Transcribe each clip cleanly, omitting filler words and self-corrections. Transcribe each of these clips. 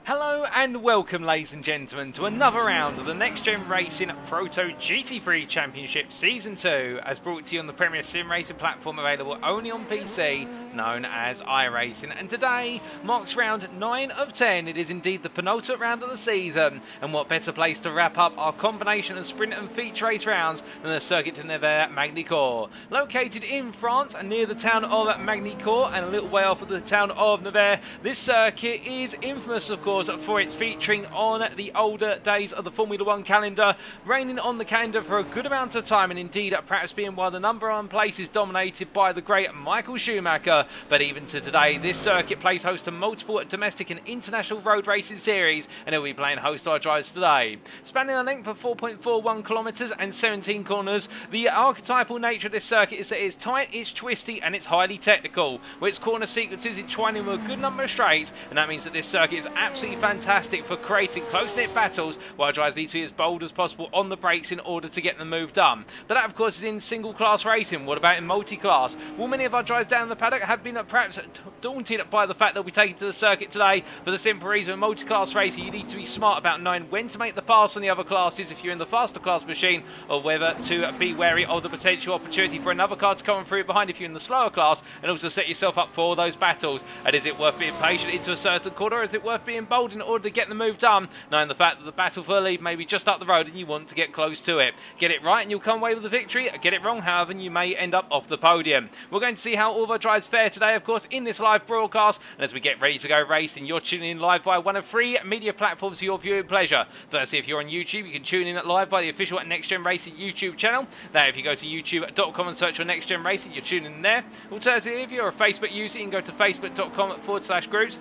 Hello and welcome, ladies and gentlemen, to another round of the Next Gen Racing Proto GT3 Championship Season 2, as brought to you on the premier sim racing platform available only on PC, known as iRacing. And today marks round 9 of 10. It is indeed the penultimate round of the season, and what better place to wrap up our combination of sprint and feature race rounds than the Circuit de Nevers Magny-Cours. Located in France and near the town of Magny-Cours and a little way off of the town of Nevers, this circuit is infamous, of course, for its featuring on the older days of the Formula 1 calendar, reigning on the calendar for a good amount of time, and indeed perhaps being one of the number one places dominated by the great Michael Schumacher. But even to today, this circuit plays host to multiple domestic and international road racing series, and it will be playing host to our drivers today. Spanning a length of 4.41 kilometres and 17 corners, the archetypal nature of this circuit is that it's tight, it's twisty, and it's highly technical, with its corner sequences entwining with a good number of straights, and that means that this circuit is absolutely fantastic fantastic for creating close-knit battles, while drivers need to be as bold as possible on the brakes in order to get the move done. But that, of course, is in single-class racing. What about in multi-class? Well, many of our drivers down in the paddock have been perhaps daunted by the fact they'll be taken to the circuit today, for the simple reason in multi-class racing you need to be smart about knowing when to make the pass on the other classes if you're in the faster class machine, or whether to be wary of the potential opportunity for another car to come through behind if you're in the slower class, and also set yourself up for those battles. And is it worth being patient into a certain corner, or is it worth being bold in order to get the move done, knowing the fact that the battle for the lead may be just up the road and you want to get close to it? Get it right and you'll come away with the victory. Get it wrong, however, and you may end up off the podium. We're going to see how all of our drives fare today, of course, in this live broadcast, and as we get ready to go racing, you're tuning in live via one of 3 media platforms for your viewing pleasure. Firstly, if you're on YouTube, you can tune in live via the official NXTGEN Racing YouTube channel. Now, if you go to youtube.com and search for NXTGEN Racing, you're tuning in there. Alternatively, if you're a Facebook user, you can go to facebook.com/groups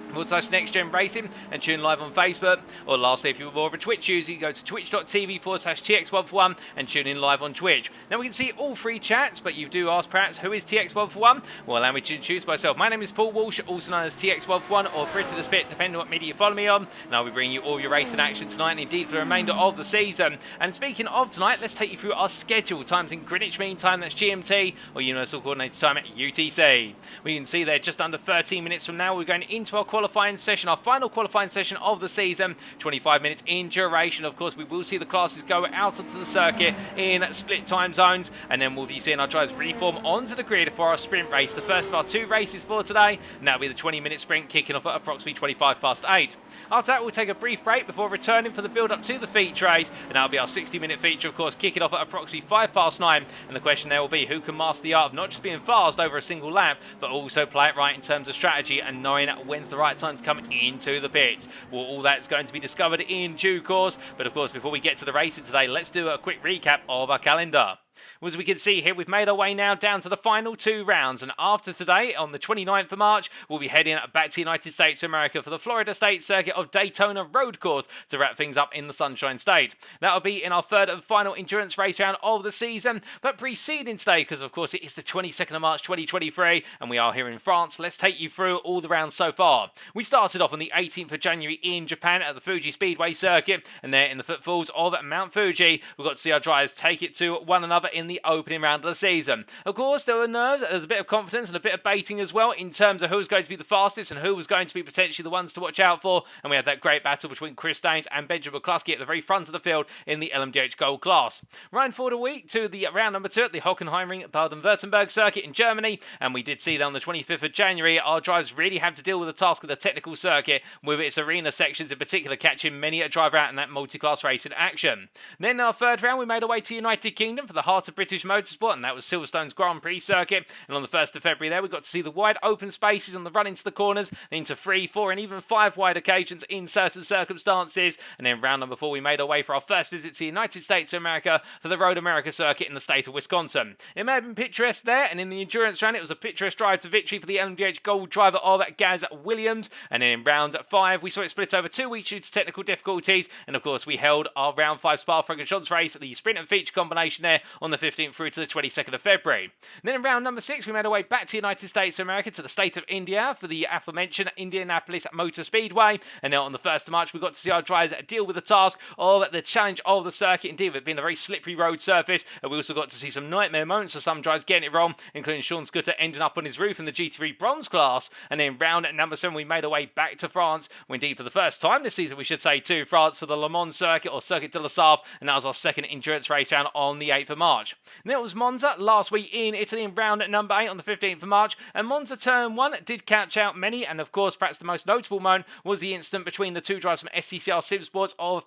/NextGen Racing and tune live on Facebook. Or lastly, if you're more of a Twitch user, you can go to twitch.tv/TX141 and tune in live on Twitch. Now we can see all 3 chats, but you do ask perhaps who is TX141? Well, allow me to introduce myself. My name is Paul Walsh, also known as TX141 or Brit to the Spit, depending on what media you follow me on. And I'll be bringing you all your racing action tonight and indeed for the remainder of the season. And speaking of tonight, let's take you through our schedule. Times in Greenwich Mean Time, that's GMT, or Universal Coordinated Time at UTC. We can see there just under 13 minutes from now, we're going into our qualifying session, our final qualifying session of the season, 25 minutes in duration. Of course, we will see the classes go out onto the circuit in split time zones, and then we'll be seeing our drivers reform onto the grid for our sprint race, the first of our 2 races for today, and that'll be the 20-minute sprint kicking off at approximately 8:25. After that, we'll take a brief break before returning for the build-up to the feature race, and that'll be our 60-minute feature, of course, kicking off at approximately 9:05, and the question there will be who can master the art of not just being fast over a single lap, but also play it right in terms of strategy and knowing when's the right time to come into the pits. Well, all that's going to be discovered in due course, but of course, before we get to the racing today, let's do a quick recap of our calendar. As we can see here, we've made our way now down to the final 2 rounds, and after today, on the 29th of March, we'll be heading back to the United States of America for the Florida State Circuit of Daytona Road Course to wrap things up in the Sunshine State. That'll be in our 3rd and final endurance race round of the season, but preceding today, because of course it is the 22nd of March 2023, and we are here in France, let's take you through all the rounds so far. We started off on the 18th of January in Japan at the Fuji Speedway Circuit, and there in the footfalls of Mount Fuji, we got to see our drivers take it to one another in the opening round of the season. Of course, there were nerves, there's a bit of confidence and a bit of baiting as well in terms of who was going to be the fastest and who was going to be potentially the ones to watch out for, and we had that great battle between Chris Daines and Benjamin McCluskey at the very front of the field in the LMDH Gold class. Running forward a week to the round number 2 at the Hockenheimring Baden-Württemberg circuit in Germany, and we did see that on the 25th of January, our drivers really had to deal with the task of the technical circuit, with its arena sections in particular catching many a driver out in that multi-class racing action. Then in our 3rd round, we made our way to United Kingdom for the heart of British motorsport, and that was Silverstone's Grand Prix circuit. And on the 1st of February there, we got to see the wide open spaces on the run into the corners, into 3, 4 and even 5 wide occasions in certain circumstances. And then round number 4, we made our way for our first visit to the United States of America for the Road America circuit in the state of Wisconsin. It may have been picturesque there, and in the endurance round it was a picturesque drive to victory for the LMDH Gold driver of Gaz Williams. And then in round 5, we saw it split over 2 weeks due to technical difficulties, and of course we held our round 5 Spa-Francorchamps race at the sprint and feature combination there on the 15th through to the 22nd of February. And then in round number 6, we made our way back to the United States of America to the state of India for the aforementioned Indianapolis Motor Speedway. And now on the 1st of March, we got to see our drivers deal with the task of the challenge of the circuit. Indeed, it being a very slippery road surface, and we also got to see some nightmare moments for some drivers getting it wrong, including Sean Scudder ending up on his roof in the GT3 bronze class. And then round number 7, we made our way back to France, well, indeed for the first time this season, we should say, to France for the Le Mans circuit or Circuit de la Sarthe, and that was our 2nd endurance race round on the 8th of March. And then it was Monza last week in Italy in round number 8 on the 15th of March, and Monza Turn 1 did catch out many, and of course perhaps the most notable moment was the incident between the 2 drivers from SCCR Sim Sports of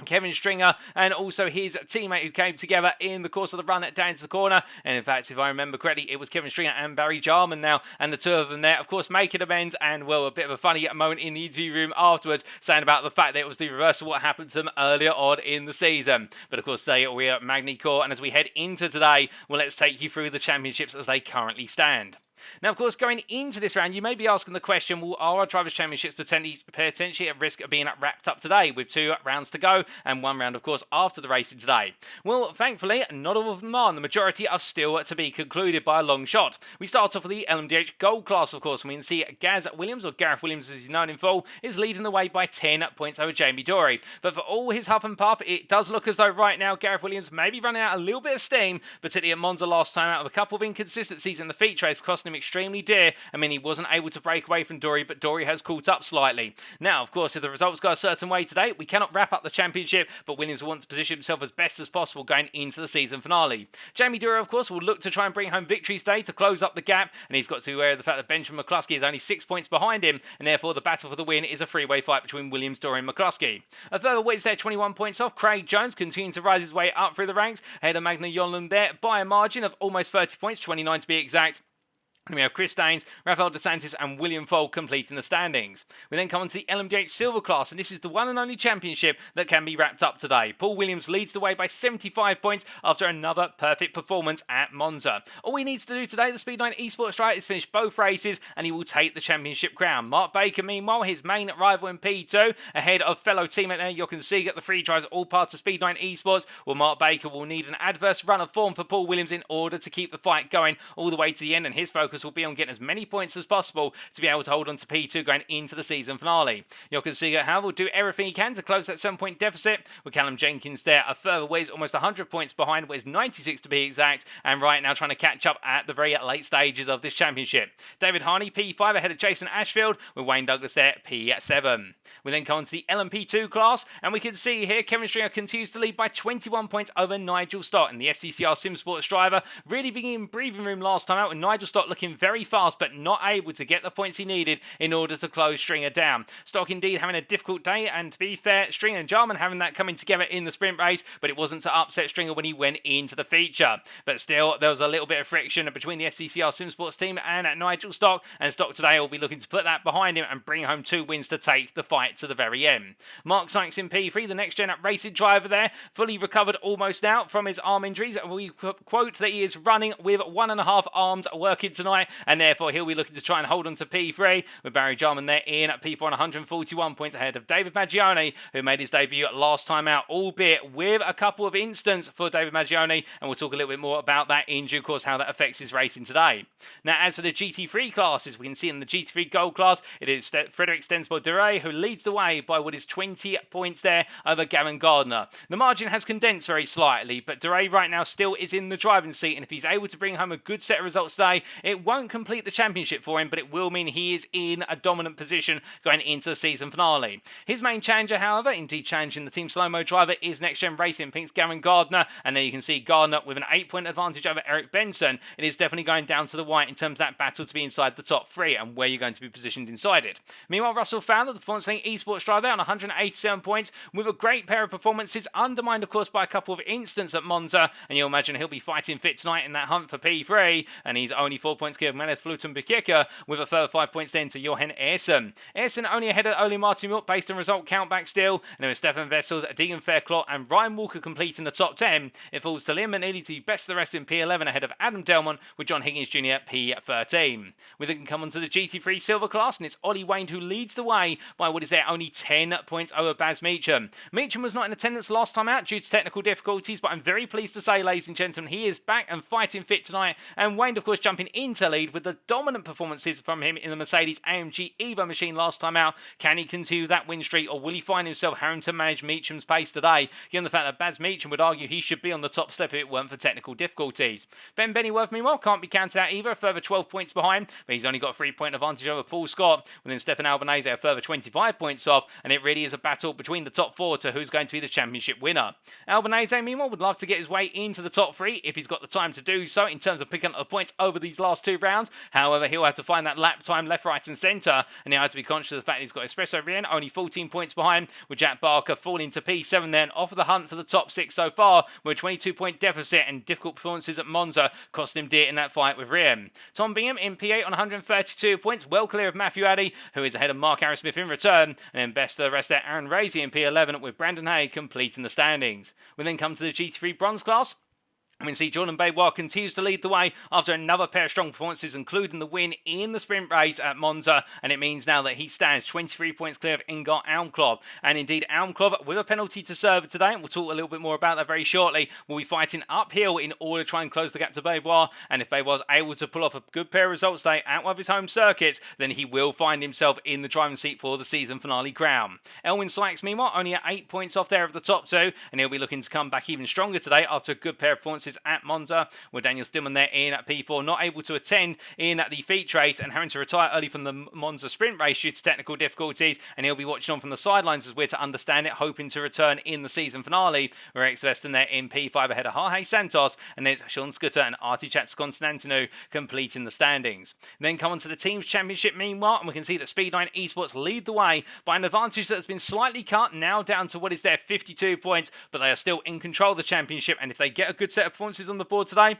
Kevin Stringer and also his teammate who came together in the course of the run down to the corner. And in fact, if I remember correctly, it was Kevin Stringer and Barry Jarman now, and the 2 of them there, of course, making amends, and well, a bit of a funny moment in the interview room afterwards, saying about the fact that it was the reverse of what happened to them earlier on in the season. But of course, today we're at Magny-Cours, and as we head into today, well, let's take you through the championships as they currently stand. Now, of course, going into this round, you may be asking the question, well, are our Drivers' Championships potentially at risk of being wrapped up today with 2 rounds to go and 1 round, of course, after the racing today? Well, thankfully, not all of them are, and the majority are still to be concluded by a long shot. We start off with the LMDH Gold class, of course, and we can see Gaz Williams, or Gareth Williams as he's known in full, is leading the way by 10 points over Jamie Dorey. But for all his huff and puff, it does look as though right now Gareth Williams may be running out a little bit of steam, particularly at Monza last time out of a couple of inconsistencies in the feature race, costing him extremely dear. I mean, he wasn't able to break away from Dorey, but Dorey has caught up slightly. Now, of course, if the results go a certain way today, we cannot wrap up the championship, but Williams wants to position himself as best as possible going into the season finale. Jamie Dorey, of course, will look to try and bring home victories today to close up the gap, and he's got to be aware of the fact that Benjamin McCluskey is only 6 points behind him, and therefore the battle for the win is a three-way fight between Williams, Dorey and McCluskey. A further Wiz there, 21 points off. Craig Jones continuing to rise his way up through the ranks, ahead of Magny-Cours there by a margin of almost 30 points, 29 to be exact. And we have Chris Daines, Rafael DeSantis and William Fold completing the standings. We then come on to the LMDH Silver class, and this is the one and only championship that can be wrapped up today. Paul Williams leads the way by 75 points after another perfect performance at Monza. All he needs to do today, the Speed9 Esports driver, is finish both races and he will take the championship crown. Mark Baker, meanwhile, his main rival in P2, ahead of fellow teammate there, you can see the 3 drivers all part of Speed9 Esports. Well, Mark Baker will need an adverse run of form for Paul Williams in order to keep the fight going all the way to the end, and his focus will be on getting as many points as possible to be able to hold on to P2 going into the season finale. You can see how will do everything he can to close that 7-point deficit, with Callum Jenkins there a further ways, almost 100 points behind, with 96 to be exact, and right now trying to catch up at the very late stages of this championship. David Harney P5 ahead of Jason Ashfield, with Wayne Douglas there P7. We then come on to the LMP2 class, and we can see here Kevin Stringer continues to lead by 21 points over Nigel Stock, and the SCCR Sim Sports driver really being in breathing room last time out, with Nigel Stock looking very fast but not able to get the points he needed in order to close Stringer down. Stock indeed having a difficult day, and to be fair, Stringer and Jarman having that coming together in the sprint race, but it wasn't to upset Stringer when he went into the feature. But still, there was a little bit of friction between the SCCR Sim Sports team and Nigel Stock, and Stock today will be looking to put that behind him and bring home 2 wins to take the fight to the very end. Mark Sykes in P3, the next gen racing driver there, fully recovered almost now from his arm injuries. We quote that he is running with 1.5 arms working tonight, and therefore he'll be looking to try and hold on to P3, with Barry Jarman there in at P4 on 141 points ahead of David Maggione, who made his debut last time out, albeit with a couple of incidents for David Maggione, and we'll talk a little bit more about that in due course, how that affects his racing today. Now, as for the GT3 classes, we can see in the GT3 Gold class, it is Frederick Stensbo-Duray who leads the way by what is 20 points there over Gavin Gardner. The margin has condensed very slightly, but Duray right now still is in the driving seat, and if he's able to bring home a good set of results today, it won't complete the championship for him, but it will mean he is in a dominant position going into the season finale. His main challenger, however, indeed challenging the Team Slow-Mo driver, is Next Gen Racing Pink's Gavin Gardner, and there you can see Gardner with an 8-point advantage over Eric Benson. It is definitely going down to the wire in terms of that battle to be inside the top 3 and where you're going to be positioned inside it. Meanwhile, Russell Fowler, the Performance Link Esports driver there on 187 points, with a great pair of performances, undermined of course by a couple of incidents at Monza, and you'll imagine he'll be fighting fit tonight in that hunt for P3, and he's only 4 points clear of Menes Fluten-Bikika, with a further 5 points then to Johan Ersson. Ersson only ahead of Ole Martin Milk based on result countback still, and there was Stefan Vessels, Deegan Fairclough and Ryan Walker completing the top 10. It falls to Liam McNeely to be best of the rest in P11 ahead of Adam Delmont, with John Higgins Jr. P13. We then come on to the GT3 Silver class, and it's Ollie Wayne who leads the way by what is there only 10 points over Baz Meacham. Meacham was not in attendance last time out due to technical difficulties, but I'm very pleased to say, ladies and gentlemen, he is back and fighting fit tonight, and Wayne of course jumping into lead with the dominant performances from him in the Mercedes AMG Evo machine last time out. Can he continue that win streak, or will he find himself having to manage Meacham's pace today, given the fact that Baz Meacham would argue he should be on the top step if it weren't for technical difficulties. Ben Bennyworth, meanwhile, can't be counted out either, a further 12 points behind, but he's only got a 3-point advantage over Paul Scott, within Stefan Albanese a further 25 points off, and it really is a battle between the top 4 to who's going to be the championship winner. Albanese, meanwhile, would love to get his way into the top 3 if he's got the time to do so in terms of picking up the points over these last 2 rounds. However, he'll have to find that lap time left, right and centre, and he'll have to be conscious of the fact he's got Espresso Rien only 14 points behind, with Jack Barker falling to P7 then, off of the hunt for the top 6 so far, with a 22-point deficit, and difficult performances at Monza cost him dear in that fight with Rien. Tom Bingham in P8 on 132 points, well clear of Matthew Addy, who is ahead of Mark Arrowsmith in return, and then best of the rest there, Aaron Raisey in P11, with Brandon Hay completing the standings. We then come to the GT3 Bronze class. We can see Jordan Baybois continues to lead the way after another pair of strong performances, including the win in the sprint race at Monza, and it means now that he stands 23 points clear of Ingar Almklov. And indeed, Almklov, with a penalty to serve today, and we'll talk a little bit more about that very shortly, will be fighting uphill in order to try and close the gap to Baybois. And if Baybois is able to pull off a good pair of results today at one of his home circuits, then he will find himself in the driving seat for the season finale crown. Elwyn Sykes, meanwhile, only at 8 points off there of the top two, and he'll be looking to come back even stronger today after a good pair of performances at Monza, with Daniel Stillman there in at P4, not able to attend in the feature race and having to retire early from the Monza sprint race due to technical difficulties, and he'll be watching on from the sidelines as we're to understand it, hoping to return in the season finale, where Rex Verstappen there in P5 ahead of Jorge Santos, and there's Sean Scooter and Artie Chatskonstantinou completing the standings. Then come on to the Teams Championship meanwhile, and we can see that Speed9 Esports lead the way by an advantage that has been slightly cut, now down to what is their 52 points, but they are still in control of the championship, and if they get a good set of performances on the board today,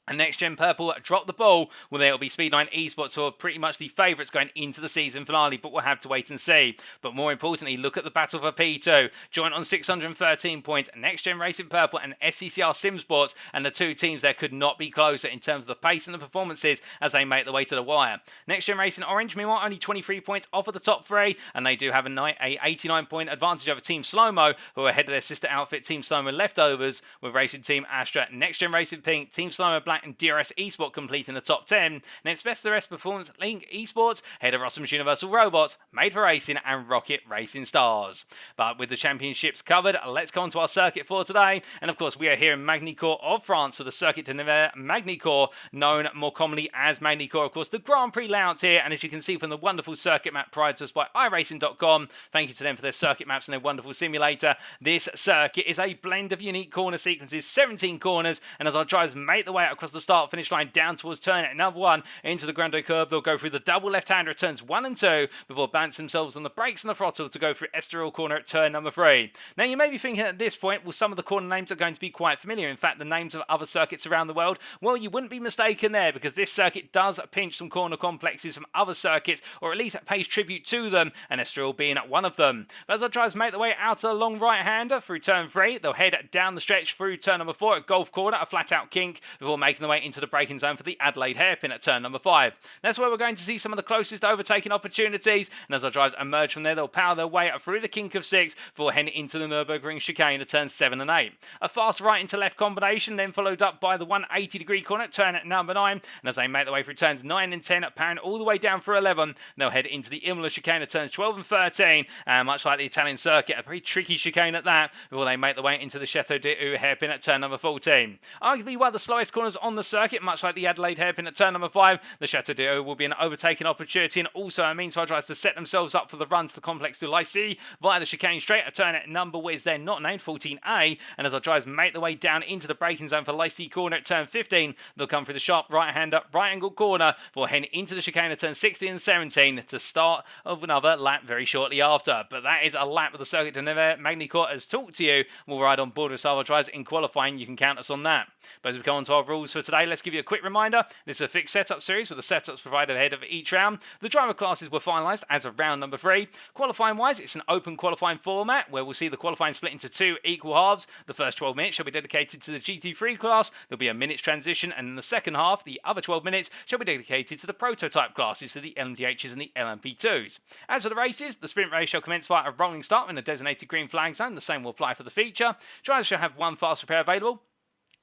and Next Gen Purple drop the ball, well, there will be Speed9 Esports, who are pretty much the favourites going into the season finale, but we'll have to wait and see. But more importantly, look at the battle for P2. Joint on 613 points, Next Gen Racing Purple and SCCR Sim Sports, and the two teams there could not be closer in terms of the pace and the performances as they make their way to the wire. Next Gen Racing Orange, meanwhile, only 23 points off of the top three, and they do have a 89 point advantage over Team Slow-Mo, who are ahead of their sister outfit Team Slow-Mo Leftovers, with Racing Team Astra, Next Gen Racing Pink, Team Slow-Mo Black and DRS Esport completing the top 10. Next best the rest performance Link Esports, head of Rossum's Universal Robots, Made for Racing and Rocket Racing Stars. But with the championships covered, let's go on to our circuit for today. And of course, we are here in Magny-Cours of France for the Circuit de Nevers Magny-Cours, known more commonly as Magny-Cours. Of course, the Grand Prix layout here, and as you can see from the wonderful circuit map provided to us by iRacing.com, thank you to them for their circuit maps and their wonderful simulator. This circuit is a blend of unique corner sequences, 17 corners, and as our drivers make their way out across the start-finish line down towards turn at number 1 into the Grande curve, they'll go through the double left-hander at turns 1 and 2 before balancing themselves on the brakes and the throttle to go through Estoril corner at turn number 3. Now you may be thinking at this point, well, some of the corner names are going to be quite familiar. In fact, the names of other circuits around the world, well, you wouldn't be mistaken there, because this circuit does pinch some corner complexes from other circuits, or at least it pays tribute to them, and Estoril being one of them. But as our drivers make their way out of the long right-hander through turn 3, they'll head down the stretch through turn number 4 at Golf Corner, a flat-out kink, before making their way into the braking zone for the Adelaide hairpin at turn number 5. That's where we're going to see some of the closest overtaking opportunities, and as our drivers emerge from there, they'll power their way up through the kink of 6 before heading into the Nürburgring chicane at turns 7 and 8. A fast right into left combination, then followed up by the 180-degree corner at turn at number 9, and as they make their way through turns 9 and 10, powering all the way down through 11, they'll head into the Imola chicane at turns 12 and 13, and much like the Italian circuit, a very tricky chicane at that, before they make their way into the Chateau d'Eau hairpin at turn number 14. Arguably one of the slowest corners on the circuit, much like the Adelaide hairpin at turn number 5, the Chateau d'Eau will be an overtaking opportunity, and also a means for our drivers to set themselves up for the run to the complex to Lycée via the chicane straight at turn at number is then not named 14A, and as our drivers make their way down into the braking zone for Lycée corner at turn 15, they'll come through the sharp right-hander, right-angled corner before heading into the chicane at turn 16 and 17 to start of another lap very shortly after. But that is a lap of the Circuit de Nevers Magny-Cours has talked to you. We'll ride on board with our drivers in qualifying. You can count us on that. But as we come on to our rules for today, let's give you a quick reminder. This is a fixed setup series with the setups provided ahead of each round. The driver classes were finalised as of round number 3. Qualifying wise, it's an open qualifying format where we'll see the qualifying split into 2 equal halves. The first 12 minutes shall be dedicated to the GT3 class. There'll be a minute's transition, and in the second half, the other 12 minutes shall be dedicated to the prototype classes, to the LMDHs and the LMP2s. As for the races, the sprint race shall commence via a rolling start in the designated green flag zone. The same will apply for the feature. Drivers shall have 1 fast repair available,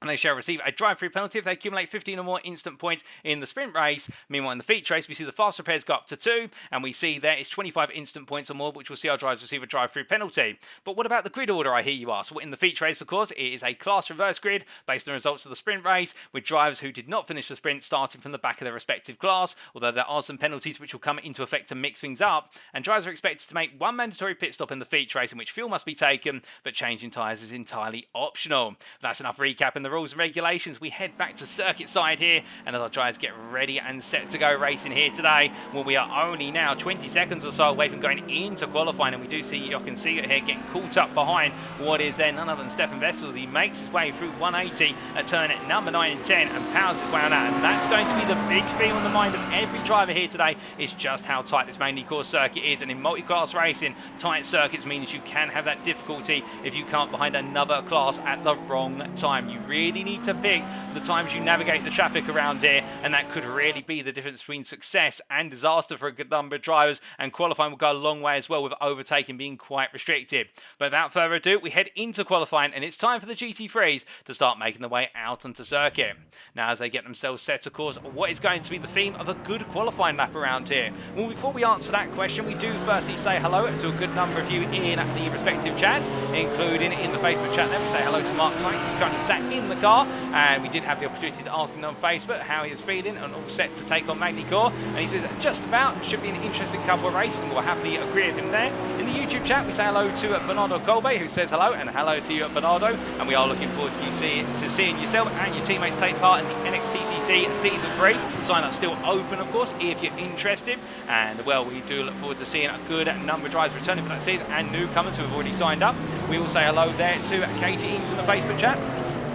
and they shall receive a drive-through penalty if they accumulate 15 or more instant points in the sprint race. Meanwhile, in the feature race, we see the fast repairs go up to 2, and we see there is 25 instant points or more, which will see our drivers receive a drive-through penalty. But what about the grid order, I hear you ask? Well, in the feature race, of course, it is a class reverse grid based on the results of the sprint race, with drivers who did not finish the sprint starting from the back of their respective class, although there are some penalties which will come into effect to mix things up, and drivers are expected to make 1 mandatory pit stop in the feature race in which fuel must be taken, but changing tyres is entirely optional. That's enough recapping the rules and regulations. We head back to circuit side here, and as our drivers get ready and set to go racing here today, well, we are only now 20 seconds or so away from going into qualifying, and we do see, you can see it here, getting caught up behind what is there none other than Stefan Vessels. He makes his way through 180 at turn at number 9 and 10 and powers his way on that, and that's going to be the big theme on the mind of every driver here today, is just how tight this Magny-Cours circuit is. And in multi-class racing, tight circuits means you can have that difficulty if you can't behind another class at the wrong time. You really really need to pick the times you navigate the traffic around here, and that could really be the difference between success and disaster for a good number of drivers, and qualifying will go a long way as well, with overtaking being quite restricted. But without further ado, we head into qualifying, and it's time for the GT3s to start making their way out onto circuit. Now, as they get themselves set, of course, what is going to be the theme of a good qualifying lap around here? Well, before we answer that question, we do firstly say hello to a good number of you in the respective chats, including in the Facebook chat there. We say hello to Mark Sykes, who's currently sat in the car, and we did have the opportunity to ask him on Facebook how he was feeling and all set to take on Magny-Cours, and he says just about, should be an interesting couple of races, and we'll happily agree with him there. In the YouTube chat, we say hello to Bernardo Colbe, who says hello, and hello to you, Bernardo, and we are looking forward to seeing yourself and your teammates take part in the NXTGEN Season 3. Sign up still open, of course, if you're interested, and well, we do look forward to seeing a good number of drivers returning for that season, and newcomers who have already signed up. We will say hello there to Katie Eames in the Facebook chat,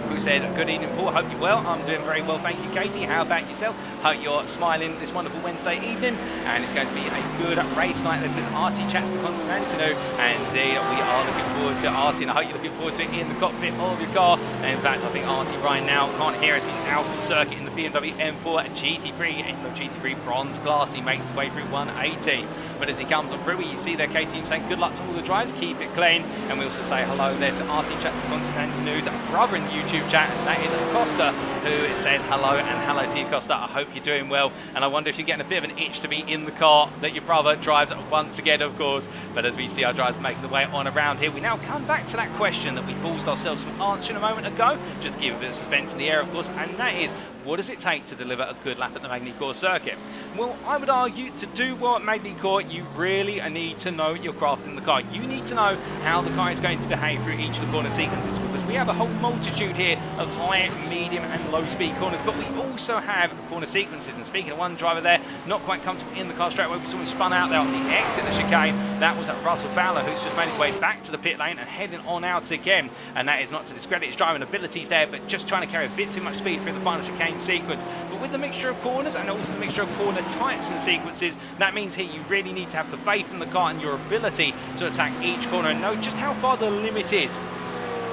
who says, good evening, Paul, hope you're well. I'm doing very well, thank you, Katie. How about yourself? Hope you're smiling this wonderful Wednesday evening, and it's going to be a good race night. This is Artie chats to Constantino, and we are looking forward to Artie, and I hope you're looking forward to it in the cockpit of your car. And in fact, I think Artie right now can't hear us. He's out of circuit in the BMW M4 GT3, in the GT3 bronze class. He makes his way through 180. But as he comes on through, you see there Katie saying good luck to all the drivers, keep it clean. And we also say hello there to Artie chats to Constantino's brother in the YouTube chat, and that is Costa, who says hello, and hello to you, Costa. I hope you're doing well, and I wonder if you're getting a bit of an itch to be in the car that your brother drives once again, of course. But as we see our drivers making the way on around here, we now come back to that question that we paused ourselves from answering a moment ago, just to give a bit of suspense in the air, of course, and that is, what does it take to deliver a good lap at the Magny-Cours circuit? Well, I would argue to do well at Magny-Cours, you really need to know your craft in the car. You need to know how the car is going to behave through each of the corner sequences, because we have a whole multitude here of high, medium and low speed corners, but we also have corner sequences. And speaking of one driver there, not quite comfortable in the car straight away, we saw him spun out there on the exit of the chicane. That was Russell Fowler, who's just made his way back to the pit lane and heading on out again. And that is not to discredit his driving abilities there, but just trying to carry a bit too much speed through the final chicane sequence. But with the mixture of corners and also the mixture of corner types and sequences, that means here you really need to have the faith in the car and your ability to attack each corner and know just how far the limit is.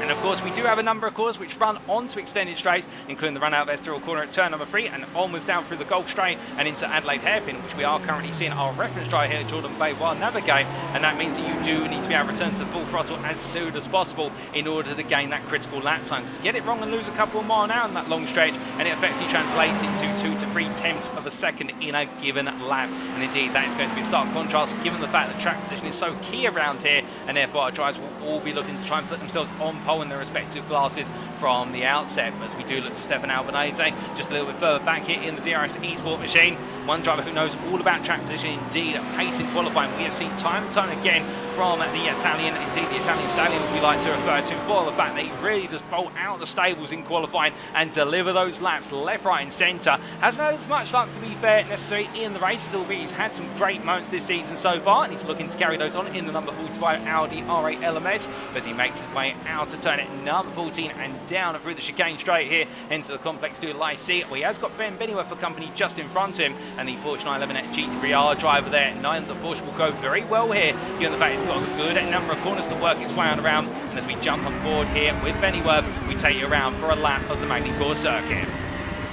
And of course, we do have a number of corners which run onto extended straights, including the run out of Estoril corner at turn number 3 and onwards down through the Gulf Straight and into Adelaide Hairpin, which we are currently seeing our reference driver here, Jordan Bay, while navigate. And that means that you do need to be able to return to full throttle as soon as possible in order to gain that critical lap time. Because you get it wrong and lose a couple of miles an hour in that long stretch, and it effectively translates into 2 to 3 tenths of a second in a given lap. And indeed, that is going to be a stark contrast given the fact that track position is so key around here, and therefore our drivers will all be looking to try and put themselves on pole in their respective classes from the outset. But as we do look to Stefan Albanese just a little bit further back here in the DRS eSport machine, one driver who knows all about track position, indeed pace in qualifying. We have seen time and time again from the Italian, indeed the Italian stallion as we like to refer to, for the fact that he really does bolt out the stables in qualifying and deliver those laps left, right and centre. Hasn't had as much luck, to be fair, necessarily in the races, albeit he's had some great moments this season so far, and he's looking to carry those on in the number 45 Audi R8 LMS as he makes his way out to turn it number 14 and down through the chicane straight here into the complex to Lycée, where he has got Ben Bennyworth for company just in front of him, and the Porsche 911 GT3R driver there. Knowing that the Porsche will go very well here, given the fact it's got a good number of corners to work its way on around. And as we jump on board here with Bennyworth, we take you around for a lap of the Magny-Cours circuit.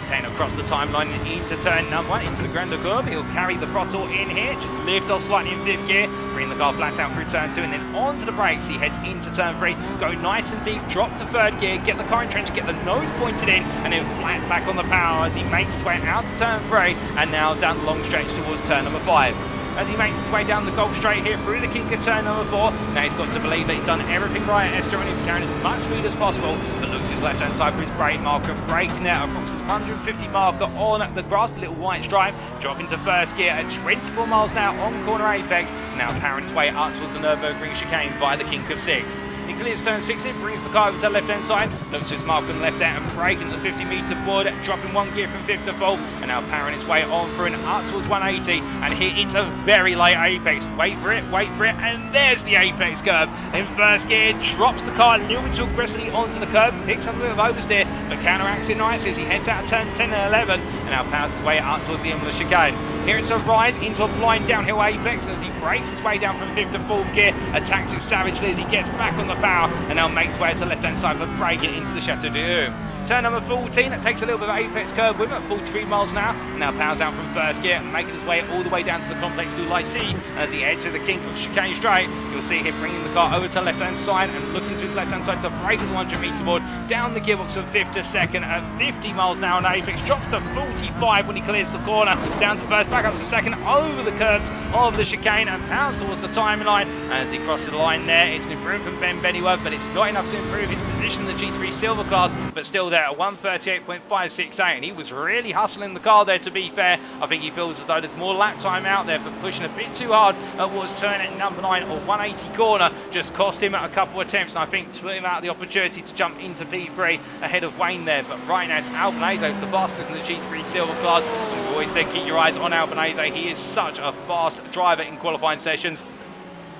Across the timeline into turn number 1 into the Grande Curve. He'll carry the throttle in here, just lift off slightly in 5th gear, bring the car flat out through turn 2 and then onto the brakes. He heads into turn 3, go nice and deep, drop to 3rd gear, get the car in trench, get the nose pointed in and then flat back on the power as he makes his way out to turn 3 and now down the long stretch towards turn number 5. As he makes his way down the Gulf Straight here through the kink of turn number 4. Now he's got to believe that he's done everything right at Estoril and he's carrying as much speed as possible, but looks his left hand side for his brake marker, braking there approximately 150 marker on the grass, the little white stripe, dropping to 1st gear at 24 miles an hour on corner apex, now powering his way up towards the Nürburgring chicane via the kink of 6. He clears turn 6 in, brings the car over to the left hand side, looks to his mark on the left there and braking at the 50 metre board, dropping 1 gear from 5th to 4th, and now powering his way on through and up towards 180, and here it's a very late apex. Wait for it, and there's the apex curve. In 1st gear, drops the car a little bit too aggressively onto the curb, picks up a bit of oversteer, but counteracts it nicely as he heads out of turns 10 and 11, and now powers his way up towards the end of the chicane. Here it's a rise into a blind downhill apex as he breaks his way down from 5th to 4th gear, attacks it savagely as he gets back on the power and now makes his way to the left hand side for the break it into the Chateau d'Eu. turn number 14, it takes a little bit of apex curve with him at 43 miles an hour. Now powers out from first gear, making his way all the way down to the complex to Lycée. As he heads to the King of Chicane Straight, you'll see him bringing the car over to the left-hand side and looking to his left-hand side to break the 100-meter board, down the gearbox from 5th to 2nd at 50 miles an hour on apex, drops to 45 when he clears the corner, down to first, back up to second, over the curbs of the chicane and powers towards the timeline. As he crosses the line there, it's an improvement from Ben Bennyworth, but it's not enough to improve his position in the G3 Silver class, but still there at 1:38.568, and he was really hustling the car there, to be fair. I think he feels as though there's more lap time out there, but pushing a bit too hard at what's turn at number 9 or 180 corner just cost him a couple attempts, and I think took him out of the opportunity to jump into P3 ahead of Wayne there. But right now it's Albanese is the fastest in the G3 Silver class. We've always said keep your eyes on Albanese. He is such a fast driver in qualifying sessions.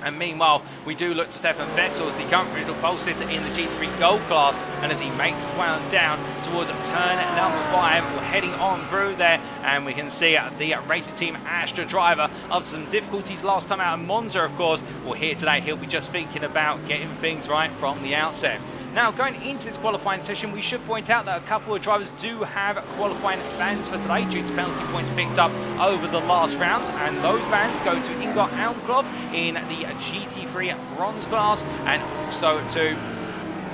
And meanwhile, we do look to Stefan Vessels, the current provisional pole sitter in the G3 Gold class, and as he makes his way on down towards turn number 5, we're heading on through there, and we can see the Racing Team Astra driver, of some difficulties last time out in Monza, of course. Well, here today, he'll be just thinking about getting things right from the outset. Now, going into this qualifying session, we should point out that a couple of drivers do have qualifying bans for today due to penalty points picked up over the last round, and those bans go to Ingar Almklov in the GT3 bronze class, and also to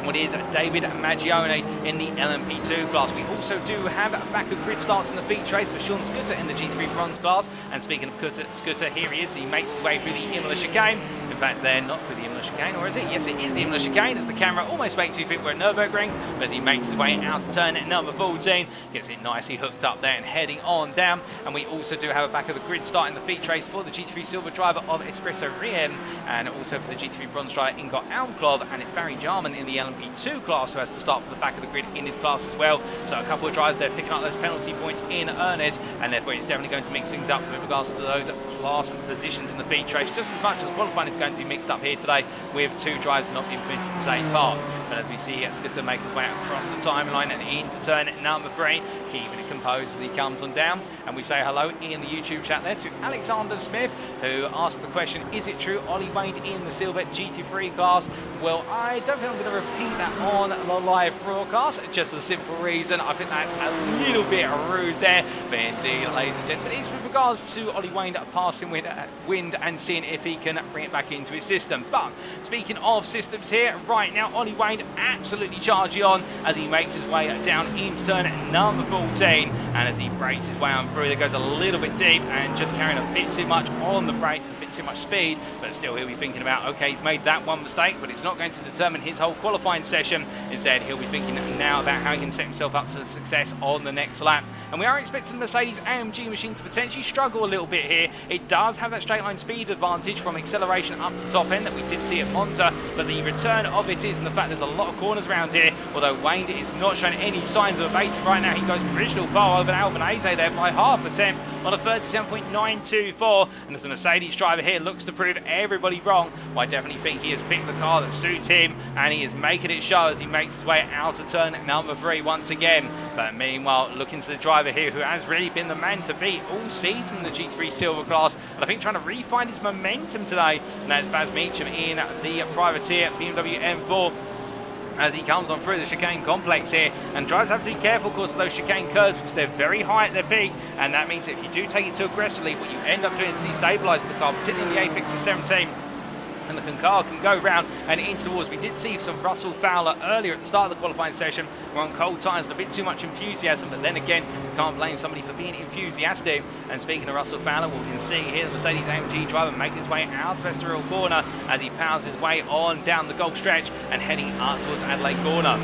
what is David Maggione in the LMP2 class. We also do have back of grid starts in the feature race for Sean Scooter in the G3 bronze class. And speaking of Scooter, here he is. He makes his way through the Imola chicane. In fact, they're not through the Imola chicane, or is it? Yes, it is the Imola chicane, as the camera almost makes you think we're at Nürburgring, but he makes his way out to turn at number 14, gets it nicely hooked up there and heading on down. And we also do have a back of the grid start in the feature race for the G3 Silver driver of Espresso Rien, and also for the G3 bronze driver Ingar Almklov, and it's Barry Jarman in the LMP2 class who has to start from the back of the grid in his class as well. So a couple of drivers there picking up those penalty points in earnest, and therefore it's definitely going to mix things up with regards to those class positions in the feature race, just as much as qualifying is going to be mixed up here today with two drivers not being permitted to take part. But as we see, Scooter making his way across the timeline and into turn number 3, keeping it composed as he comes on down. And we say hello in the YouTube chat there to Alexander Smith, who asked the question, is it true Ollie Wayne in the Silver GT3 class? Well, I don't think I'm going to repeat that on the live broadcast, just for the simple reason I think that's a little bit rude there. But indeed, ladies and gentlemen, it's with regards to Ollie Wayne passing wind and seeing if he can bring it back into his system. But speaking of systems here, right now, Ollie Wayne absolutely charging on as he makes his way down into turn number 14, and as he breaks his way on through, there goes a little bit deep and just carrying a bit too much on the brakes, a bit too much speed, but still he'll be thinking about, okay, he's made that one mistake, but it's not going to determine his whole qualifying session. Instead, he'll be thinking now about how he can set himself up to success on the next lap. And we are expecting the Mercedes AMG machine to potentially struggle a little bit here. It does have that straight line speed advantage from acceleration up to top end that we did see at Monza, but the return of it is in the fact there's a lot of corners around here, although Wayne is not showing any signs of abating right now. He goes provisional pole over Albanese there by half a tenth on a 37.924, and as the Mercedes driver here looks to prove everybody wrong, well, I definitely think he has picked the car that suits him, and he is making it show as he makes his way out of turn number 3 once again. But meanwhile, looking to the driver here who has really been the man to beat all season in the G3 Silver class, and I think trying to refine his momentum today, and that's Baz Meacham in the privateer BMW M4. As he comes on through the chicane complex here, and drivers have to be careful, of course, of those chicane curves because they're very high at their peak, and that means that if you do take it too aggressively, what you end up doing is destabilising the car, particularly in the apex of 17. And the car can go round and into the walls. We did see some Russell Fowler earlier at the start of the qualifying session. We're on cold tyres and a bit too much enthusiasm, but then again, you can't blame somebody for being enthusiastic. And speaking of Russell Fowler, we can see here the Mercedes AMG driver making his way out of Estoril corner as he powers his way on down the Gulf stretch and heading up towards Adelaide corner.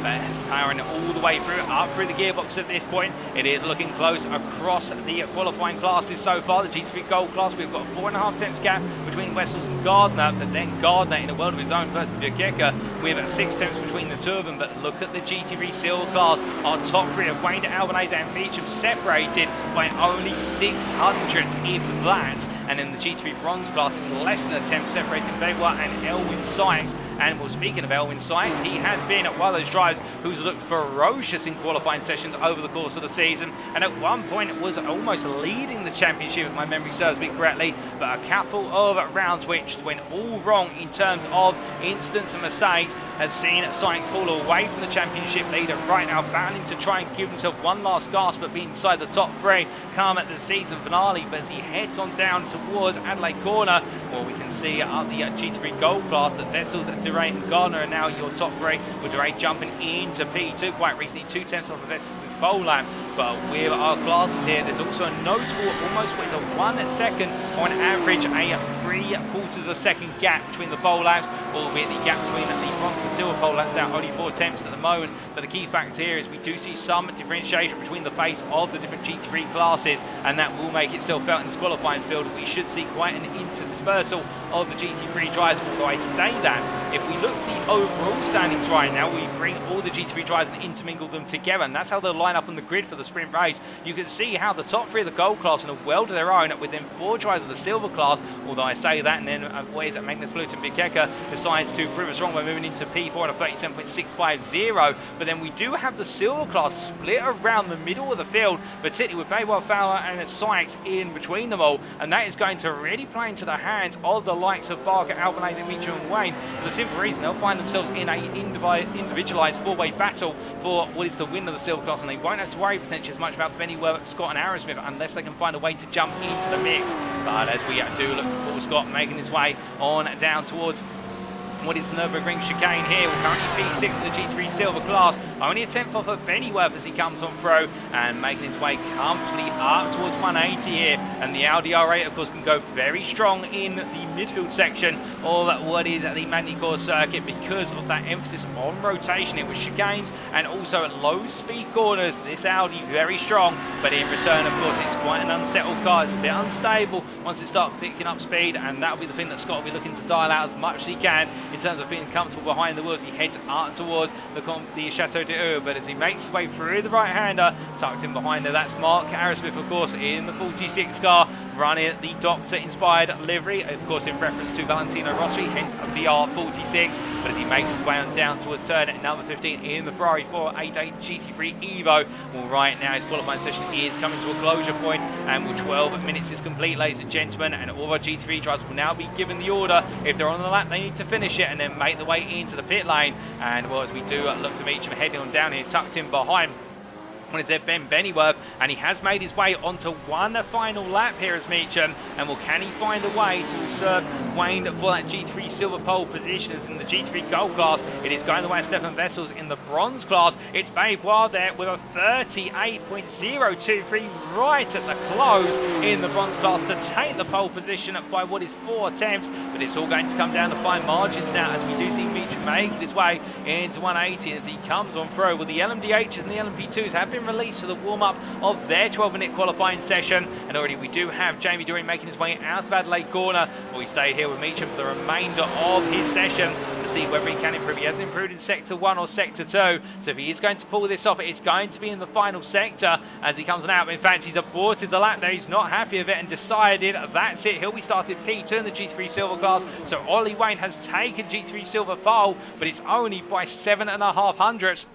Powering all the way through, up through the gearbox at this point. It is looking close across the qualifying classes so far. The GT3 Gold class, we've got a 4.5 tenths gap between Wessels and Gardner, but then Gardner in a world of his own versus Bukeka with 6 tenths between the two of them. But look at the GT3 Silver class. Our top 3 of Wayne, Albanese and Meacham separated by only 600ths, if that. And in the GT3 Bronze class, it's less than a tenth separating Benoit and Elwin Sykes. And well, speaking of Elwin Sykes, he has been one of those drivers who's looked ferocious in qualifying sessions over the course of the season, and at one point was almost leading the championship, if my memory serves me correctly, but a couple of rounds which went all wrong in terms of incidents and mistakes has seen Sykes fall away from the championship leader right now, battling to try and give himself one last gasp at being inside the top three come at the season finale. But as he heads on down towards Adelaide Corner, well, we can see up the GT3 Gold class that Vessels, Dorey and Gardner are now your top three, with Dorey jumping into P2 quite recently, 2/10 off of Vessels' pole lap. But with our classes here, there's also a notable, almost with a 1 second, on average, a 3/4 of a second gap between the pole laps, albeit the gap between the bronze and silver pole laps now only 4/10 at the moment. But the key factor here is we do see some differentiation between the pace of the different GT3 classes, and that will make itself felt in this qualifying field. We should see quite an interdispersal of the GT3 drivers. Although I say that, if we look at the overall standings right now, we bring all the GT3 drivers and intermingle them together, and that's how they'll line up on the grid for the sprint race. You can see how the top three of the gold class are well to their own, with then 4 drivers of the silver class. Although I say that, and then Magnus Flut and Bikeka decides to prove us wrong by moving into P4 and a 37.650. But then we do have the silver class split around the middle of the field, particularly with Baywell, Fowler and Sykes in between them all, and that is going to really play into the hands of the likes of Barker, Albanese, Mitchell and Wayne, for the simple reason they'll find themselves in a individualised 4-way battle for what is the win of the silver class, and they won't have to worry potentially as much about Benny Werber, Scott and Aerosmith unless they can find a way to jump into the mix. But as we do look for Paul Scott making his way on down towards what is the Nürburgring chicane here. We're currently P6 in the G3 silver class, only a 10th off of Bennyworth as he comes on through and making his way comfortably up towards 180 here. And the Audi R8 of course can go very strong in the midfield section of what is the Magny-Cours circuit because of that emphasis on rotation. It was chicanes and also at low speed corners. This Audi very strong, but in return of course it's quite an unsettled car. It's a bit unstable once it starts picking up speed, and that will be the thing that Scott will be looking to dial out as much as he can in terms of being comfortable behind the wheels. He heads up towards the Chateau d'Eu, but as he makes his way through the right-hander, tucked in behind there, that's Mark Aerosmith, of course, in the 46 car, running the Doctor-inspired livery, of course in reference to Valentino Rossi, hence VR46, but as he makes his way on down towards turn at number 15 in the Ferrari 488 GT3 Evo. Well, right now his qualifying session is coming to a closure point, and with 12 minutes is complete, ladies and gentlemen, and all our GT3 drivers will now be given the order. If they're on the lap, they need to finish it and then make the way into the pit lane. And well, as we do look to meet him heading on down here, tucked in behind is there Ben Bennyworth, and he has made his way onto one final lap here as Meacham, and well, can he find a way to serve Wayne for that G3 silver pole position? As in the G3 gold class, it is going the way of Stefan Vessels. In the bronze class, it's Babe Wild there with a 38.023 right at the close in the bronze class to take the pole position by what is 4 attempts, but it's all going to come down to fine margins now as we do see Meacham making his way into 180 as he comes on through. Well, the LMDHs and the LMP2s have been released for the warm-up of their 12-minute qualifying session, and already we do have Jamie Dorey making his way out of Adelaide Corner. We stay here with Meacham for the remainder of his session to see whether he can improve. He hasn't improved in Sector 1 or Sector 2, so if he is going to pull this off, it's going to be in the final sector as he comes on out. In fact, he's aborted the lap there. He's not happy with it and decided that's it. He'll be started P2 in the G3 Silver class, so Ollie Wayne has taken G3 Silver pole, but it's only by 7.5 hundredths.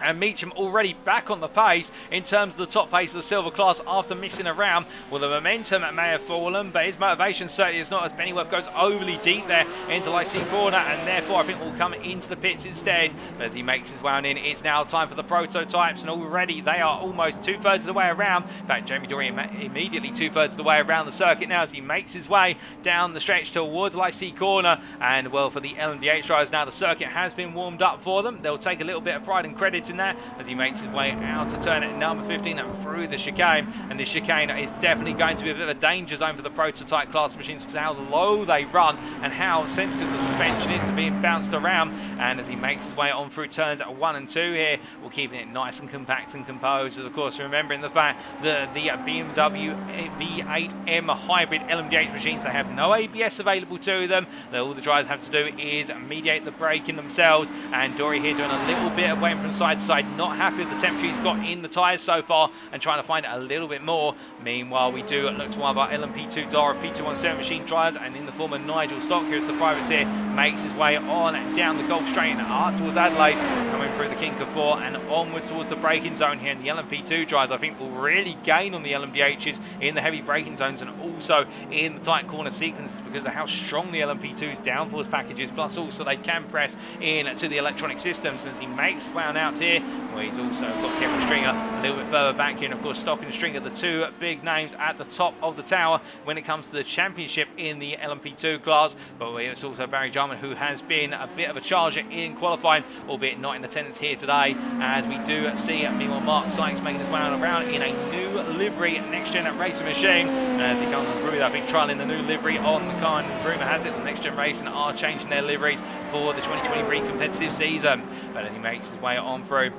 And Meacham already back on the pace in terms of the top pace of the silver class after missing around. Well, the momentum may have fallen, but his motivation certainly is not, as Bennyworth goes overly deep there into Lycée Corner, and therefore I think will come into the pits instead. But as he makes his way on in, it's now time for the prototypes, and already they are almost 2/3 of the way around. In fact, Jamie Dorey immediately 2/3 of the way around the circuit now as he makes his way down the stretch towards Lycée Corner. And well, for the LMDH drivers now, the circuit has been warmed up for them. They'll take a little bit of pride and credit in that as he makes his way out to turn at number 15 and through the chicane. And this chicane is definitely going to be a bit of a danger zone for the prototype class machines because how low they run and how sensitive the suspension is to being bounced around. And as he makes his way on through turns at 1 and 2 here, we're keeping it nice and compact and composed. Of course, remembering the fact that the BMW V8M hybrid LMDH machines, they have no ABS available to them. All the drivers have to do is mediate the braking themselves. And Dorey here doing a little bit of waiting from side to inside, not happy with the temperature he's got in the tyres so far and trying to find a little bit more. Meanwhile, we do look to one of our LMP2 Dara P217 machine drivers, and in the form of Nigel Stock, here's the privateer, makes his way on down the Gulf Straight and up towards Adelaide, coming through the kink of 4 and onwards towards the braking zone here. And the LMP2 drivers, I think, will really gain on the LMDHs in the heavy braking zones and also in the tight corner sequences because of how strong the LMP2's downforce package is, plus also they can press in to the electronic systems. And as he makes his way on out here, well, he's also got Kevin Stringer a little bit further back here, and of course Stock and Stringer, the two big names at the top of the tower when it comes to the championship in the LMP2 class. But it's also Barry Jarman, who has been a bit of a charger in qualifying, albeit not in attendance here today, as we do see meanwhile Mark Sykes making his way around in a new livery NXTGEN racing machine. And as he comes on through, I think trialling the new livery on the car, and rumour has it the NXTGEN Racing are changing their liveries for the 2023 competitive season. But as he makes his way on through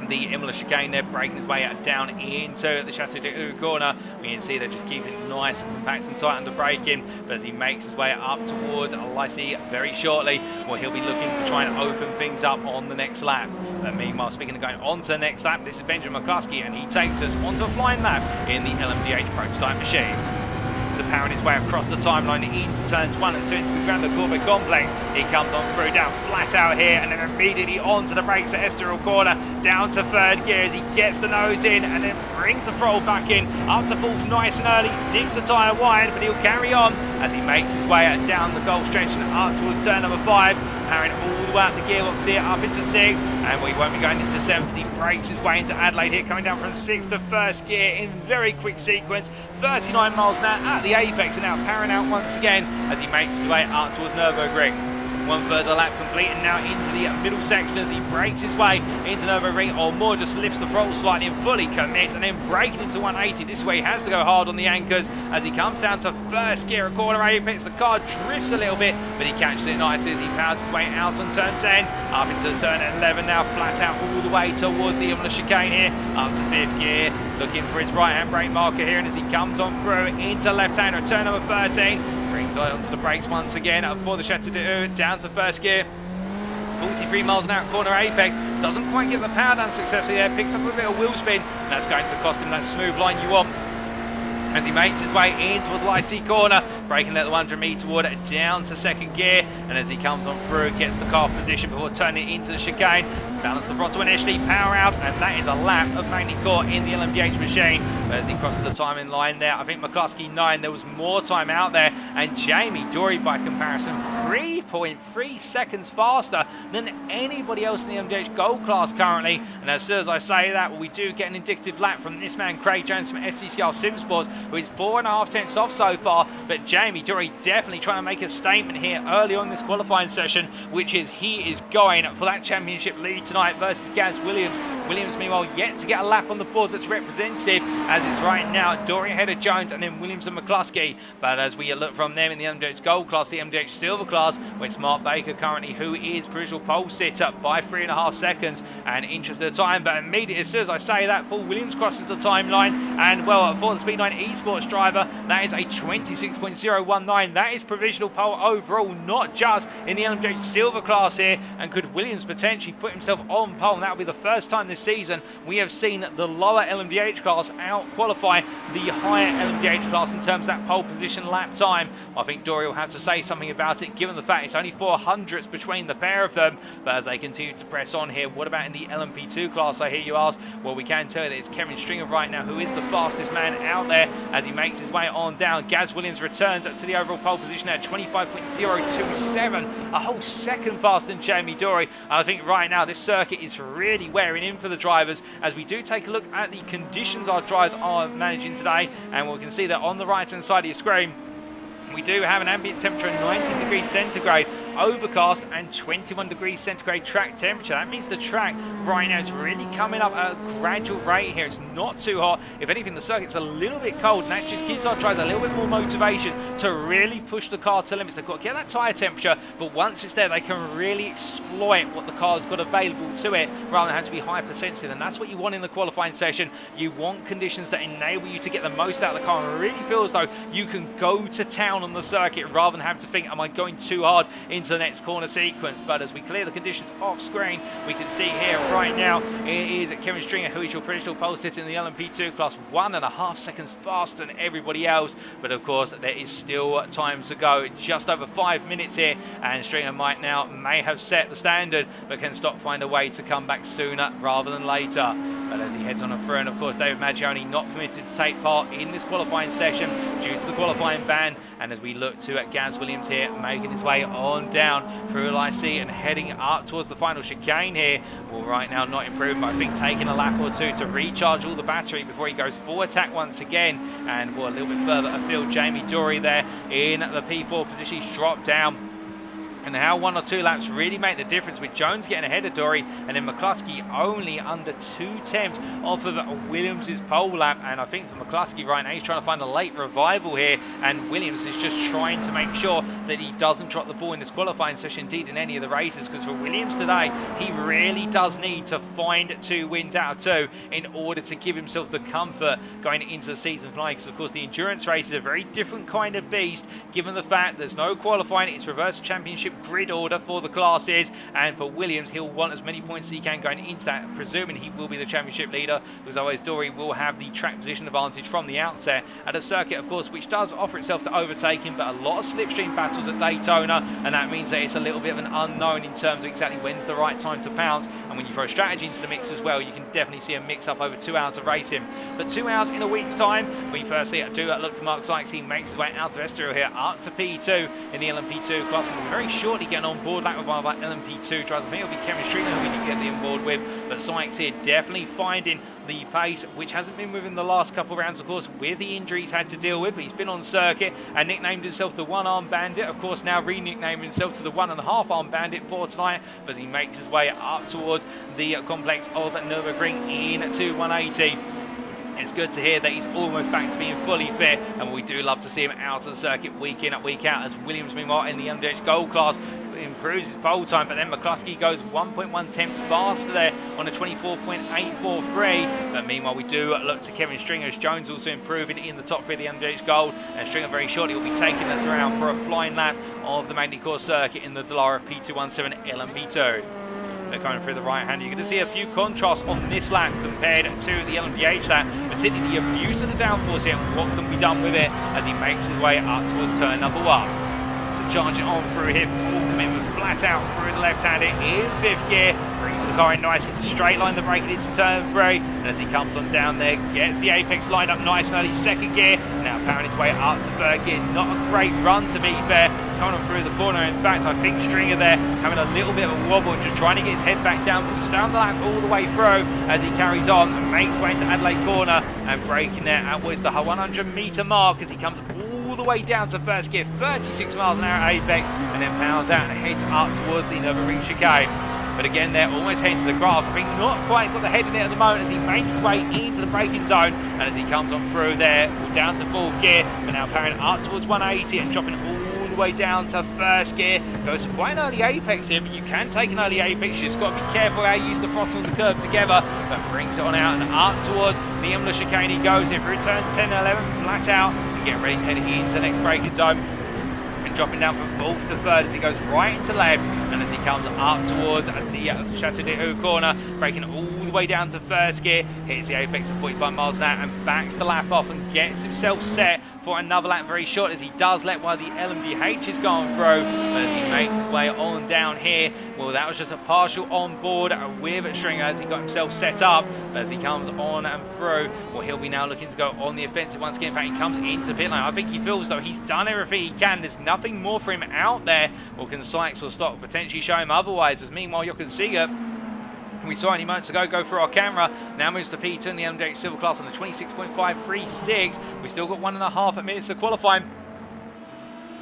the Imola chicane, they're breaking his way down into the Chateau de corner. We can see they're just keeping it nice and compact and tight under braking. But as he makes his way up towards Lycée very shortly, well, he'll be looking to try and open things up on the next lap. But meanwhile, speaking of going on to the next lap, this is Benjamin McCluskey, and he takes us onto a flying lap in the LMDH prototype machine. Powering his way across the timeline into turns 1 and 2 into the Grand Corbet complex. He comes on through, down flat out here, and then immediately onto the brakes at Estoril corner, down to third gear as he gets the nose in and then brings the throttle back in, up to fourth nice and early, digs the tyre wide, but he'll carry on as he makes his way down the Gulf Stretch and up towards turn number 5. Powering all the way out the gearbox here, up into 6th, and we won't be going into 7th. He breaks his way into Adelaide here, coming down from 6th to first gear in very quick sequence, 39 miles an hour at the apex, and now powering out once again as he makes his way up towards Nürburgring. One further lap complete, and now into the middle section as he breaks his way into Nürburgring, or more just lifts the throttle slightly and fully commits, and then breaking into 180. This way he has to go hard on the anchors as he comes down to first gear at corner apex. The car drifts a little bit, but he catches it nicely as he powers his way out on turn 10, up into turn 11, now flat out all the way towards the Imola chicane here, up to 5th gear, looking for his right hand brake marker here, and as he comes on through into left-hander at turn number 13, brings onto the brakes once again for the Chateau de down to first gear, 43 miles an hour at corner apex, doesn't quite get the power down successfully there, picks up a bit of wheel spin, and that's going to cost him that smooth line you want. As he makes his way in towards Lycée corner, braking at the 100 metre water down to second gear, and as he comes on through, gets the car position before turning into the chicane, balance the throttle initially, power out, and that is a lap of Magny-Cours in the LMDH machine. But as he crosses the timing line there, I think McCluskey 9, there was more time out there, and Jamie Dorey by comparison 3.3 seconds faster than anybody else in the LMDH Gold class currently. And as soon as I say that, well, we do get an indicative lap from this man Craig Jones from SCCR Sim Sports, who is 4.5 tenths off so far, but Jamie Dorey definitely trying to make a statement here early on this qualifying session, which is he is going for that championship lead tonight versus Gaz Williams. Williams, meanwhile, yet to get a lap on the board that's representative, as it's right now Dorey ahead of Jones and then Williams and McCluskey. But as we look from them in the LMDH Gold class, the LMDH Silver class, where it's Mark Baker currently, who is provisional pole sitter by 3.5 seconds and inches at a time. But immediately, as soon as I say that, Paul Williams crosses the timeline, and well, for the Speed 9 Esports driver, that is a 26.019. That is provisional pole overall, not just in the LMDH Silver class here. And could Williams potentially put himself on pole? And that will be the first time this season we have seen the lower LMDH class out qualify the higher LMDH class in terms of that pole position lap time. I think Dorey will have to say something about it, given the fact it's only 400ths between the pair of them. But as they continue to press on here, what about in the LMP2 class, I hear you ask? Well, we can tell you that it's Kevin Stringer right now who is the fastest man out there as he makes his way on down. Gaz Williams returns to the overall pole position at 25.027, a whole second faster than Jamie Dorey. And I think right now this circuit is really wearing in for the drivers as we do take a look at the conditions our drivers are managing today, and we can see that on the right hand side of your screen we do have an ambient temperature of 19 degrees centigrade, overcast, and 21 degrees centigrade track temperature. That means the track right now is really coming up at a gradual rate here. It's not too hot. If anything, the circuit's a little bit cold, and that just gives our drivers a little bit more motivation to really push the car to limits. They've got to get that tyre temperature, but once it's there, they can really exploit what the car's got available to it rather than have to be hypersensitive. And that's what you want in the qualifying session. You want conditions that enable you to get the most out of the car and really feel as though you can go to town on the circuit rather than have to think, am I going too hard in into the next corner sequence. But as we clear the conditions off screen, we can see here right now it is Kevin Stringer, who is your provisional pole sitter in the LMP2 class, 1.5 seconds faster than everybody else. But of course, there is still time to go. Just over 5 minutes here, and Stringer may have set the standard, but can Stock find a way to come back sooner rather than later. But as he heads on through, and of course David Maggioni not permitted to take part in this qualifying session due to the qualifying ban. And as we look to Gaz Williams here, making his way on down through LIC and heading up towards the final chicane here. Well, right now not improving, but I think taking a lap or two to recharge all the battery before he goes full attack once again. And well, a little bit further afield, Jamie Dorey there in the P4 position. He's dropped down. And how 1 or 2 laps really make the difference, with Jones getting ahead of Dorey and then McCluskey only under 2 tenths off of Williams' pole lap. And I think for McCluskey right now, he's trying to find a late revival here, and Williams is just trying to make sure that he doesn't drop the ball in this qualifying session, indeed in any of the races, because for Williams today, he really does need to find 2 wins out of 2 in order to give himself the comfort going into the season finale, because of course the endurance race is a very different kind of beast, given the fact there's no qualifying. It's reverse championship grid order for the classes, and for Williams, he'll want as many points as he can going into that, presuming he will be the championship leader, because otherwise Dorey will have the track position advantage from the outset at a circuit, of course, which does offer itself to overtaking, but a lot of slipstream battles at Daytona, and that means that it's a little bit of an unknown in terms of exactly when's the right time to pounce. And when you throw strategy into the mix as well, you can definitely see a mix up over 2 hours of racing. But 2 hours in a week's time, we firstly do look to Mark Sykes. He makes his way out of Estoril here up to P2 in the LMP2 class. We'll very shortly getting on board that with one of our LMP2 drivers. I think it'll be Kevin Stringer who we can get on board with, but Sykes here definitely finding the pace, which hasn't been within the last couple of rounds, of course, with the injuries had to deal with. But he's been on circuit and nicknamed himself the one-arm bandit, of course now re-nicknamed himself to the 1.5-arm bandit for tonight, as he makes his way up towards the complex of Nürburgring into 180. It's good to hear that he's almost back to being fully fit, and we do love to see him out of the circuit week in, week out, as Williams, meanwhile, in the LMDH Gold class, improves his pole time, but then McCluskey goes 1.1 tenths faster there on a 24.843. But meanwhile, we do look to Kevin Stringer, as Jones also improving in the top 3 of the LMDH Gold, and Stringer very shortly will be taking us around for a flying lap of the Magny-Cours circuit in the Dallara P217 LMP2. They're coming through the right hand. You're going to see a few contrasts on this lap compared to the LMDH lap, particularly the abuse of the downforce here and what can be done with it as he makes his way up towards turn number 1. Charging on through here, full commitment, flat out through the left-hander in 5th gear, brings the car in nice into straight line, the braking into turn 3, and as he comes on down there, gets the apex lined up nice and early, 2nd gear, now powering his way up to 3rd gear. Not a great run, to be fair, coming on through the corner. In fact, I think Stringer there having a little bit of a wobble, just trying to get his head back down, but he's down the lap all the way through as he carries on and makes his way into Adelaide corner, and braking there outwards the 100-metre mark as he comes all the way down to 1st gear, 36 miles an hour at apex, and then powers out and heads up towards the Nürburgring chicane. But again, they're almost heading to the grass. I think not quite got the head in it at the moment as he makes his way into the braking zone, and as he comes on through there, down to 4th gear, but now powering up towards 180 and dropping all the way down to 1st gear. Goes to quite an early apex here, but you can take an early apex. You just got to be careful how you use the throttle and the curb together, but brings it on out and up towards the Imola chicane. He goes in through turns 10 and 11, flat out, and getting ready to head into the next braking zone. Dropping down from 4th to 3rd as he goes right into left, and as he comes up towards the Château de Haut corner, braking all the way down to 1st gear, hits the apex at 45 miles an hour and backs the lap off and gets himself set for another lap very short, as he does let one of the LMDHs go on through. But as he makes his way on down here, well, that was just a partial on board with Stringer as he got himself set up. But as he comes on and through, well, he'll be now looking to go on the offensive once again. In fact, he comes into the pit lane. I think he feels though he's done everything he can. There's nothing more for him out there. Or can Sykes or Stock potentially show him otherwise? As meanwhile, Jochen Seeger, we saw any moments ago go through our camera, now moves to P2 in the LMDH Silver class on the 26.536. We've still got 1.5 minutes to qualify.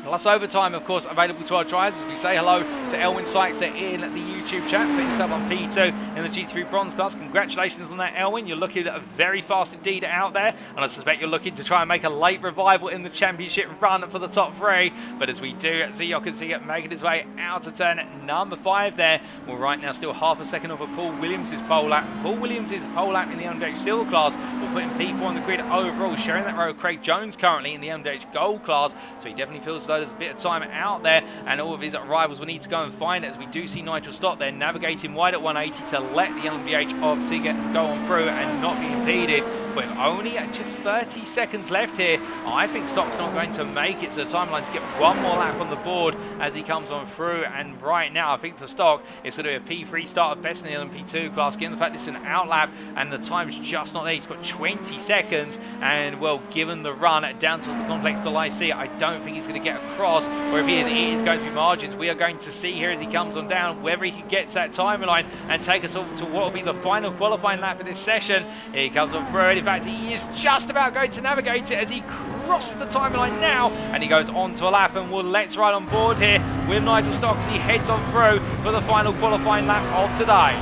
Plus overtime, of course, available to our drivers. As we say hello to Elwin Sykes there in the YouTube chat, putting himself on P2 in the G3 bronze class. Congratulations on that, Elwin. You're looking very fast indeed out there, and I suspect you're looking to try and make a late revival in the championship run for the top 3. But as we do see Jochen Seeger making his way out of turn number 5 there, well, right now still half a second over Paul Williams' pole lap. Paul Williams' pole lap in the LMDH Silver class will put him P4 on the grid overall, sharing that row with Craig Jones currently in the LMDH Gold class. So he definitely feels though so there's a bit of time out there, and all of his rivals will need to go and find it, as we do see Nigel Stock there navigating wide at 180 to let the LMDH of Seagate go on through and not be impeded. With only just 30 seconds left here, I think Stock's not going to make it to the timeline to get one more lap on the board as he comes on through. And right now, I think for Stock, it's going to be a P3 start, best in the LMP2 class, given the fact this is an out lap and the time's just not there. He's got 20 seconds, and well, given the run down towards the complex to IC, I don't think he's going to get across, or if he is, it is going to be margins. We are going to see here as he comes on down whether he can get to that timeline and take us over to what will be the final qualifying lap of this session. Here he comes on through, and in fact, he is just about going to navigate it as he crosses the timeline now, and he goes on to a lap, and let's ride on board here with Nigel Stock as he heads on through for the final qualifying lap of today.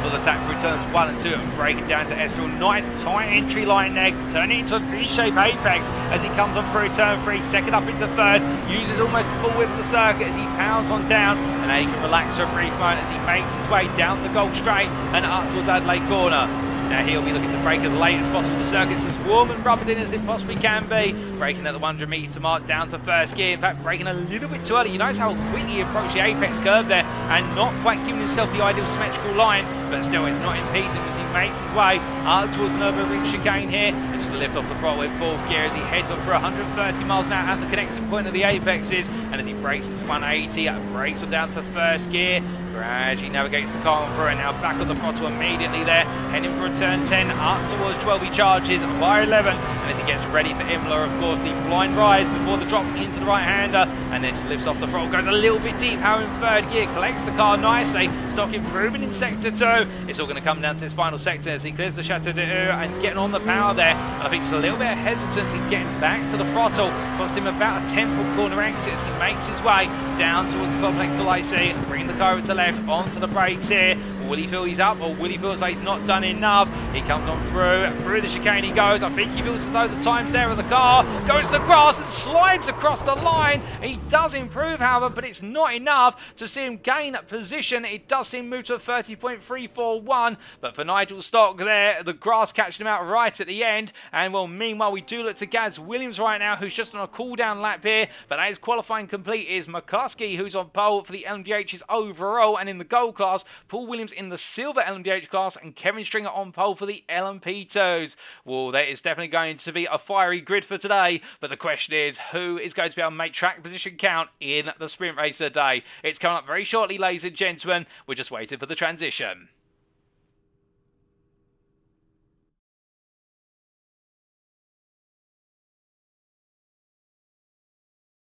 Full attack through turns 1 and 2 and breaking down to Estrel. Nice tight entry line there, turning it into a V-shaped apex as he comes on through turn 3, second up into third, uses almost the full width of the circuit as he pounds on down, and now he can relax for a brief moment as he makes his way down the Gold Straight and up towards Adelaide Corner. Now he'll be looking to brake as late as possible. The circuit's as warm and rubbered in as it possibly can be. Braking at the 100 metre mark down to first gear. In fact, braking a little bit too early. You notice how quickly he approached the apex curve there and not quite giving himself the ideal symmetrical line, but still it's not impeding as he makes his way up towards another ring chicane here. And just to lift off the throttle in fourth gear as he heads on for 130 miles an hour at the connecting point of the apexes. And as he brakes into 180, brakes on down to first gear. Gradually navigates the car on through, and now back on the throttle immediately there, heading for a turn 10 up towards 12. He charges via 11, and as he gets ready for Imola, of course, the blind rise before the drop into the right-hander, and then lifts off the throttle, goes a little bit deep, how in third gear, collects the car nicely. Stock improving in sector 2. It's all going to come down to his final sector as he clears the Chateau de Heu and getting on the power there. And I think there's a little bit of hesitance in getting back to the throttle. Cost him about a 10-foot corner exit as he makes his way down towards the complex to IC, bringing the car over to left onto the brakes here. Will he feel he's up, or will he feel as though he's not done enough? He comes on through the chicane he goes. I think he feels as though the time's there of the car. Goes to the grass and slides across the line. He does improve, however, but it's not enough to see him gain position. It does seem moved to a 30.341, but for Nigel Stock there, the grass catching him out right at the end. And well, meanwhile, we do look to Gaz Williams right now, who's just on a cool-down lap here, but as qualifying complete is McCluskey, who's on pole for the LMDH's overall, and in the gold class, Paul Williams in the silver LMDH class, and Kevin Stringer on pole for the LMP2s. Well, there is definitely going to be a fiery grid for today, but the question is, who is going to be able to make track position count in the sprint race today? It's coming up very shortly, ladies and gentlemen. We're just waiting for the transition.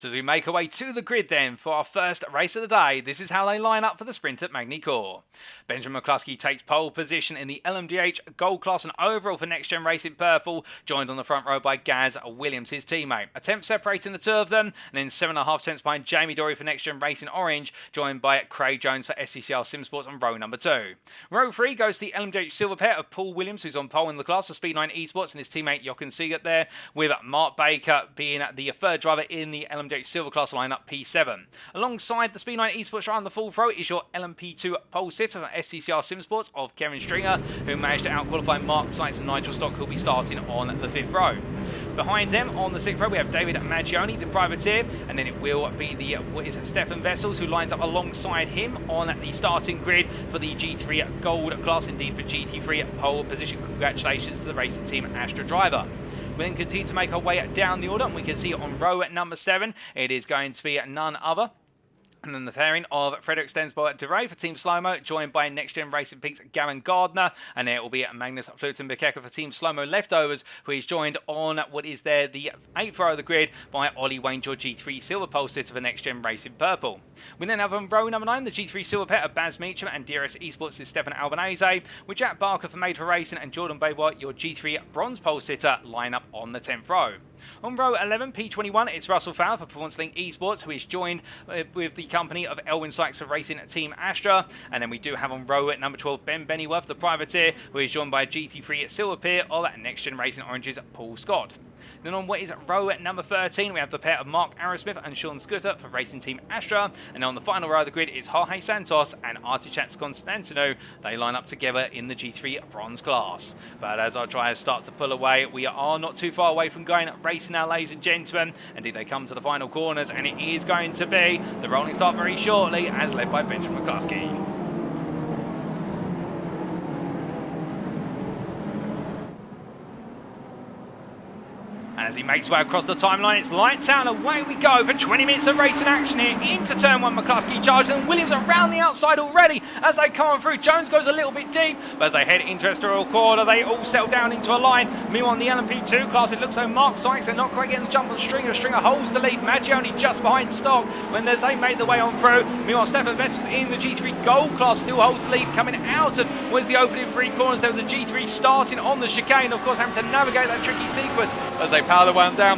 So as we make our way to the grid then for our first race of the day, this is how they line up for the sprint at Magny-Cours. Benjamin McCluskey takes pole position in the LMDH Gold class and overall for Next Gen Racing Purple, joined on the front row by Gaz Williams, his teammate. A tenth separating the two of them, and then 7.5 tenths behind Jamie Dorey for Next Gen Racing Orange, joined by Craig Jones for SCCR Sim Sports on row number 2. Row 3 goes to the LMDH Silver pair of Paul Williams, who's on pole in the class for Speed9 Esports, and his teammate Jochen Siegert there, with Mark Baker being the third driver in the LMDH Silver class lineup P7. Alongside the Speed9 Esports driver on the full throw is your LMP2 pole sitter from SCCR Sim Sports of Kevin Stringer, who managed to outqualify Mark Sykes and Nigel Stock, who'll be starting on the 5th row. Behind them on the 6th row we have David Maggioni, the privateer, and then it will be the Stefan Vessels, who lines up alongside him on the starting grid for the G3 Gold class, indeed for GT3 pole position. Congratulations to the racing team Astra driver. We then continue to make our way down the order, and we can see on row number 7, it is going to be none other. And then the pairing of Frederick Stensbo de Rey for Team Slow-Mo, joined by Next Gen Racing Peaks Gavin Gardner. And there will be Magnus Flutenbecker for Team Slow-Mo Leftovers, who is joined on what is there the 8th row of the grid by Ollie Wayne, your G3 Silver pole sitter for Next Gen Racing Purple. We then have on row number 9 the G3 Silver pair of Baz Meacham and DRS Esports' Stefan Albanese, with Jack Barker for Made for Racing and Jordan Baywatt, your G3 Bronze pole sitter, line up on the 10th row. On row 11, P21, it's Russell Fowler for Performance Link Esports, who is joined with the company of Elwin Sykes for Racing Team Astra. And then we do have on row at number 12, Ben Bennyworth, the privateer, who is joined by GT3 Silver pair of Next Gen Racing Orange's Paul Scott. Then on what is row number 13, we have the pair of Mark Arrowsmith and Sean Scooter for Racing Team Astra. And on the final row of the grid is Jorge Santos and Artichat Constantino. They line up together in the G3 bronze class. But as our drivers start to pull away, we are not too far away from going racing now, ladies and gentlemen. Indeed, they come to the final corners, and it is going to be the rolling start very shortly, as led by Benjamin McCluskey. And as he makes his way across the timeline, it's lights out and away we go for 20 minutes of racing action here into turn 1. McCluskey charges and Williams around the outside already as they come on through. Jones goes a little bit deep, but as they head into Estoril Corner, they all settle down into a line. Meanwhile, on the LMP2 class, it looks like Mark Sykes, they're not quite getting the jump on Stringer. Stringer holds the lead. Maggioni just behind Stock when as they make their way on through. Meanwhile, Stefan Vessels in the G3 Gold class still holds the lead, coming out of where's the opening 3 corners there with the G3 starting on the chicane. Of course, having to navigate that tricky sequence as they power the way down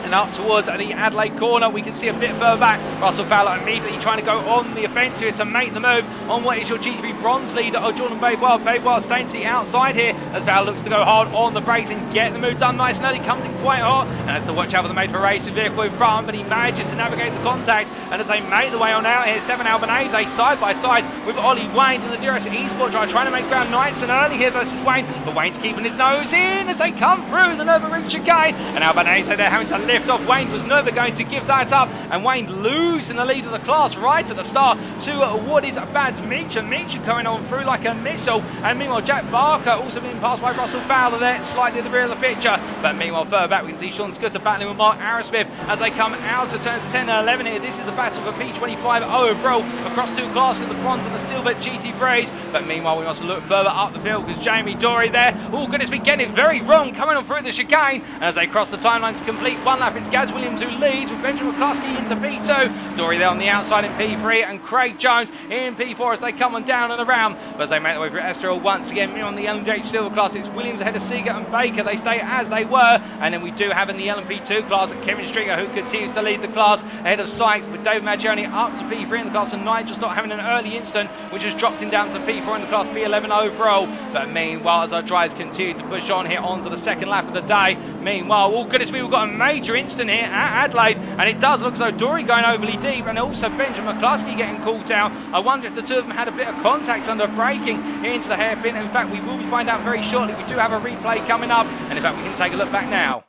and up towards the Adelaide corner. We can see a bit further back Russell Fowler immediately trying to go on the offensive to make the move on what is your G3 bronze leader of Jordan Baywell. Baywell staying to the outside here as Fowler looks to go hard on the brakes and get the move done nice and early. Comes in quite hot and has to watch out for the made for racing vehicle in front, but he manages to navigate the contact. And as they make the way on out here, Stefan Albanese side by side with Ollie Wayne in the DRS Esport drive, trying to make ground nice and early here versus Wayne, but Wayne's keeping his nose in as they come through the Nürburgring chicane, and Albanese they're having to lift off. Wayne was never going to give that up, and Wayne losing the lead of the class right at the start to what is Baz Meacham. Meacham coming on through like a missile, and meanwhile Jack Barker also being passed by Russell Fowler there slightly at the rear of the picture. But meanwhile further back we can see Sean Scooter battling with Mark Arrowsmith as they come out of turns 10 and 11 here. This is the battle for P25 overall across 2 classes, the bronze and the silver GT3s. But meanwhile we must look further up the field because Jamie Dorey there, oh goodness, we getting it very wrong coming on through the chicane. And as they cross the timeline to complete 1 lap, it's Gaz Williams who leads with Benjamin McCluskey into P2. Dorey there on the outside in P3 and Craig Jones in P4 as they come on down and around. But as they make their way through Estoril once again, on the LMDH Silver class, it's Williams ahead of Seeger and Baker. They stay as they were. And then we do have in the LMP2 class Kevin Stringer who continues to lead the class ahead of Sykes, with David Maggioni up to P3 in the class and Nigel Stock having an early instant which has dropped him down to P4 in the class P11 overall. But meanwhile, as our drivers continue to push on here onto the second lap of the day, meanwhile, oh goodness, we've got a major instant here at Adelaide, and it does look as though Dorey going overly deep and also Benjamin McCluskey getting caught out. I wonder if the two of them had a bit of contact under braking into the hairpin. In fact, we will be find out very shortly. We do have a replay coming up, and in fact we can take a look back now.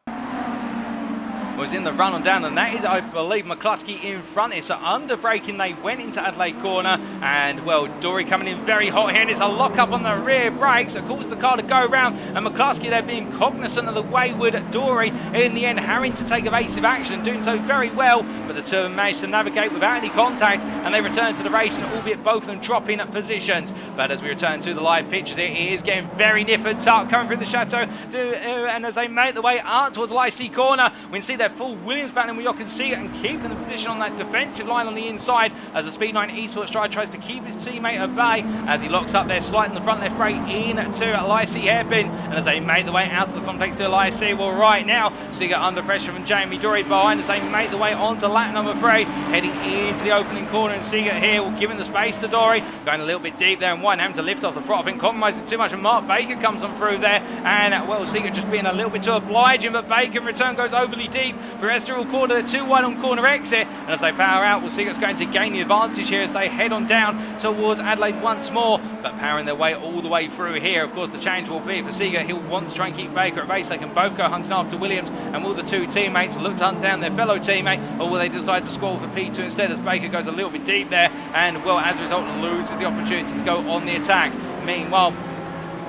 Was in the run on down, and that is, I believe, McCluskey in front here. So under braking they went into Adelaide corner, and well, Dorey coming in very hot here, and it's a lock up on the rear brakes that caused the car to go round, and McCluskey there being cognizant of the wayward Dorey in the end having to take evasive action, doing so very well, but the two of them managed to navigate without any contact, and they return to the race, and albeit both of them dropping at positions. But as we return to the live pictures here, it is getting very nip and tuck coming through the Chateau, and as they make their way out towards the IC corner, we can see there Paul Williams battling with Jochen Seeger and keeping the position on that defensive line on the inside as the Speed 9 Esports driver tries to keep his teammate at bay as he locks up there, sliding the front left brake into Lycee hairpin, and as they make their way out to the complex to Lycee, well right now Seeger under pressure from Jamie Dorey behind as they make their way onto lap number 3, heading into the opening corner, and Seeger here will give him the space to Dorey, going a little bit deep there and one having to lift off the throttle, I think compromising too much, and Mark Baker comes on through there, and well Seeger just being a little bit too obliging, but Baker in return goes overly deep for Estoril corner. They're 2 wide on corner exit, and as they power out, we'll see what's going to gain the advantage here as they head on down towards Adelaide once more, but powering their way all the way through here. Of course, the change will be for Seeger. He'll want to try and keep Baker at base. They can both go hunting after Williams, and will the two teammates look to hunt down their fellow teammate, or will they decide to squall for P2 instead as Baker goes a little bit deep there, and well, as a result, loses the opportunity to go on the attack. Meanwhile,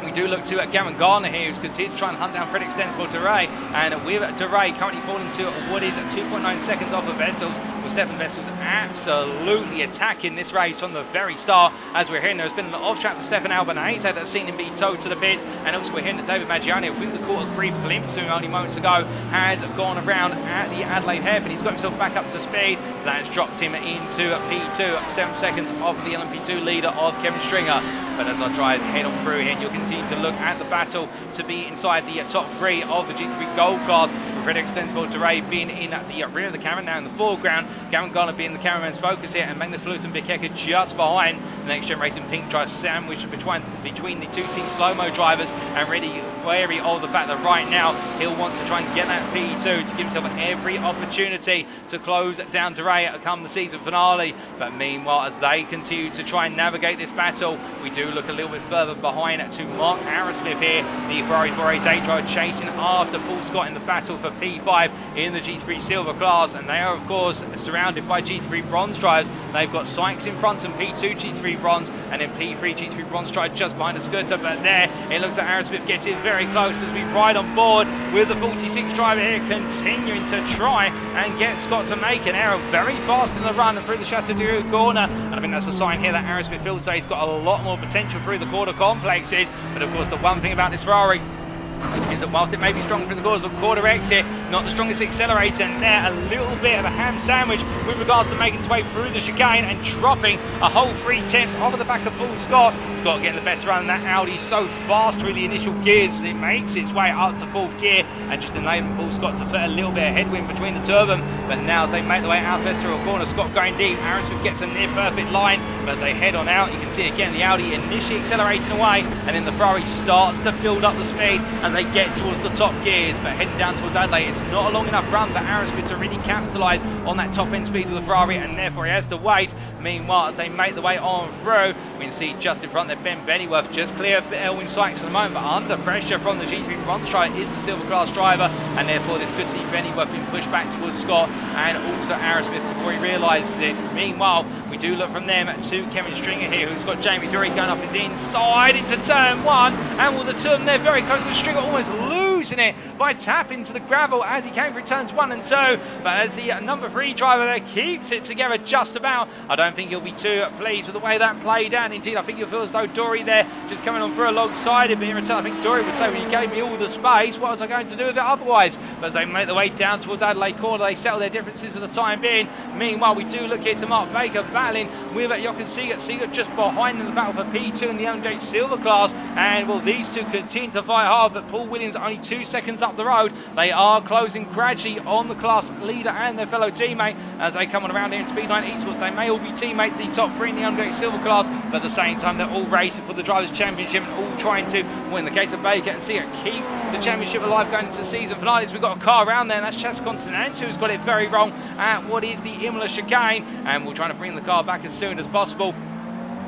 we do look to Gavin Garner here, who's continued to try and hunt down Fred Extensible Dorey, and with Dorey currently falling to what is 2.9 seconds off of Vessels, with Stefan Vessels absolutely attacking this race from the very start. As we're hearing, there's been an off-track for Stefan Albanese that's seen him be towed to the pit, and also we're hearing that David Maggioni, I think we caught a brief glimpse of him only moments ago, has gone around at the Adelaide hairpin. He's got himself back up to speed. That's dropped him into P2, 7 seconds off the LMP2 leader of Kevin Stringer. But as I try to head on through here, and you'll continue to look at the battle to be inside the top 3 of the GT3 Gold class, with Fred Extensible Dorey being in the rear of the camera, now in the foreground, Gavin Garner being the cameraman's focus here, and Magnus Flutenbeck just behind. The Next Gen Racing Pink drive sandwiched between the two team slow-mo drivers, and ready wary of the fact that right now he'll want to try and get that P2 to give himself every opportunity to close down Dorey come the season finale. But meanwhile, as they continue to try and navigate this battle, we do look a little bit further behind to Mark Arrowsmith here, the Ferrari 488 driver chasing after Paul Scott in the battle for P5 in the G3 Silver class, and they are of course surrounded by G3 Bronze drivers. They've got Sykes in front and P2 G3 Bronze, and then P3 G3 Bronze driver just behind the scooter. But there it looks like Arrowsmith gets in very close as we ride on board with the 46 driver here, continuing to try and get Scott to make an error very fast in the run through the Chateau corner. And I think that's a sign here that Arrowsmith feels that he's got a lot more potential through the quarter complexes. But of course, the one thing about this Ferrari is that whilst it may be strong through the corners of quarter exit, not the strongest accelerator, and there a little bit of a ham sandwich with regards to making its way through the chicane and dropping a whole 3 tenths over the back of Paul Scott. Scott getting the better run, and that Audi so fast through the initial gears it makes its way up to 4th gear and just enabling Paul Scott to put a little bit of headwind between the two of them. But now as they make their way out to Estoril corner, Scott going deep, Arrowsmith gets a near perfect line, but as they head on out you can see again the Audi initially accelerating away, and then the Ferrari starts to build up the speed as they get towards the top gears. But heading down towards Adelaide, it's not a long enough run for Arrowsmith to really capitalise on that top end speed of the Ferrari, and therefore he has to wait. Meanwhile, as they make their way on through, we can see just in front there Ben Bennyworth just clear of Elwin Sykes for the moment, but under pressure from the G3 Bronze driver is the silver class driver, and therefore this could see Bennyworth being pushed back towards Scott and also Arrowsmith before he realises it. Meanwhile, we do look from them to Kevin Stringer here, who's got Jamie Dorey going up his inside into turn 1, and with the two of them there very close to Stringer, almost losing it by tapping to the gravel as he came through turns 1 and 2. But as the number 3 driver there keeps it together just about, I don't think he'll be too pleased with the way that played out. Indeed, I think you'll feel as though Dorey there just coming on through alongside him, but in return I think Dorey would say, well, you gave me all the space, what was I going to do with it otherwise? But as they make their way down towards Adelaide corner, they settle their differences for the time being. Meanwhile, we do look here to Mark Baker battling with Jochen Siegert. Siegert just behind in the battle for P2 in the LMDH Silver class, and well, these two continue to fight hard, but Paul Williams only 2 seconds up the road. They are closing gradually on the class leader and their fellow teammate as they come on around here in Speed 9 Esports. They may all be teammates, the top 3 in the LMDH Silver class, but at the same time they're all racing for the Drivers' Championship and all trying to, well, in the case of Baker and Siegert, keep the championship alive going into the season finales. We've got a car around there, and that's Chas Constantin who's got it very wrong at what is the Imola chicane, and we're trying to bring the car back as soon as possible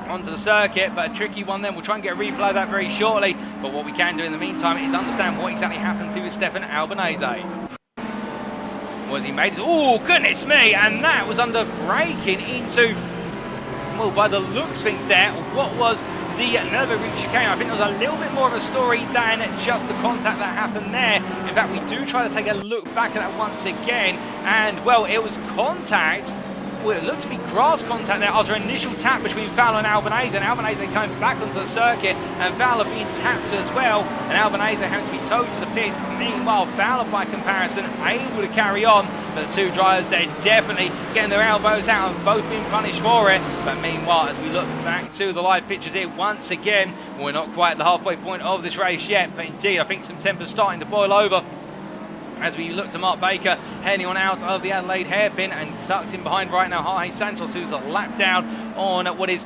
onto the circuit, but a tricky one then. We'll try and get a replay of that very shortly, but what we can do in the meantime is understand what exactly happened to Stefan Albanese. Was he made it? Oh, goodness me, and that was under braking into, well, by the looks things there, what was the Nürburgring chicane. I think there was a little bit more of a story than just the contact that happened there. In fact, we do try to take a look back at that once again, and well, it was contact. Well, it looked to be grass contact there after an initial tap between Fowler and Albanese coming back onto the circuit, and Fowler being tapped as well, and Albanese having to be towed to the pits. Meanwhile, Fowler by comparison able to carry on, but the two drivers there definitely getting their elbows out and both being punished for it. But meanwhile, as we look back to the live pictures here once again, we're not quite at the halfway point of this race yet, but indeed I think some temper's starting to boil over as we look to Mark Baker heading on out of the Adelaide hairpin, and tucked in behind right now Jorge Santos, who's a lap down on what is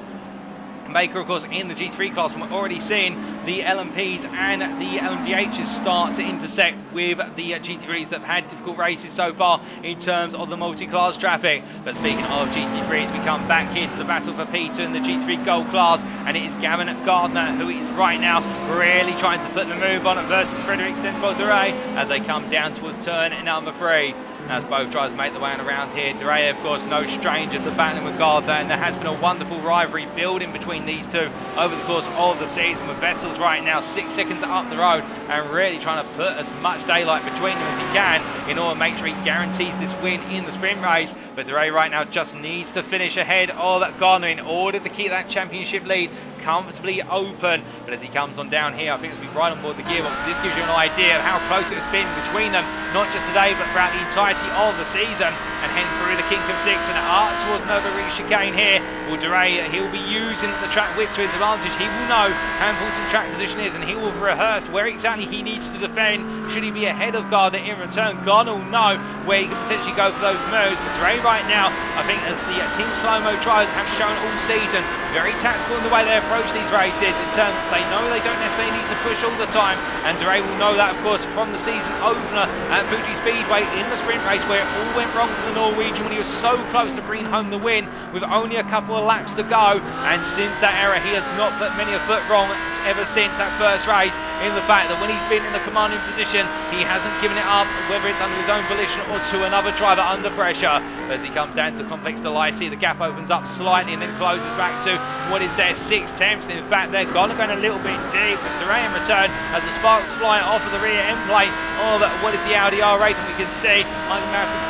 Baker, of course, in the G3 class, and we're already seeing the LMPs and the LMDHs start to intersect with the G3s that have had difficult races so far in terms of the multi-class traffic. But speaking of GT3s, we come back here to the battle for P2 in the G3 Gold class, and it is Gavin Gardner who is right now really trying to put the move on versus Frederic Stenspol-Dorey as they come down towards turn number 3. As both drivers make their way around here, Dorey, of course, no stranger to battling with Gardner, and there has been a wonderful rivalry building between these two over the course of the season, with Vessels right now 6 seconds up the road and really trying to put as much daylight between them as he can in order to make sure he guarantees this win in the sprint race. But Dorey right now just needs to finish ahead of Gardner in order to keep that championship lead comfortably open. But as he comes on down here, I think as we ride on board the gearbox, this gives you an idea of how close it's been between them, not just today but throughout the entirety of the season. And heading through the kink of 6 and up towards Nürburgring chicane here, well, Dorey, he'll be using the track whip to his advantage. He will know how important track position is, and he will rehearse where exactly he needs to defend should he be ahead of Gardner in return. Gardner will know where he can potentially go for those moves. But Dorey right now, I think as the Team Slow-Mo drivers have shown all season, very tactical in the way they're approach these races in terms of they know they don't necessarily need to push all the time, and Dorey will know that, of course, from the season opener at Fuji Speedway in the sprint race where it all went wrong for the Norwegian when he was so close to bringing home the win with only a couple of laps to go. And since that era, he has not put many a foot wrong ever since that first race, in the fact that when he's been in the commanding position, he hasn't given it up, whether it's under his own volition or to another driver under pressure. As he comes down to Complex de Lycée, the gap opens up slightly and then closes back to what is their 6 tenths. In fact, they're going a little bit deep, but Dorey in return as the sparks fly off of the rear end plate of what is the Audi R8, and we can see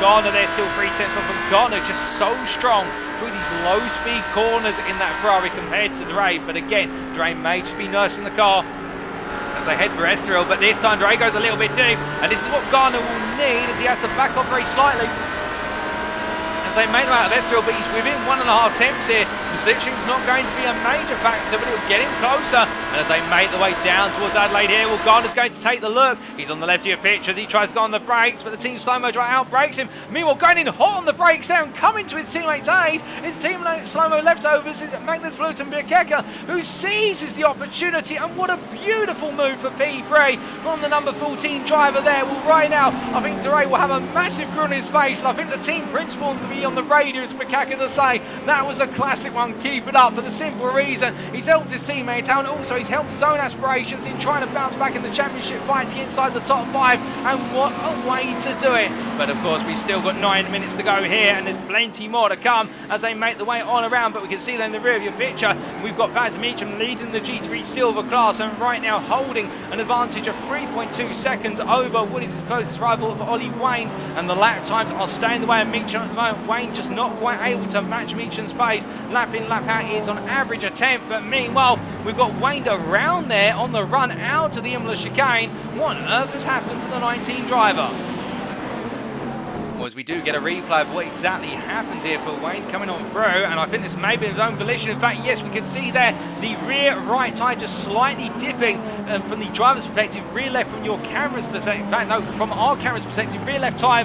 Garner there still 3 tenths off, and Garner just so strong through these low speed corners in that Ferrari compared to Dorey. But again, Dorey may just be nursing the car as they head for Estoril, but this time Dorey goes a little bit deep, and this is what Garner will need as he has to back off very slightly as they make them out of Estoril, but he's within 1.5 tenths here. The slipstream's not going to be a major factor, but it'll get him closer. And as they make the way down towards Adelaide here, well, Garner's going to take the look. He's on the left of your pitch as he tries to go on the brakes, but the team slow-mo driver outbrakes him. Meanwhile, going in hot on the brakes there and coming to his teammate's aid. His teammate slow-mo leftovers is Magnus Flutenberg-Kecker, who seizes the opportunity, and what a beautiful move for P3 from the number 14 driver there. Well, right now, I think Dorey will have a massive grin on his face, and I think the team principal will be on the radio as McCacker to say that was a classic one. Keep it up, for the simple reason he's helped his teammate out, and also he's helped his own aspirations in trying to bounce back in the championship fight to get inside the top 5, and what a way to do it. But of course, we've still got 9 minutes to go here, and there's plenty more to come as they make the way on around. But we can see there in the rear of your picture, we've got Gaz Williams leading the G3 Silver class, and right now holding an advantage of 3.2 seconds over what is his closest rival of Ollie Wayne, and the lap times are staying the way of Meacham at the moment. Wayne just not quite able to match Meacham's pace. Lap in, lap out is on average a 10th, but meanwhile, we've got Wayne around there on the run out of the Imola chicane. What on earth has happened to the 19 driver? As we do get a replay of what exactly happened here for Wayne coming on through, and I think this may be his own volition. In fact, yes, we can see there the rear right tyre just slightly dipping from the driver's perspective, rear left from your camera's perspective. In fact, no, from our camera's perspective, rear left tyre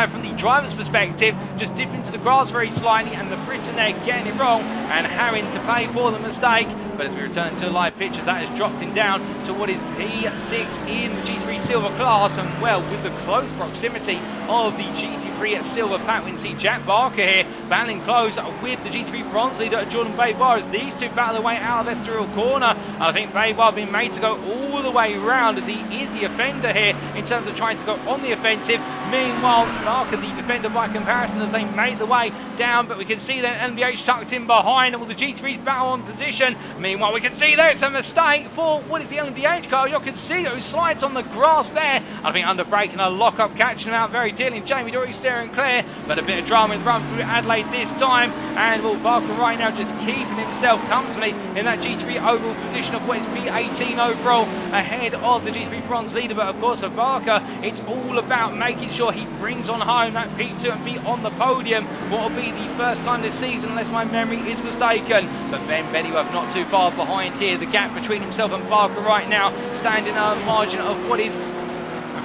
from the driver's perspective just dipping to the grass very slightly, and the Briton there getting it wrong and having to pay for the mistake. But as we return to live pictures, that has dropped him down to what is P6 in the G3 Silver class, and well, with the close proximity of the GT3 Silver pack, we can see Jack Barker here battling close with the G3 Bronze leader Jordan Baybar as these two battle their way out of Estoril corner. And I think Baybar being made to go all the way round as he is the offender here in terms of trying to go on the offensive. Meanwhile, Barker the defender by comparison as they make the way down, but we can see that LMDH tucked in behind, and all the G3's battle on position. Meanwhile, we can see there it's a mistake for what is the LMDH car. You can see who slides on the grass there. I think under braking a lock-up, catching him out very dearly, and Jamie Dorey steering clear, but a bit of drama in the run through Adelaide this time. And well, Barker right now just keeping himself comfortably in that G3 overall position of what is P18 overall, ahead of the G3 Bronze leader. But of course for Barker, it's all about making sure he brings on home that P2 and be on the podium. What will be the first time this season, unless my memory is mistaken. But Ben Bennyworth not too far behind here. The gap between himself and Barker right now standing at a margin of what is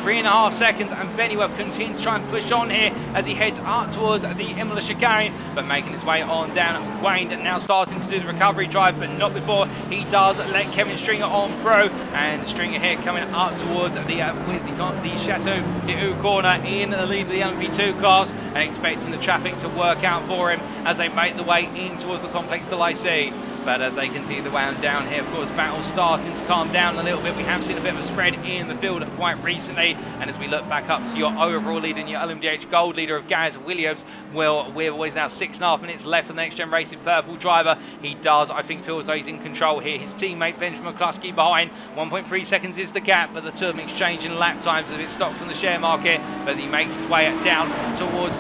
3.5 seconds, and Bennyworth continues to try and push on here as he heads up towards the Imola chicane, but making his way on down. Wayne now starting to do the recovery drive, but not before he does let Kevin Stringer on through, and Stringer here coming up towards the Chateau d'Eau corner in the lead of the LMP2 class, and expecting the traffic to work out for him as they make the way in towards the Complex de Lycée. But as they continue the way on down here, of course, battle's starting to calm down a little bit. We have seen a bit of a spread in the field quite recently. And as we look back up to your overall leader and your LMDH Gold leader of Gaz Williams, well, we're always now 6.5 minutes left for the NXTGEN Racing purple driver. He does, I think, feel as though he's in control here. His teammate, Benjamin McCluskey, behind. 1.3 seconds is the gap, but the two of them exchanging lap times as it stocks on the share market. But as he makes his way down towards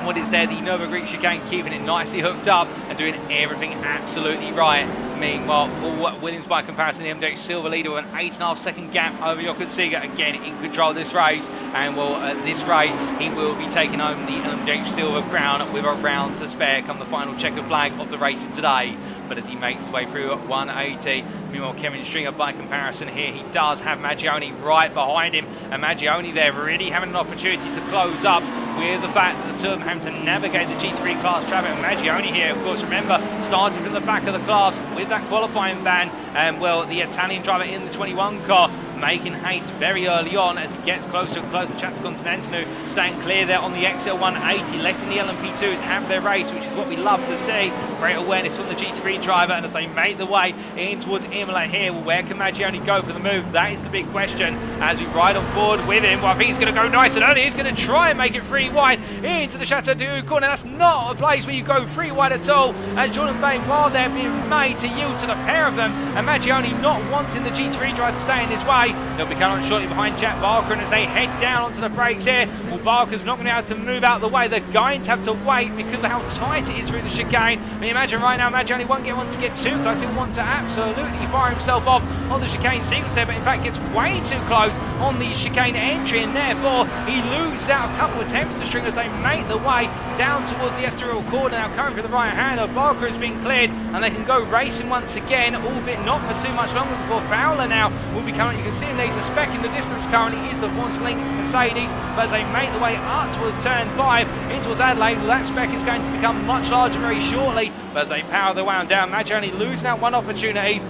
what is there, the Nova Greek chicane, keeping it nicely hooked up and doing everything absolutely right. Meanwhile, Paul Williams by comparison, the LMDH Silver leader with an 8.5 second gap over Jochen Seeger, again in control of this race. And well, at this rate, he will be taking home the LMDH Silver crown with a round to spare come the final checker flag of the racing today. But as he makes his way through at 180, meanwhile Kevin Stringer by comparison here, he does have Maggioni right behind him, and Maggioni there really having an opportunity to close up with the fact that the two of them having to navigate the G3 class traffic. Maggioni here, of course, remember, started from the back of the class with that qualifying ban, and well, the Italian driver in the 21 car making haste very early on as he gets closer and closer. Continentanu staying clear there on the XL 180, letting the LMP2s have their race, which is what we love to see. Great awareness from the G3 driver, and as they make the way in towards Imola here, well, where can Maggioni go for the move? That is the big question as we ride on board with him. Well, I think he's going to go nice and early. He's going to try and make it 3 wide into the Chateau d'Eau corner. That's not a place where you go 3 wide at all, as Jordan Bain, while they're being made to yield to the pair of them, and Maggioni not wanting the G3 driver to stay in his way. They'll be coming on shortly behind Jack Barker, and as they head down onto the brakes here, well, Barker's not going to be able to move out of the way. They're going to have to wait because of how tight it is through the chicane. I mean, imagine right now, Maggioni won't get one to get too close. He'll want to absolutely fire himself off on the chicane sequence there, but in fact gets way too close on the chicane entry, and therefore he loses out a couple of attempts to string as they make the way down towards the Estoril corner. Now coming through the right hand of Barker has been cleared, and they can go racing once again, albeit not for too much longer before Fowler now will be coming. You can see him there, he's a spec in the distance currently, is the Link Mercedes, but as they make the way up towards turn 5 in towards Adelaide, well, that spec is going to become much larger very shortly, but as they power their way on down, Maggioni losing out one opportunity.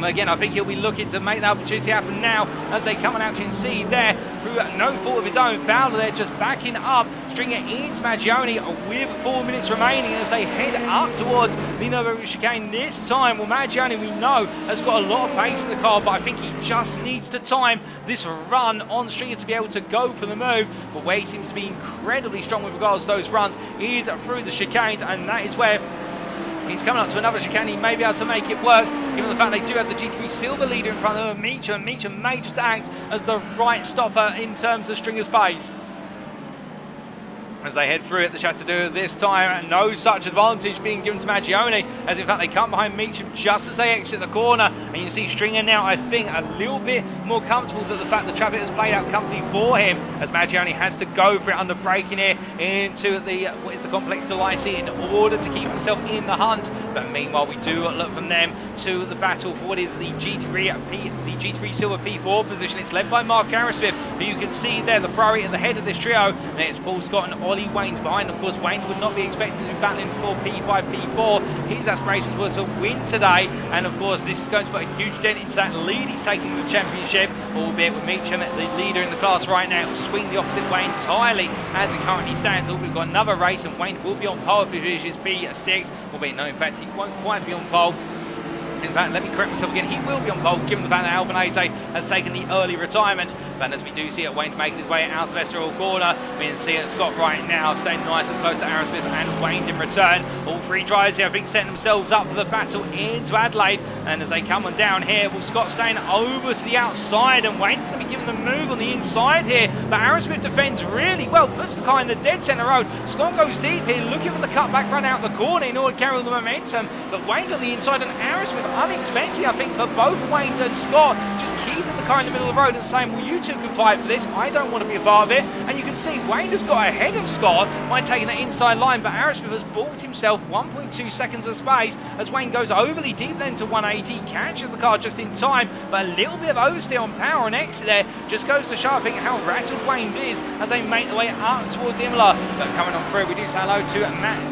Again, I think he'll be looking to make that opportunity happen now as they come on out. You can see there, through no fault of his own, Fowler there just backing up, stringing it into Maggioni with 4 minutes remaining as they head up towards the Nürburgring chicane. This time, well, Maggioni, we know, has got a lot of pace in the car, but I think he just needs to time this run on stringer to be able to go for the move. But where he seems to be incredibly strong with regards to those runs is through the chicanes, and that is where he's coming up to another chicane. He may be able to make it work, given the fact they do have the G3 Silver leader in front of them, Meacham. Meacham may just act as the right stopper in terms of stringer's pace. As they head through it, the Chateau d'Eau this time, no such advantage being given to Maggioni, as in fact they come behind Meacham just as they exit the corner, and you can see Stringer now, I think, a little bit more comfortable that the fact the traffic has played out comfortably for him, as Maggioni has to go for it under braking here into the complex delight in order to keep himself in the hunt. But meanwhile, we do look from them to the battle for what is the G3 Silver P4 position. It's led by Mark Arrowsmith, who you can see there, the Ferrari at the head of this trio, and it's Paul Scott and Ollie Wayne behind. Of course, Wayne would not be expected to be battling for P5, P4. His aspirations were to win today, and of course, this is going to put a huge dent into that lead he's taking in the championship, albeit with Meacham, the leader in the class right now, will swing the opposite way entirely as it currently stands. We've got another race, and Wayne will be on pole if it is P6, albeit no, in fact, he won't quite be on pole. In fact, let me correct myself again, he will be on pole, given the fact that Albanese has taken the early retirement. But as we do see it, Wayne making his way out of Estoril corner, we can see it, Scott right now staying nice and close to Arrowsmith and Wayne in return. All three drivers here, I think, setting themselves up for the battle into Adelaide. And as they come on down here, well, Scott staying over to the outside, and Wayne's going to be giving the move on the inside here. But Arrowsmith defends really well, puts the car in the dead centre road. Scott goes deep here, looking for the cutback run out the corner in order to carry all the momentum. But Wayne's on the inside, and Arrowsmith, unexpected, I think, for both Wayne and Scott, just keeping the car in the middle of the road and saying, well, you two can fight for this, I don't want to be a part of it. And you can see Wayne has got ahead of Scott by taking that inside line, but Arrowsmith has bought himself 1.2 seconds of space as Wayne goes overly deep then to 180, catches the car just in time, but a little bit of oversteer on power and exit there just goes to show, I think, how rattled Wayne is as they make their way up towards Imola. But coming on through, we do say hello to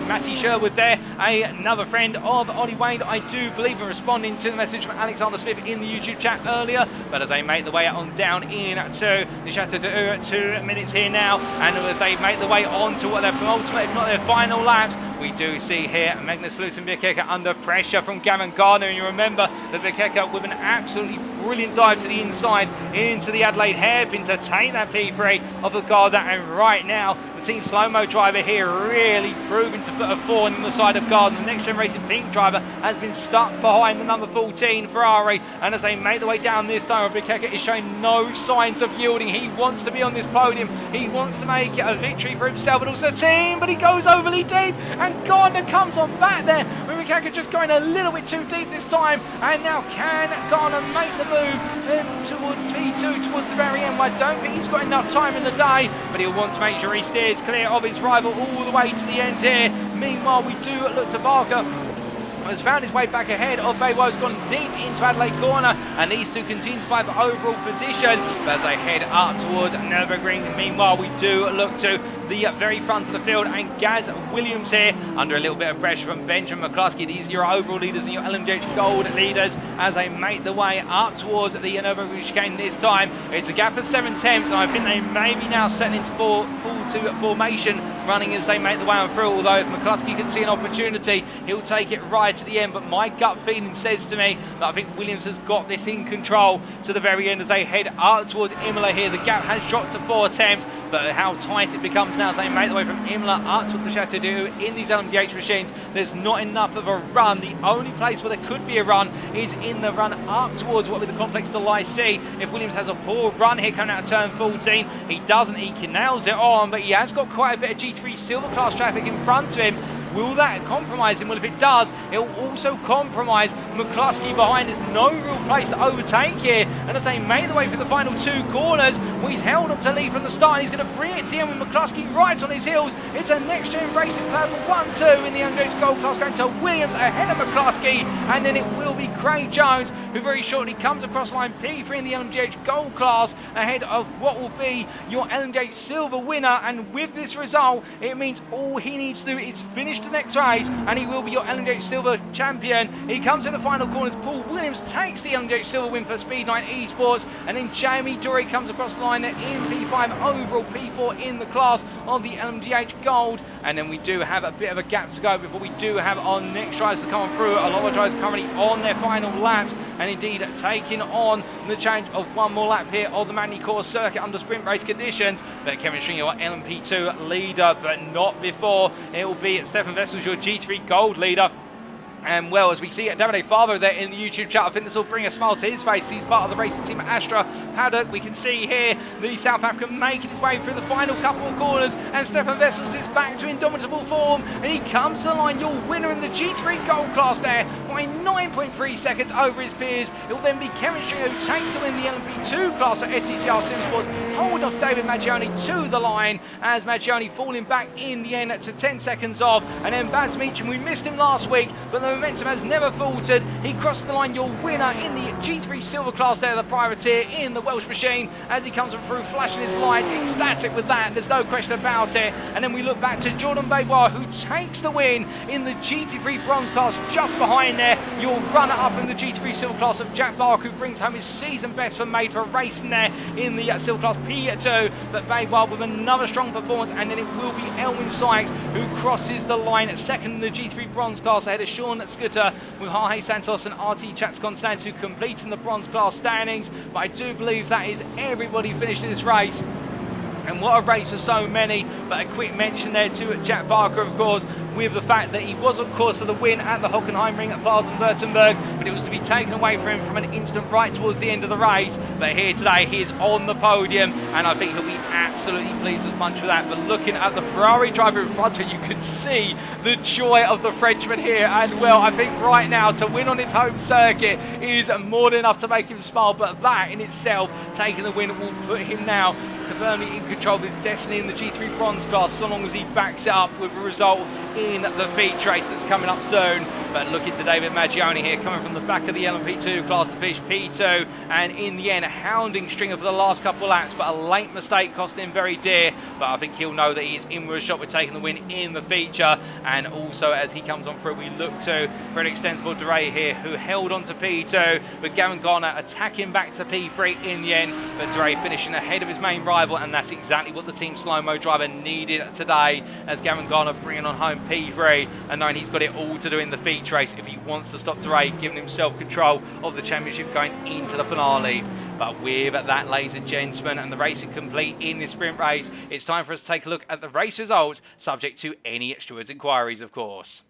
Matty Sherwood there, another friend of Ollie Wayne, I do believe, in responding to the message from Alexander Smith in the YouTube chat earlier. But as they make the way on down in to the Chateau d'Eau, 2 minutes here now, and as they make the way on to what their penultimate, if not their final laps, we do see here Magnus Luthen under pressure from Gavin Gardner. And you remember that Bikeka with an absolutely brilliant dive to the inside into the Adelaide hairpin to take that P3 of Gardner. And right now, the team slow-mo driver here really proving to put a thorn in the side of Gardner. The Next Gen Racing pink driver has been stuck behind the number 14 Ferrari. And as they make the way down this time, Bikeka is showing no signs of yielding. He wants to be on this podium. He wants to make it a victory for himself and also the team, but he goes overly deep. And Gardner comes on back there, with Mikaka just going a little bit too deep this time. And now can Gardner make the move towards P2, towards the very end? Well, I don't think he's got enough time in the day, but he'll want to make sure he steers clear of his rival all the way to the end here. Meanwhile, we do look to Barker, has found his way back ahead of Baywo's gone deep into Adelaide corner, and these two continue to fight for overall position. But as they head up towards Nürburgring, meanwhile, we do look to the very front of the field, and Gaz Williams here under a little bit of pressure from Benjamin McCluskey. These are your overall leaders and your LMDH Gold leaders as they make the way up towards the Nevers chicane. This time it's a gap of 7 tenths, and I think they may be now settling into full to formation, running as they make the way on through. Although if McCluskey can see an opportunity, he'll take it right to the end, but my gut feeling says to me that I think Williams has got this in control to the very end as they head up towards Imola here. The gap has dropped to 4 tenths, but how tight it becomes now as they make the way from Imola up towards the Chateau d'Eau in these LMDH machines. There's not enough of a run. The only place where there could be a run is in the run up towards what will be the complex to Lycée. If Williams has a poor run here coming out of turn 14, he doesn't, he nails it on, but he has got quite a bit of G3 Silver class traffic in front of him. Will that compromise him? Well, if it does, it will also compromise McCluskey behind. There's no real place to overtake here. And as they make the way for the final 2 corners, well, he's held on to lead from the start. He's going to bring it to him with McCluskey right on his heels. It's a NXTGEN Racing purple 1-2 in the LMDH Gold class, going to Williams ahead of McCluskey. And then it will be Craig Jones, who very shortly comes across line P3 in the LMDH Gold class, ahead of what will be your LMDH Silver winner. And with this result, it means all he needs to do is finish the next race, and he will be your LMDH Silver champion. He comes in the final corners. Paul Williams takes the LMDH Silver win for Speed 9 Esports, and then Jamie Dorey comes across the line there in P5, overall P4 in the class of the LMDH Gold. And then we do have a bit of a gap to go before we do have our next drivers to come through. A lot of drivers currently on their final laps, and indeed taking on the change of one more lap here of the Magny-Cours circuit under sprint race conditions. But Kevin String, your LMP2 leader, but not before. It will be Stefan Vessels, your G3 Gold leader. And well, as we see Davide Favo there in the YouTube chat, I think this will bring a smile to his face. He's part of the racing team at Astra Paddock. We can see here the South African making his way through the final couple of corners, and Stefan Vessels is back to indomitable form, and he comes to the line, your winner in the G3 Gold class there by 9.3 seconds over his peers. It will then be Kevin String who takes the win in the LMP2 class for SCCR Simsports, hold off David Maggioni to the line, as Maggioni falling back in the end to 10 seconds off. And then Baz Meacham, we missed him last week, but the momentum has never faltered. He crossed the line, your winner in the G3 Silver class there, the privateer in the Welsh machine, as he comes through flashing his lights, ecstatic with that, there's no question about it. And then we look back to Jordan Baybois, who takes the win in the GT3 Bronze class, just behind there your runner-up in the G3 Silver class of Jack Barker, who brings home his season best for made for racing there in the Silver class P2. But Baybois with another strong performance, and then it will be Elwin Sykes who crosses the line at second in the G3 Bronze class ahead of Sean Scooter, with Jorge Santos and RT Chats Constantu completing the bronze class standings. But I do believe that is everybody finished in this race. And what a race for so many. But a quick mention there to Jack Barker, of course, with the fact that he was, of course, for the win at the Hockenheimring at Baden-Württemberg, but it was to be taken away from him from an instant right towards the end of the race. But here today, he is on the podium, and I think he'll be absolutely pleased as punch for that. But looking at the Ferrari driver in front of him, you can see the joy of the Frenchman here. And well, I think right now, to win on his home circuit is more than enough to make him smile. But that in itself, taking the win, will put him now firmly in control of his destiny in the G3 Bronze class, so long as he backs it up with a result in the feature race that's coming up soon. But looking to David Maggioni here, coming from the back of the LMP2 class to finish P2, and in the end, a hounding string for the last couple of laps, but a late mistake costing him very dear. But I think he'll know that he's in with a shot with taking the win in the feature. And also, as he comes on through, we look to for an extensible Dorey here, who held on to P2, but Gavin Garner attacking back to P3 in the end. But Dorey finishing ahead of his main rival, and that's exactly what the Team Slow-Mo driver needed today, as Gavin Garner bringing on home P3, and knowing he's got it all to do in the feature race if he wants to stop Dorey, giving himself control of the championship going into the finale. But with that, ladies and gentlemen, and the racing complete in this sprint race, it's time for us to take a look at the race results, subject to any stewards' inquiries, of course.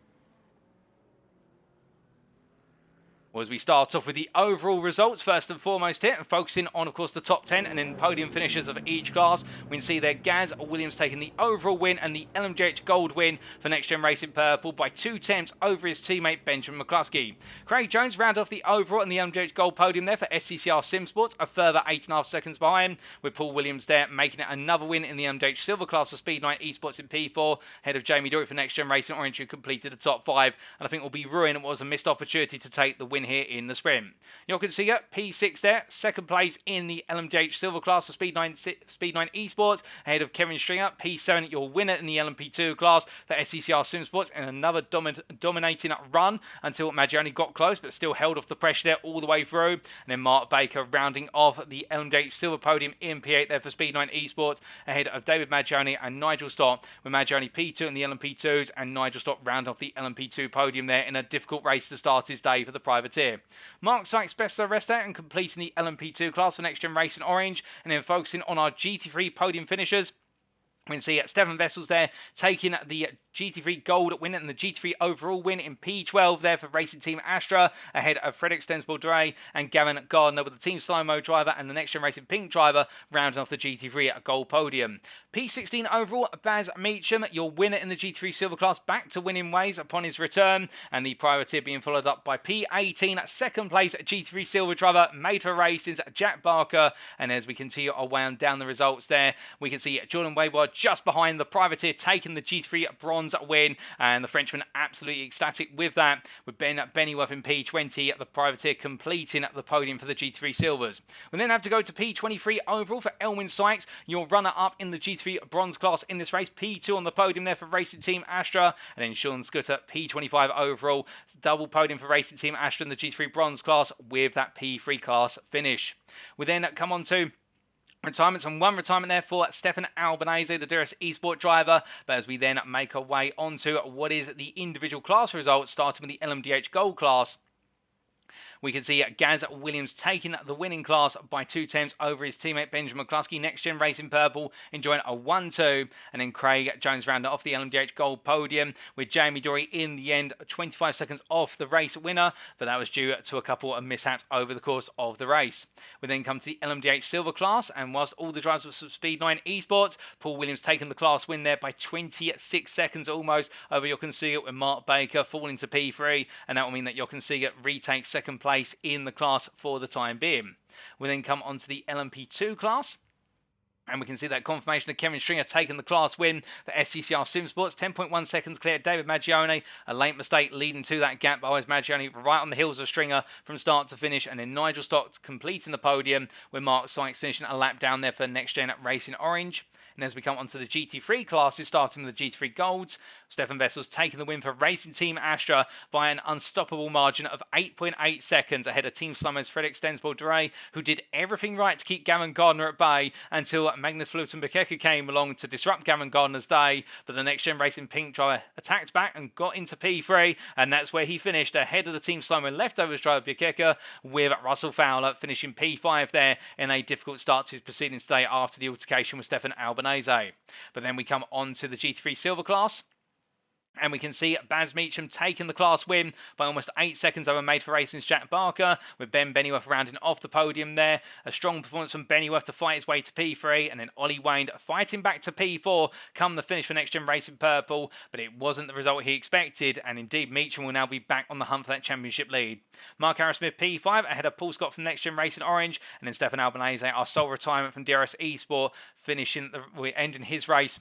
Well, as we start off with the overall results, first and foremost here, and focusing on, of course, the top 10 and then podium finishers of each class, we can see there Gaz Williams taking the overall win and the LMDH Gold win for NXTGEN Racing Purple by 2 tenths over his teammate Benjamin McCluskey. Craig Jones rounded off the overall and the LMDH Gold podium there for SCCR Simsports, a further 8.5 seconds behind, with Paul Williams there making it another win in the LMDH Silver class of Speed 9 Esports in P4, ahead of Jamie Dorey for NXTGEN Racing Orange, who completed the top 5, and I think will be ruined. It was a missed opportunity to take the win win here in the sprint. You can see it, P6 there, second place in the LMDH Silver class of Speed 9 Esports, ahead of Kevin Stringer. P7, your winner in the LMP2 class for SCCR Sim Sports, and another dominating run until Maggioni got close, but still held off the pressure there all the way through. And then Mark Baker rounding off the LMDH Silver podium in P8 there for Speed 9 Esports, ahead of David Maggioni and Nigel Stock, with Maggioni P2 in the LMP2s, and Nigel Stock round off the LMP2 podium there in a difficult race to start his day for the privateer. Mark Sykes best of the rest there and completing the LMP2 class for Next Gen Racing Orange, and then focusing on our GT3 podium finishers. We can see Stefan Vessels there taking the GT3 Gold win and the GT3 overall win in P12 there for Racing Team Astra, ahead of Frederick Stensbull-Dre and Gavin Gardner, with the Team Slow-Mo driver and the Next Gen Racing Pink driver rounding off the GT3 Gold podium. P16 overall, Baz Meacham, your winner in the GT3 Silver class, back to winning ways upon his return, and the privateer being followed up by P18, second place GT3 Silver driver, Made for Racing's Jack Barker. And as we continue our way on down the results there, we can see Jordan Wayward just behind the privateer taking the GT3 bronze win, and the Frenchman absolutely ecstatic with that, with Ben Bennyworth in P20, the privateer completing the podium for the GT3 Silvers. We then have to go to P23 overall for Elwyn Sykes, your runner-up in the GT3 bronze class in this race, P2 on the podium there for Racing Team Astra, and then Sean Scooter P25 overall, double podium for Racing Team Astra in the GT3 bronze class with that P3 class finish. We then come on to retirements, and one retirement there for Stefan Albanese, the Duras Esport driver. But as we then make our way onto what is the individual class results, starting with the LMDH Gold class, we can see Gaz Williams taking the winning class by 2 tenths over his teammate Benjamin McCluskey. Next Gen Racing Purple enjoying a 1-2, and then Craig Jones rounded off the LMDH Gold podium, with Jamie Dorey in the end 25 seconds off the race winner, but that was due to a couple of mishaps over the course of the race. We then come to the LMDH Silver class, and whilst all the drivers were Speed 9 Esports, Paul Williams taking the class win there by 26 seconds almost over Jochen Siegert, with Mark Baker falling to P3, and that will mean that Jochen Siegert retakes second place in the class for the time being. We then come on to the LMP2 class, and we can see that confirmation of Kevin Stringer taking the class win for SCCR Sim Sports. 10.1 seconds clear David Maggioni. A late mistake leading to that gap, but always Maggioni right on the heels of Stringer from start to finish. And then Nigel Stock completing the podium, with Mark Sykes finishing a lap down there for Next Gen Racing Orange. And as we come onto the GT3 classes, starting with the GT3 Golds, Stefan Vessels taking the win for Racing Team Astra by an unstoppable margin of 8.8 seconds ahead of Team Slummer's Frederick Stensbull-Dre, who did everything right to keep Gavin Gardner at bay until Magnus Fulton-Bekeke came along to disrupt Gavin Gardner's day. But the Next Gen Racing Pink driver attacked back and got into P3, and that's where he finished ahead of the Team Slummer leftovers driver Bekeke, with Russell Fowler finishing P5 there in a difficult start to his proceedings today after the altercation with Stefan Albanese. But then we come on to the GT3 Silver class, and we can see Baz Meacham taking the class win by almost 8 seconds over Made for Racing's Jack Barker, with Ben Bennyworth rounding off the podium there. A strong performance from Bennyworth to fight his way to P3, and then Ollie Wayne fighting back to P4 come the finish for Next Gen Racing Purple, but it wasn't the result he expected, and indeed Meacham will now be back on the hunt for that championship lead. Mark Arrowsmith P5 ahead of Paul Scott from Next Gen Racing Orange, and then Stefan Albanese, our sole retirement from DRS Esport, ending his race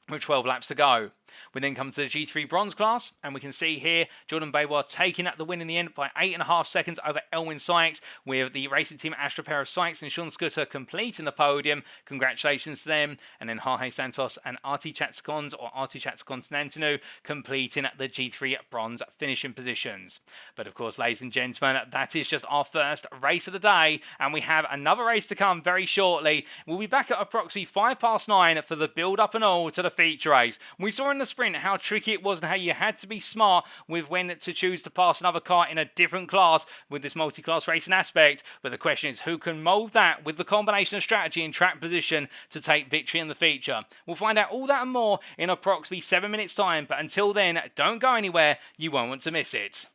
with 12 laps to go. We then come to the G3 Bronze class, and we can see here Jordan Bayward taking out the win in the end by 8.5 seconds over Elwyn Sykes, with the Racing Team Astra pair of Sykes and Sean Scooter completing the podium. Congratulations to them. And then Jorge Santos and Artie Chatskons Nantanu completing the G3 Bronze finishing positions. But of course, ladies and gentlemen, that is just our first race of the day, and we have another race to come very shortly. We'll be back at approximately 9:05 for the build-up and all to the feature race. We saw in the sprint how tricky it was and how you had to be smart with when to choose to pass another car in a different class with this multi-class racing aspect, but the question is who can mould that with the combination of strategy and track position to take victory in the feature. We'll find out all that and more in approximately 7 minutes time, but until then, don't go anywhere, you won't want to miss it.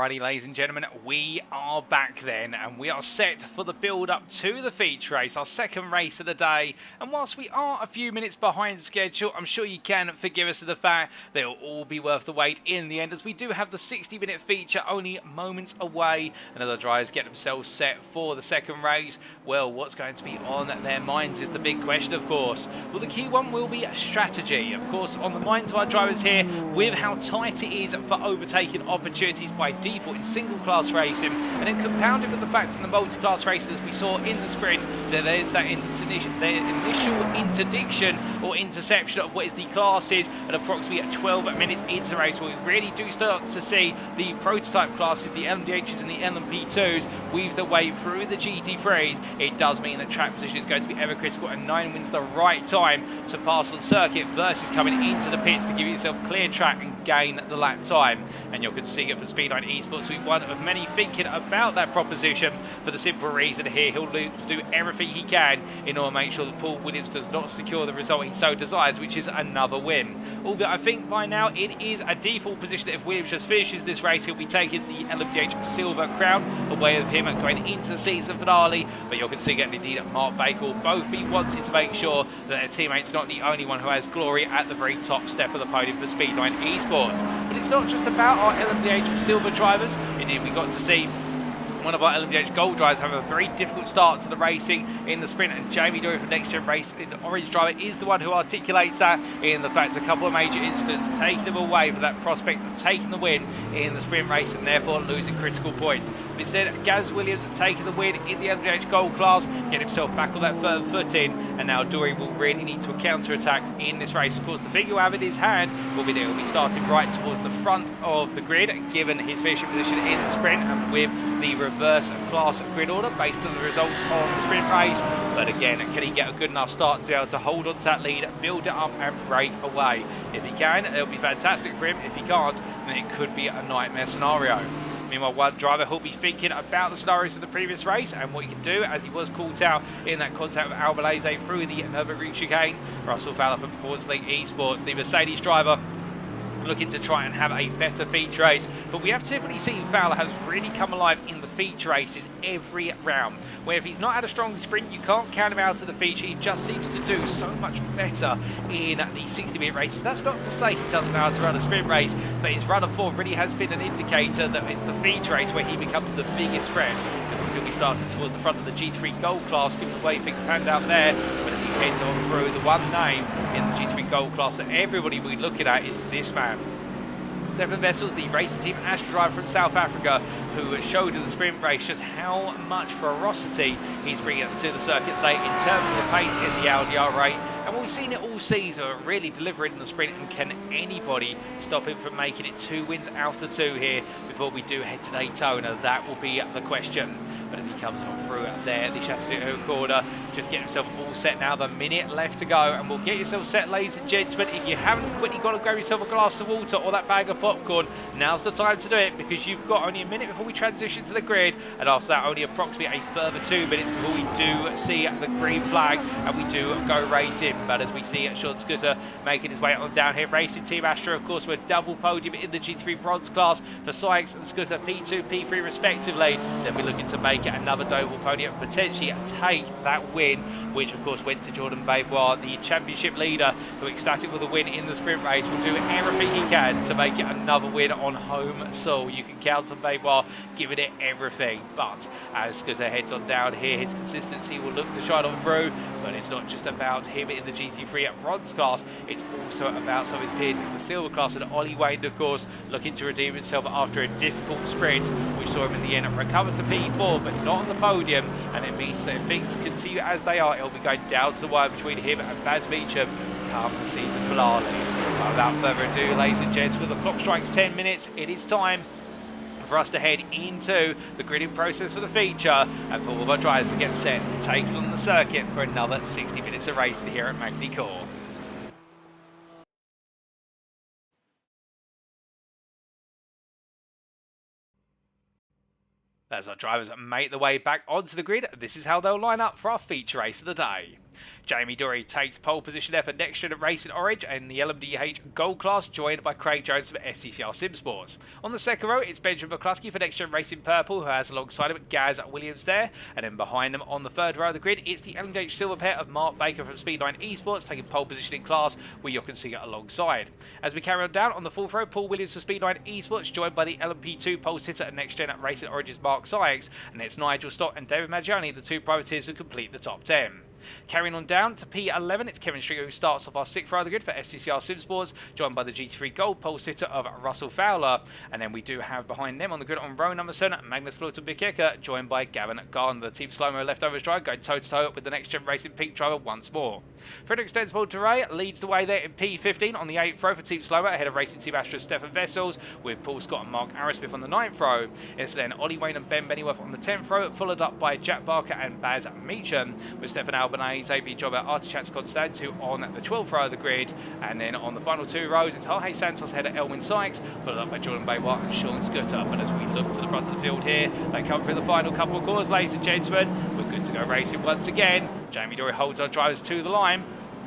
Alrighty, ladies and gentlemen, we are back then, and we are set for the build-up to the feature race, our second race of the day. And whilst we are a few minutes behind schedule, I'm sure you can forgive us for the fact that it'll all be worth the wait in the end, as we do have the 60-minute feature only moments away, and other drivers get themselves set for the second race. Well, what's going to be on their minds is the big question, of course. Well, the key one will be strategy, of course, on the minds of our drivers here, with how tight it is for overtaking opportunities by default in single class racing, and then compounded with the fact in the multi-class races we saw in the sprint that there's that initial interdiction or interception of what is the classes at approximately 12 minutes into the race, where we really do start to see the prototype classes, the LMDHs and the LMP2s, weave their way through the GT3s. It does mean that track position is going to be ever critical, and 9 wins the right time to pass on circuit versus coming into the pits to give yourself clear track and gain the lap time. And you'll see it for Speedline Esports. We've one of many thinking about that proposition, for the simple reason here he'll look to do everything he can in order to make sure that Paul Williams does not secure the result he so desires, which is another win. Although I think by now it is a default position that if Williams just finishes this race, he'll be taking the LMDH Silver crown away of him going into the season finale. But you'll see that indeed Mark Baker will both be wanting to make sure that their teammate's not the only one who has glory at the very top step of the podium for Speedline Esports. But it's not just about our LMDH Silver drivers. Indeed, we got to see one of our LMDH Gold drivers have a very difficult start to the racing in the sprint, and Jamie Dorey from NXTGEN Race in the orange driver is the one who articulates that in the fact a couple of major incidents taking him away for that prospect of taking the win in the sprint race and therefore losing critical points. But instead, Gaz Williams taking the win in the LMDH Gold class, getting himself back on that firm footing, and now Dorey will really need to counter-attack in this race. Of course, the thing he'll have in his hand will be that he'll be starting right towards the front of the grid, given his finishing position in the sprint, and with the reverse class grid order based on the results of the sprint race. But again, can he get a good enough start to be able to hold on to that lead, build it up and break away? If he can, it'll be fantastic for him. If he can't, then it could be a nightmare scenario. Meanwhile, one driver who'll be thinking about the scenarios of the previous race and what he can do, as he was caught out in that contact with Albanese through the Nürburgring chicane. Russell Fowler from Performance League Esports, the Mercedes driver, looking to try and have a better feature race. But we have typically seen Fowler has really come alive in the feature races every round, where if he's not had a strong sprint, you can't count him out of the feature. He just seems to do so much better in the 60-minute races. That's not to say he doesn't know how to run a sprint race, but his run of form really has been an indicator that it's the feature race where he becomes the biggest threat. He'll be starting towards the front of the G3 Gold class, given the way things panned out there. But as he heads on through, the one name in the G3 Gold class that everybody will be looking at is this man. Stefan Vessels, the racing team Astra driver from South Africa, who showed in the sprint race just how much ferocity he's bringing to the circuit today in terms of the pace in the Audi R8. And we've seen it all season, really delivering in the sprint. And can anybody stop him from making it 2 wins out of 2 here before we do head to Daytona? That will be the question. But as he comes on through there, the Chateau corner, just get himself all set now. The minute left to go, and we'll get yourself set, ladies and gentlemen. If you haven't quickly got to grab yourself a glass of water or that bag of popcorn, now's the time to do it, because you've got only a minute before we transition to the grid, and after that only approximately a further 2 minutes before we do see the green flag and we do go racing. But as we see Sean Scooter making his way on down here, racing team Astra, of course, with a double podium in the G3 bronze class for Sykes and Scooter, P2, P3 respectively. Then we're looking to make it another double podium, potentially take that win, which of course went to Jordan Babois, the championship leader, who ecstatic with a win in the sprint race, will do everything he can to make it another win on home soil. You can count on Babois giving it everything. But as Scooter heads on down here, his consistency will look to shine on through. But it's not just about him in the GT3 at bronze class, it's also about some of his peers in the silver class, and Ollie Wayne, of course, looking to redeem himself after a difficult sprint. We saw him in the end recover to P4, but not on the podium, and it means that if things continue as they are, it'll be going down to the wire between him and Baz Meacham come the season finale. But without further ado, ladies and gents, with the clock strikes 10 minutes, it is time for us to head into the gridding process for the feature, and for all of our drivers to get set to take on the circuit for another 60 minutes of racing here at Magny-Cours. As our drivers make their way back onto the grid, this is how they'll line up for our feature race of the day. Jamie Dorey takes pole position there for NXTGEN Racing Orange and the LMDH Gold class, joined by Craig Jones for SCCR Sim Sports. On the second row, it's Benjamin McCluskey for NXTGEN Racing Purple, who has alongside him Gaz Williams there. And then behind them on the third row of the grid, it's the LMDH Silver pair of Mark Baker from Speedline Esports, taking pole position in class, where you can see it alongside. As we carry on down on the fourth row, Paul Williams for Speedline Esports, joined by the LMP2 pole sitter at NXTGEN Racing Orange's Mark Sykes. And it's Nigel Stock and David Maggioni, the two privateers who complete the top 10. Carrying on down to P11, it's Kevin Stringer who starts off our sixth row of the grid for SCCR Sim Sports, joined by the GT3 Gold pole sitter of Russell Fowler. And then we do have behind them on the grid on row number 7, Magnus Fluten-Bikeka, joined by Gavin Gardner, the Team Slow-Mo leftovers drive, going toe-to-toe with the NXTGEN Racing Pink driver once more. Frederick Stensvold leads the way there in P15 on the 8th row for Team Slow-Mo, ahead of Racing Team Astra Stefan Vessels, with Paul Scott and Mark Arrowsmith on the 9th row. It's then Ollie Wayne and Ben Bennyworth on the 10th row, followed up by Jack Barker and Baz Meacham, with Stefan Albanese, AB Jobber, Artichats Constantu on the 12th row of the grid. And then on the final two rows, it's Jorge Santos ahead of Elwin Sykes, followed up by Jordan Baywat and Sean Scooter. But as we look to the front of the field here, they come through the final couple of corners, ladies and gentlemen. We're good to go racing once again. Jamie Dorey holds our drivers to the line.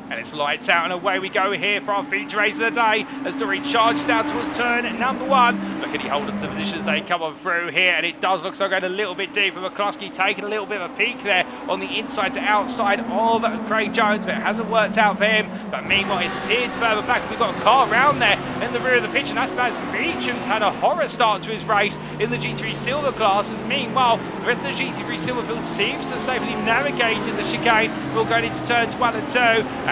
And it's lights out and away we go here for our feature race of the day as Dorey charges down towards turn number 1. But can he hold on to the position as they come on through here? And it does look so going a little bit deep. And McCluskey taking a little bit of a peek there on the inside to outside of Craig Jones, but it hasn't worked out for him. But meanwhile, it's tears further back. We've got a car around there in the rear of the pitch, and that's Baz Meacham's had a horror start to his race in the GT3 Silver class. As meanwhile, the rest of the GT3 Silver field seems to safely navigated the chicane. We're going into turns 1 and 2.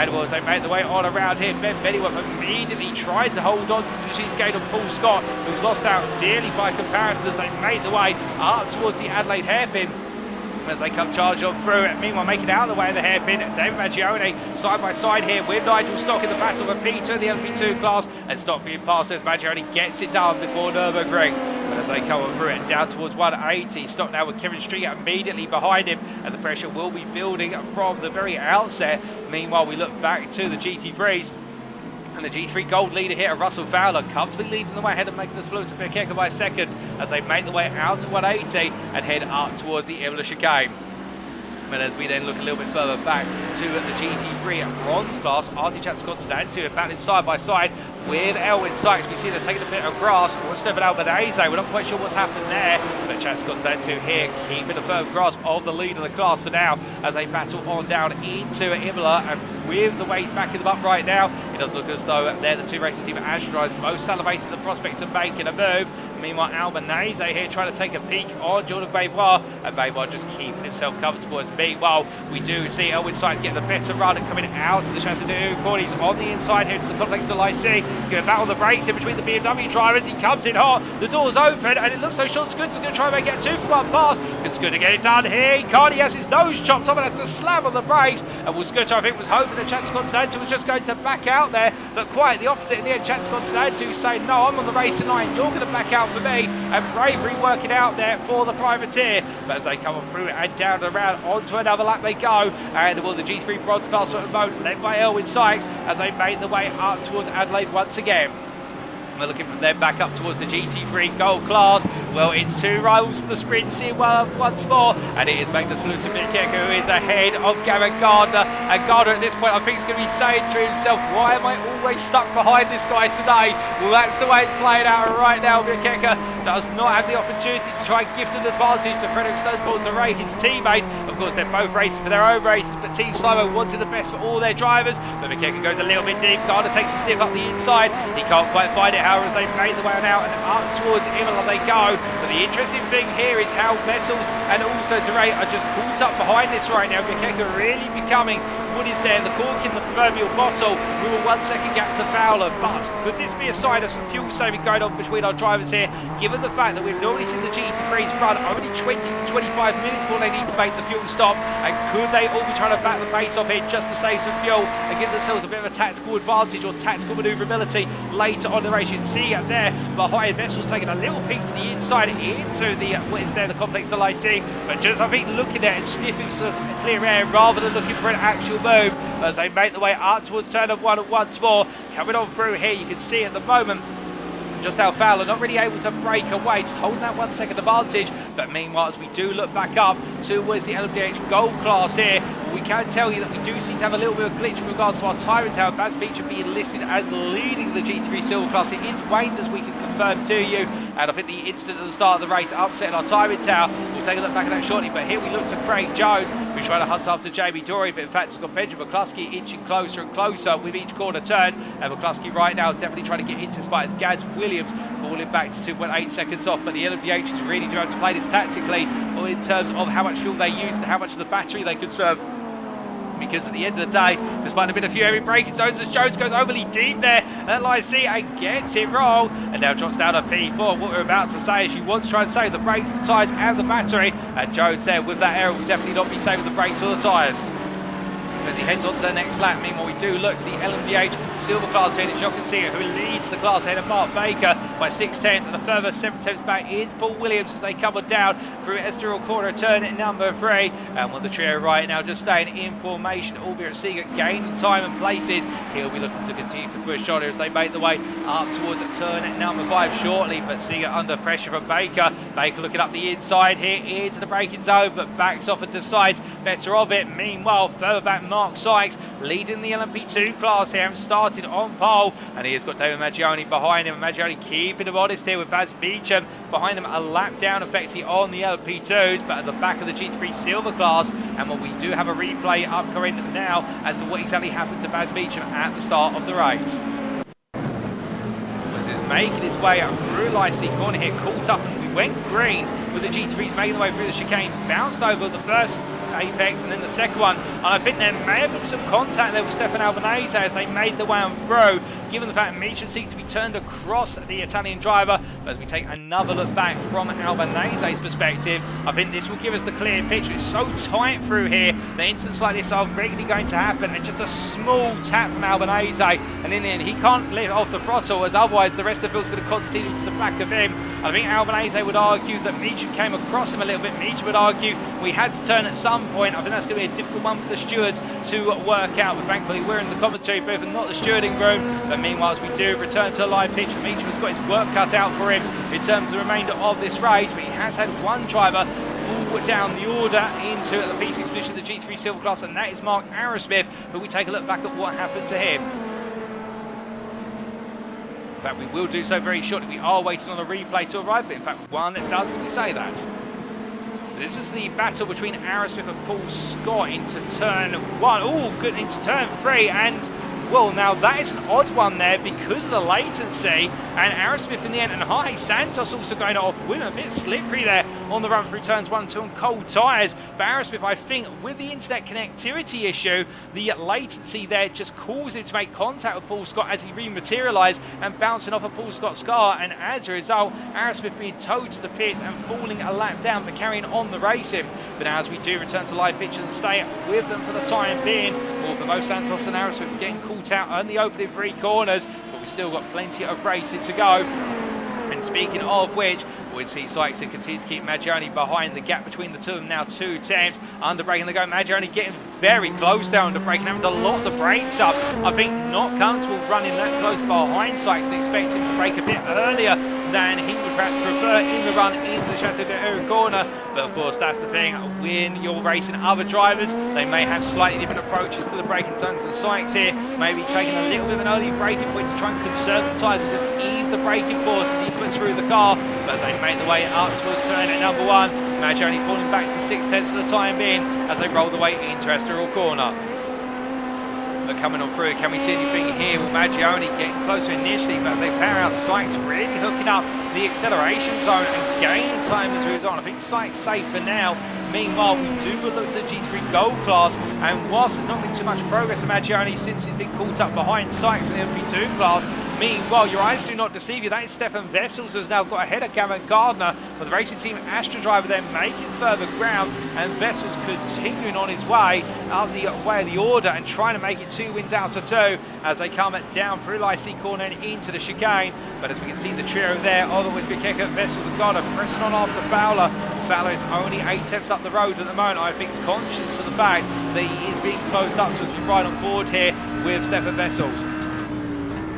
And as they make the way on around here, Ben Bennyworth immediately tried to hold on to the machine gate of Paul Scott, who's lost out dearly by comparison as they made the way up towards the Adelaide hairpin. As they come charged on through it. Meanwhile, making out of the way of the hairpin, David Maggioni side by side here with Nigel Stock in the battle for P2, the LP2 class, and Stock being passed as Maggioni gets it done before Nürburgring. But as they come on through it down towards 180, Stock now with Kevin Stringer immediately behind him, and the pressure will be building from the very outset. Meanwhile, we look back to the GT3s. And the G3 Gold leader here, Russell Fowler, comfortably leading the way ahead of Magnus Fluten-Bikeka by second as they make the way out to 180 and head up towards the Imola chicane. And as we then look a little bit further back to the GT3 bronze class, Artichats Constantu battling side by side with Elwin Sykes. We see they're taking a bit of grasp on Stefan Albanese. We're not quite sure what's happened there, but Chats Constantu here keeping a firm grasp of the lead of the class for now as they battle on down into Imola. And with the weights backing them up right now, it does look as though they're the two racing team at Astra most salivated the prospect of making a move. Meanwhile, Albanese here trying to take a peek on Jordan Baywar, and Baywar just keeping himself comfortable. As meanwhile, we do see Elwin Sykes getting the better run and coming out to the Château corner. He's on the inside here to the complex de l'IC. He's going to battle the brakes in between the BMW drivers. He comes in hot, the door's open, and it looks like Sean Scooter's going to try and make it a 2-for-1 pass. Can Scooter get it done here? He can't. He has his nose chopped off, and that's a slam on the brakes. And well, Scooter, I think, was hoping that Chance Constantu was just going to back out there, but quite the opposite in the end. Chance Constantu saying, no, I'm on the racing line, you're going to back out for me. And bravery working out there for the privateer. But as they come on through it and down and around, onto another lap they go. And well, the G3 bronze class at the moment, led by Elwin Sykes, as they make the way up towards Adelaide once again. We're looking from them back up towards the GT3 Gold class. Well, it's two rivals to the sprint here once more, and it is Magnus Fluten-Bikeka who is ahead of Gavin Gardner. And Gardner at this point, I think, is going to be saying to himself, why am I always stuck behind this guy today? Well, that's the way it's playing out right now. Bikeka does not have the opportunity to try and gift an advantage to Frederick Stensvold, his teammate. Of course, they're both racing for their own races, but Team Slow-Mo wanted the best for all their drivers. But Bikeka goes a little bit deep. Gardner takes a sniff up the inside. He can't quite find it, however, as they make the way on out and up towards Imola they go. But the interesting thing here is how Vessels and also Dorey are just caught up behind this right now. Bikeka really becoming what is there, the cork in the proverbial bottle. We were 1 second gap to Fowler, but could this be a sign of some fuel saving going on between our drivers here, given the fact that we've normally seen the GT3s run only 20 to 25 minutes before they need to make the fuel stop? And could they all be trying to back the pace off here just to save some fuel and give themselves a bit of a tactical advantage or tactical manoeuvrability later on the race? You can see out there behind Vessel's taking a little peek to the inside into the what is there, the complex de l'IC, but just I think looking at it and sniffing some clear air rather than looking for an actual move as they make the way up towards turn of 1 once more. Coming on through here, you can see at the moment just how Fowler not really able to break away, just holding that 1 second advantage. But meanwhile, as we do look back up towards the LMDH Gold class here, but we can tell you that we do seem to have a little bit of glitch with regards to our tyre tower. Gaz Williams being listed as leading the GT3 Silver class. It is waned, as we can confirm to you, and I think the instant at the start of the race upset our tyre tower. We'll take a look back at that shortly, but here we look to Craig Jones, who's trying to hunt after Jamie Dorey, but in fact it's got Benjamin McCluskey inching closer and closer with each corner turn, and McCluskey right now definitely trying to get into this fight as Gaz Williams falling back to 2.8 seconds off, but the LMDH is really doing to play this tactically, or in terms of how much fuel they use and how much of the battery they conserve. Because at the end of the day, despite a bit of few heavy braking zones, as Jones goes overly deep there at line C and gets it wrong, and now drops down to P4. What we're about to say is you want to try and save the brakes, the tyres and the battery, and Jones there with that error will definitely not be saving the brakes or the tyres as he heads on to the next lap. Meanwhile, we do look to the LMDH Silver class here, as you can see, who leads the class ahead of Mark Baker by 6 tenths, and a further 7 tenths back is Paul Williams as they come down through Estoril corner turn at number 3. And with the trio right now just staying in formation, albeit Seeger gaining time and places, he'll be looking to continue to push on as they make the way up towards a turn at number 5 shortly, but Seeger under pressure from Baker. Baker looking up the inside here into the braking zone, but backs off and decides better of it. Meanwhile, further back Mark Sykes leading the LMP2 class here and starting on pole, and he has got David Maggioni behind him. Maggioni keeping him honest here with Baz Beecham behind him, a lap down effectively on the LP2s, but at the back of the GT3 Silver class. And what we do have a replay upcoming now as to what exactly happened to Baz Beecham at the start of the race. As he's making his way up through Lycee corner here, caught up, and we went green with the GT3s making the way through the chicane, bounced over the first apex and then the second one, and I think there may have been some contact there with Stefan Albanese as they made the way on through, given the fact Meacham seems to be turned across the Italian driver. But as we take another look back from Albanese's perspective, I think this will give us the clear picture. It's so tight through here that incidents like this are regularly going to happen, and just a small tap from Albanese, and in the end he can't lift off the throttle, as otherwise the rest of the field's going to continue to the back of him. I think Albanese would argue that Meacham came across him a little bit. Meacham would argue we had to turn at some point. I think that's going to be a difficult one for the stewards to work out, but thankfully we're in the commentary booth and not the stewarding room. But meanwhile, as we do return to a live pitch, Meacham has got his work cut out for him in terms of the remainder of this race, but he has had one driver fall down the order into the P6 position of the GT3 Silver class, and that is Mark Arrowsmith, who we take a look back at what happened to him. In fact, we will do so very shortly. We are waiting on a replay to arrive, but in fact one does let me say that. So this is the battle between Arrowsmith and Paul Scott into turn 1. Oh, good, into turn 3, and well, now that is an odd one there because of the latency, and Arrowsmith in the end, and Jorge Santos also going off win, a bit slippery there on the run through turns 1 and 2 on cold tyres. But Arrowsmith, I think, with the internet connectivity issue, the latency there just caused him to make contact with Paul Scott as he rematerialised and bouncing off of Paul Scott's car, and as a result, Arrowsmith being towed to the pit and falling a lap down, but carrying on the racing. But now as we do return to live pitch and stay with them for the time being, well, for both Santos and Arrowsmith getting caught out on the opening 3 corners, but we've still got plenty of racing to go. And speaking of which, we'd see Sykes to continue to keep Maggioni behind. The gap between the two of them now 2 tenths. Under braking they go. Maggioni getting very close there under braking, having to lock the brakes up. I think not comfortable running that close behind Sykes. They expect him to brake a bit earlier than he would perhaps prefer in the run into the Chateau de Haut corner. But of course, that's the thing. When you're racing other drivers, they may have slightly different approaches to the braking zones than Sykes here. Maybe taking a little bit of an early braking point to try and conserve the tyres and just ease the braking force as he puts through the car. But as they make the way up towards turn at number 1, Maggioni falling back to 6 tenths for the time being as they roll the way into Estoril corner. But coming on through, can we see anything here? Well, Maggioni getting closer initially, but as they power out, Sykes really hooking up the acceleration zone and gaining time as he moves on. I think Sykes safe for now. Meanwhile, we do look at the G3 Gold class, and whilst there's not been too much progress for Maggioni since he's been caught up behind Sykes in the MP2 class, meanwhile, your eyes do not deceive you. That is Stefan Vessels, who's now got ahead of Gavin Gardner, with the racing team Astra driver there making further ground, and Vessels continuing on his way up the way of the order and trying to make it 2 wins out of 2 as they come down through Lycee corner and into the chicane. But as we can see, the trio there, otherwise Bikeka, Vessels and Gardner pressing on after Fowler. Fowler is only 8 tenths up the road at the moment, I think, conscious of the fact that he is being closed up, so he's right on board here with Stefan Vessels.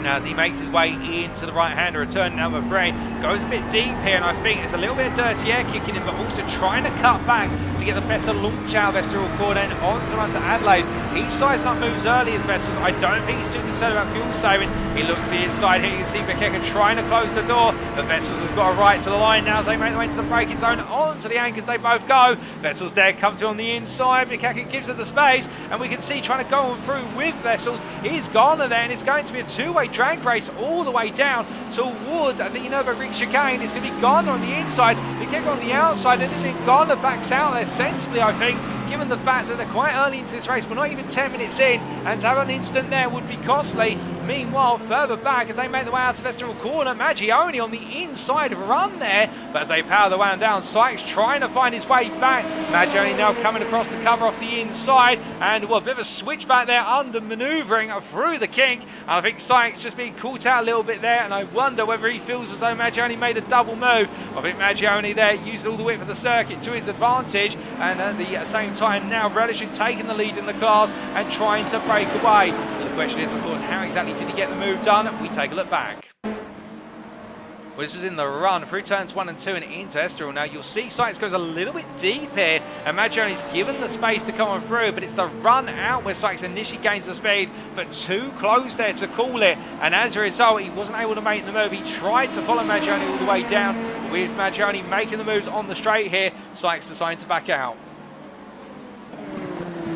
Now as he makes his way into the right-hander, return number 3, goes a bit deep here, and I think it's a little bit of dirty air kicking in, but also trying to cut back to to get the better launch out of Vessels corner and onto the run to Adelaide. He's sizing up moves early as Vessels. I don't think he's too concerned about fuel saving. He looks to the inside here. You can see Bekeka trying to close the door, but Vessels has got a right to the line now as they make their way to the braking zone onto the anchors. They both go. Vessels there comes to on the inside. Bekeka gives it the space, and we can see trying to go on through with Vessels is Garner there, and it's going to be a two-way drag race all the way down towards the Nürburgring chicane. It's going to be Garner on the inside, Bekeka on the outside, and then Garner backs out there sensibly, I think, given the fact that they're quite early into this race. We're not even 10 minutes in, and to have an instant there would be costly. Meanwhile, further back as they make the way out to Vestibule corner, Maggioni on the inside run there, but as they power the way down, Sykes trying to find his way back. Maggioni now coming across the cover off the inside, and well, a bit of a switchback there under manoeuvring through the kink. And I think Sykes just being caught out a little bit there, and I wonder whether he feels as though Maggioni made a double move. I think Maggioni there used all the width of the circuit to his advantage, and at the same time now relishing taking the lead in the class and trying to break away. The question is, of course, how exactly did he get the move done? We take a look back. Well, this is in the run through turns 1 and 2 and into Estoril. Now you'll see Sykes goes a little bit deep here, and Maggioni's given the space to come on through, but it's the run out where Sykes initially gains the speed, but too close there to call it, and as a result he wasn't able to make the move. He tried to follow Maggioni all the way down, but with Maggioni making the moves on the straight here, Sykes decided to back out.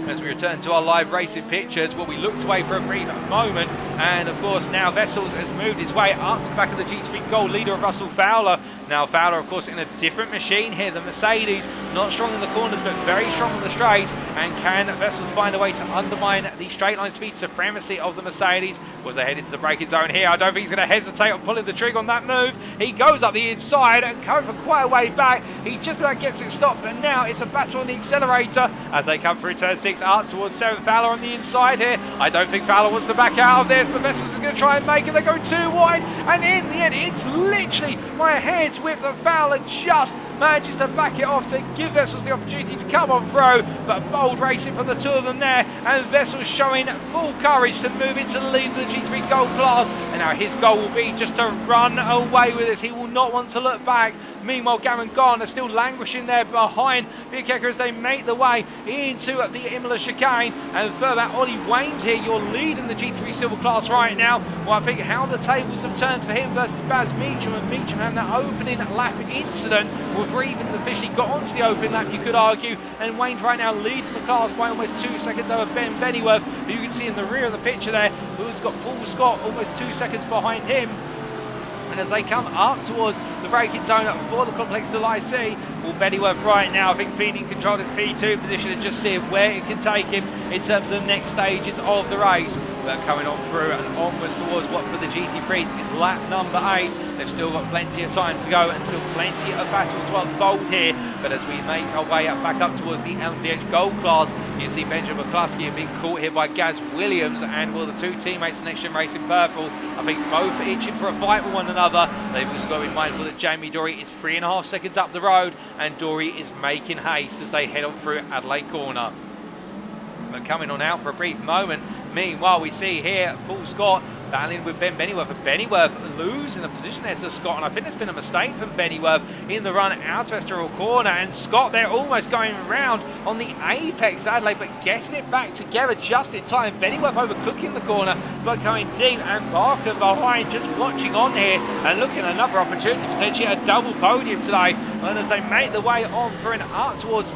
As we return to our live racing pictures, well, we looked away for a brief moment, and of course now Vessels has moved his way up to the back of the GT3 Gold, leader of Russell Fowler. Now Fowler, of course, in a different machine here, the Mercedes, not strong in the corners but very strong on the straights, and can Vessels find a way to undermine the straight line speed supremacy of the Mercedes? Was they head into the braking zone here? I don't think he's going to hesitate on pulling the trigger on that move. He goes up the inside and goes for quite a way back. He just about gets it stopped, but now it's a battle on the accelerator as they come through turn 6 up towards 7. Fowler on the inside here. I don't think Fowler wants to back out of this, but Vessels is going to try and make it. They go too wide, and in the end it's literally my hair's width that Fowler just manages to back it off to give Vessels the opportunity to come on through, but bold racing from the two of them there, and Vessels showing full courage to move into the lead of the G3 Gold class, and now his goal will be just to run away with this. He will not want to look back. Meanwhile, Gavin Garner still languishing there behind Bekeka as they make the way into the Imola chicane, and further back, Ollie Waynes here, you're leading the G3 Silver class right now. Well, I think how the tables have turned for him versus Baz Meacham, and Meacham having that opening lap incident before he even officially got onto the open lap, you could argue, and Waynes right now leading the class by almost 2 seconds over Ben Bennyworth, who you can see in the rear of the picture there, who's got Paul Scott almost 2 seconds behind him. And as they come up towards the braking zone for the complex to IC, well, Bennyworth right now, I think feeding control of his P2 position and just seeing where it can take him in terms of the next stages of the race. But coming on through and onwards towards what for the GT3s is lap number 8. They've still got plenty of time to go and still plenty of battles to unfold here. But as we make our way back up towards the LMDH Gold class, you can see Benjamin McCluskey being caught here by Gaz Williams, and well, the two teammates of NXTGEN Racing Purple, I think both itching for a fight with one another. They've also got to be mindful that Jamie Dorey is 3.5 seconds up the road, and Dorey is making haste as they head on through Adelaide corner. But coming on out for a brief moment, meanwhile we see here Paul Scott battling with Ben Bennyworth, and Bennyworth losing the position there to Scott, and I think there's been a mistake from Bennyworth in the run out of Estoril corner, and Scott there almost going around on the apex of Adelaide, but getting it back together just in time. Bennyworth overcooking the corner, but going deep, and Barker behind just watching on here and looking at another opportunity, potentially a double podium today. And as they make the way on for an up towards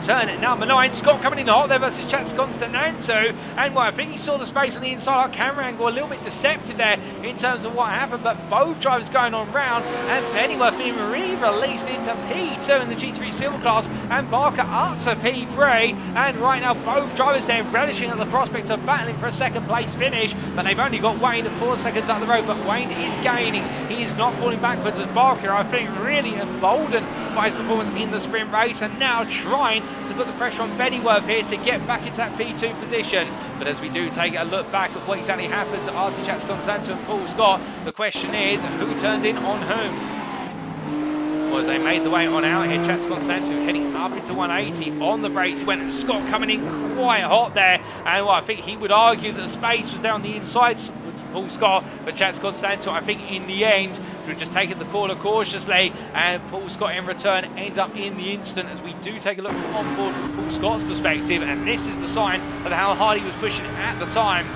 turn at number 9, Scott coming in hot there versus Chats Constantanto, and well, I think he saw the space on the inside. Our camera angle a little bit deceptive there in terms of what happened, but both drivers going on round, and Bennyworth being re-released into P2 in the G3 Silver class, and Barker up to P3, and right now both drivers there relishing at the prospect of battling for a second place finish, but they've only got Wayne 4 seconds up the road, but Wayne is gaining. He is not falling backwards as Barker, I think, really emboldened by his performance in the sprint race, and now trying to put the pressure on Bennyworth here to get back into that P2 position. But as we do take a look back at what exactly happened to RT Chats Constanto and Paul Scott, the question is, who turned in on whom? Well, as they made the way on out here, Chats Constanto heading up into 180 on the brakes, when Scott coming in quite hot there, and well, I think he would argue that the space was there on the inside with Paul Scott, but Chats Constanto, I think in the end, We've just taken the corner cautiously, and Paul Scott in return end up in the instant as we do take a look from on board from Paul Scott's perspective, and this is the sign of how hard he was pushing at the time.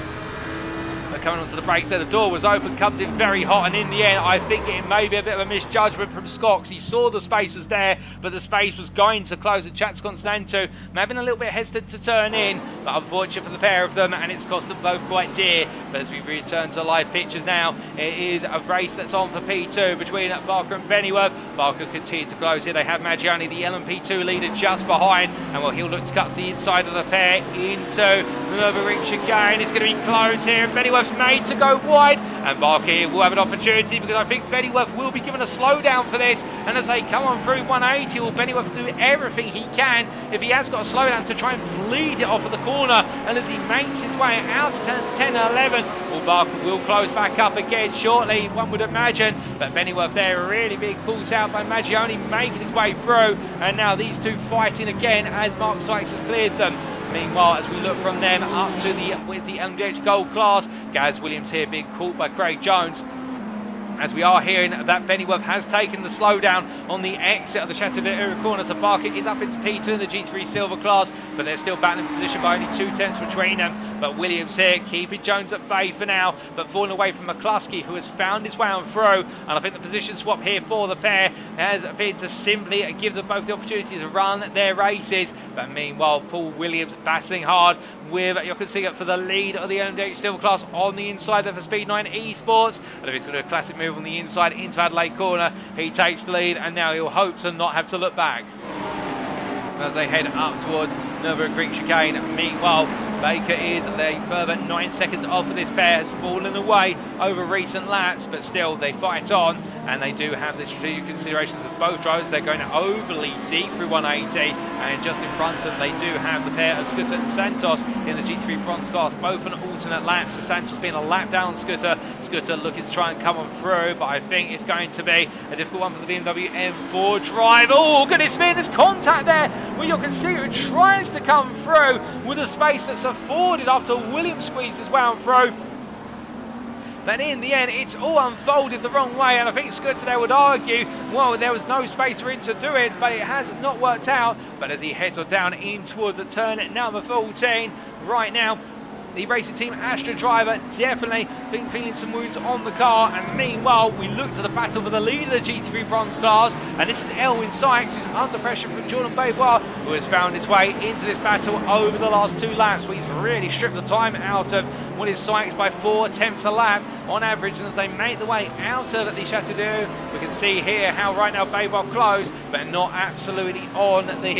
But coming onto the brakes there, the door was open, comes in very hot, and in the end I think it may be a bit of a misjudgment from Scott, because he saw the space was there, but the space was going to close at Chats Constanto. May have been a little bit hesitant to turn in, but unfortunate for the pair of them, and it's cost them both quite dear. But as we return to live pictures now, it is a race that's on for P2 between Barker and Bennyworth. Barker continues to close here. They have Maggiani, the LMP2 leader, just behind, and well, he'll look to cut to the inside of the pair into the Nürburgring chicane. It's going to be close here, and Bennyworth's made to go wide, and Barker will have an opportunity, because I think Bennyworth will be given a slowdown for this, and as they come on through 180, will Bennyworth do everything he can, if he has got a slowdown, to try and bleed it off of the corner, and as he makes his way out to turns 10 and 11, well, Barker will close back up again shortly, one would imagine, but Bennyworth there really being caught out by Maggiani making his way through, and now these two fighting again as Mark Sykes has cleared them. Meanwhile, as we look from them up to the LMDH Gold class, Gaz Williams here being caught by Craig Jones. As we are hearing that Bennyworth has taken the slowdown on the exit of the Chateau de Ura corner, so Barker is up into P2 in the G3 Silver class, but they're still battling for position by only 2/10 between them. But Williams here keeping Jones at bay for now, but falling away from McCluskey, who has found his way on through, and I think the position swap here for the pair has been to simply give them both the opportunity to run their races. But meanwhile, Paul Williams battling hard with Jochen for the lead of the LMDH Silver class on the inside there for Speed 9 Esports. And if he's going to do a classic move on the inside into Adelaide corner, he takes the lead, and now he'll hope to not have to look back as they head up towards Nürburgring chicane. Meanwhile, Baker is a further 9 seconds off of this pair, has fallen away over recent laps, but still they fight on, and they do have the strategic considerations of both drivers. They're going overly deep through 180, and just in front of them they do have the pair of Scooter and Santos in the G3 bronze class, both on alternate laps. So Santos being a lap down Scooter, Scooter looking to try and come on through, but I think it's going to be a difficult one for the BMW M4 driver. Oh goodness me, there's contact there where you can see it tries to come through with a space that's afforded after Williams squeezed his way on through. But in the end, it's all unfolded the wrong way, and I think Scooter there would argue, well, there was no space for him to do it, but it has not worked out. But as he heads on down in towards the turn at number 14, right now, the racing team Astra driver definitely feeling some wounds on the car, and meanwhile we look to the battle for the lead of the GT3 bronze class, and this is Elwin Sykes, who's under pressure from Jordan Beauvoir, who has found his way into this battle over the last 2 laps, where he's really stripped the time out of what is Sykes by 4 attempts a lap on average. And as they make the way out of the Chateau, we can see here how right now Beauvoir close, but not absolutely on the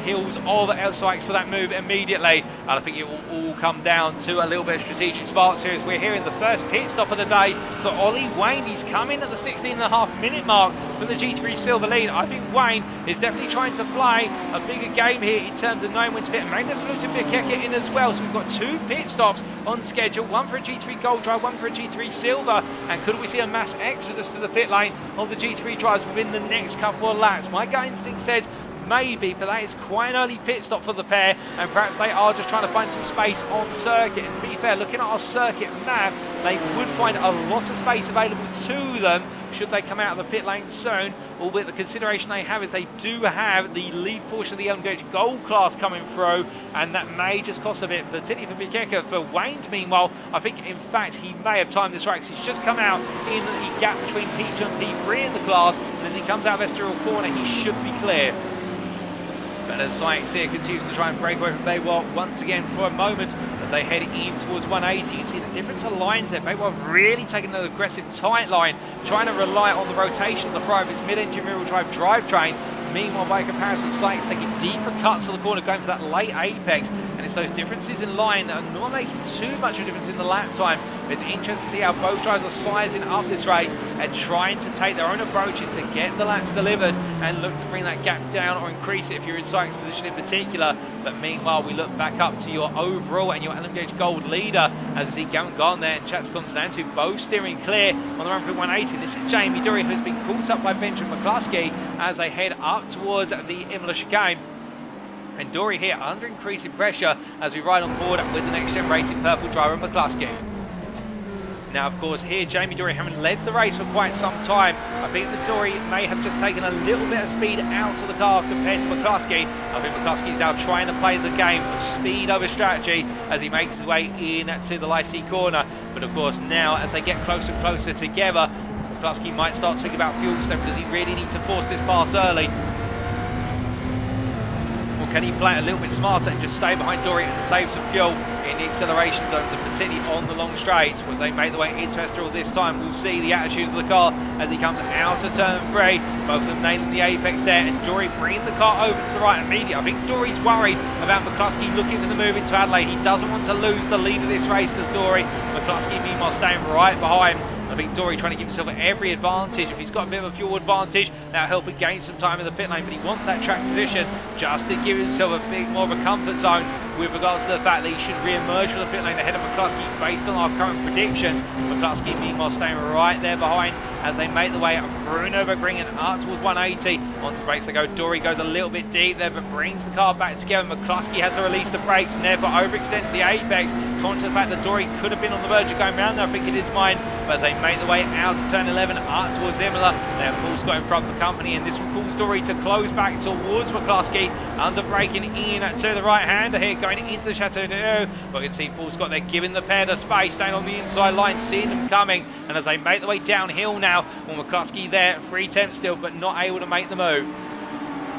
heels of El Sykes for that move immediately. And I think it will all come down to a little bit of strategic sparks here, as we're hearing the first pit stop of the day for Ollie Wayne. He's coming at the 16.5 minute mark from the G3 Silver lead. I think Wayne is definitely trying to play a bigger game here in terms of knowing when to pit, and maybe let's look to Bikeka in as well. So we've got 2 pit stops on schedule, one for a G3 Gold drive, one for a G3 Silver, and could we see a mass exodus to the pit lane of the G3 drives within the next couple of laps? My gut instinct says maybe, but that is quite an early pit stop for the pair, and perhaps they are just trying to find some space on circuit. And to be fair, looking at our circuit map, they would find a lot of space available to them should they come out of the pit lane soon, albeit the consideration they have is they do have the lead portion of the LMDH Gold class coming through, and that may just cost a bit, particularly for Bikeka. For Wayne, meanwhile, I think in fact he may have timed this right, because he's just come out in the gap between P2 and P3 in the class, and as he comes out of Estoril corner he should be clear. But as Sykes here continues to try and break away from Beauvoir once again for a moment, as they head in towards 180, you can see the difference of lines there. Beauvoir really taking an aggressive tight line, trying to rely on the rotation of the front of its mid-engine rear-wheel drive drivetrain. Meanwhile, by comparison, Sykes taking deeper cuts to the corner, going for that late apex, and it's those differences in line that are not making too much of a difference in the lap time. It's interesting to see how both drivers are sizing up this race and trying to take their own approaches to get the laps delivered and look to bring that gap down or increase it if you're in Sykes' position in particular. But meanwhile, we look back up to your overall and your LMDH Gold leader, as you see Gavin Garn there and Chats Constanto both steering clear on the run through 180. This is Jamie Dorey, who's been caught up by Benjamin McCluskey as they head up towards the Imola chicane. And Dorey here under increasing pressure as we ride on board with the NXTGEN Racing purple driver McCluskey. Now, of course, here Jamie Dorey having led the race for quite some time. I think that Dorey may have just taken a little bit of speed out of the car compared to McCluskey. I think McCluskey is now trying to play the game of speed over strategy as he makes his way into the Lycée corner. But of course, now as they get closer and closer together, McCluskey might start to think about fuel step. Does he really need to force this pass early? Or can he play it a little bit smarter and just stay behind Dorey and save some fuel in the acceleration zones, and particularly on the long straights? As they make their way into Estoril this time, we'll see the attitude of the car as he comes out of turn 3. Both of them nailing the apex there, and Dorey bringing the car over to the right immediately. I think Dorey's worried about McCluskey looking for the move into Adelaide. He doesn't want to lose the lead of this race, does Dorey. McCluskey meanwhile staying right behind. I think Dorey trying to give himself every advantage. If he's got a bit of a fuel advantage, that'll help him gain some time in the pit lane, but he wants that track position just to give himself a bit more of a comfort zone with regards to the fact that he should re-emerge from the pit lane ahead of McCluskey based on our current predictions. McCluskey meanwhile staying right there behind as they make the way through Nürburgring and up towards 180. Onto the brakes they go. Dorey goes a little bit deep there, but brings the car back together. McCluskey has to release the brakes and therefore overextends the apex. Conscious of the fact that Dorey could have been on the verge of going round there, I think it is mine. But as they make the way out of turn 11 up towards Imola, they have Paul's got in front of the company, and this will cause Dorey to close back towards McCluskey. Under braking in to the right hander here, going into the Chateau d'Eau. But you can see Paul's got there, giving the pair the space, staying on the inside line, seeing them coming. And as they make their way downhill now, well, McCluskey there, 3 attempts still, but not able to make the move.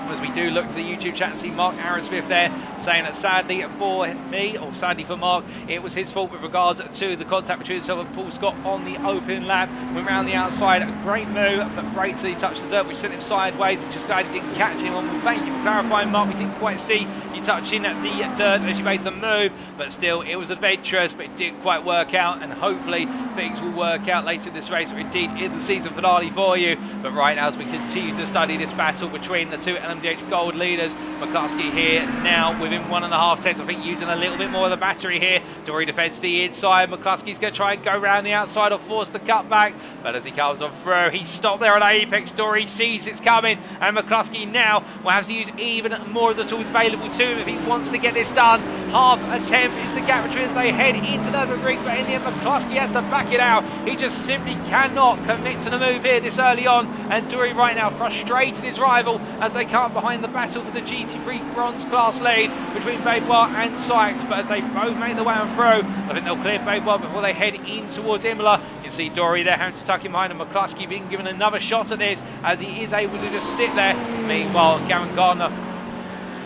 As we do look to the YouTube chat and see Mark Arrowsmith there saying that sadly for me, or sadly for Mark, it was his fault with regards to the contact between himself and Paul Scott on the open lap. Went round the outside, a great move, but brakes till he touched the dirt, which sent him sideways. Just glad he didn't catch him on. Well, thank you for clarifying, Mark. We didn't quite see you touching the dirt as you made the move, but still, it was adventurous, but it didn't quite work out, and hopefully things will work out later in this race, or indeed in the season finale for you. But right now, as we continue to study this battle between the two LMDH Gold leaders, McCluskey here now within 1.5 tenths. I think using a little bit more of the battery here. Dorey defends the inside. McCluskey's going to try and go around the outside or force the cut back, but as he comes on through, he stopped there on apex. Dorey sees it's coming, and McCluskey now will have to use even more of the tools available to him if he wants to get this done. Half a tenth is the gap between as they head into the ring, but in the end McCluskey has to back it out. He just simply cannot commit to the move here this early on, and Dorey right now frustrated his rival as they come behind the battle for the GT3 bronze class lead between Babewa and Sykes. But as they both make their way on through, I think they'll clear Babewa before they head in towards Imola. You can see Dorey there having to tuck him behind, and McCluskey being given another shot at this as he is able to just sit there. Meanwhile, Gavin Gardner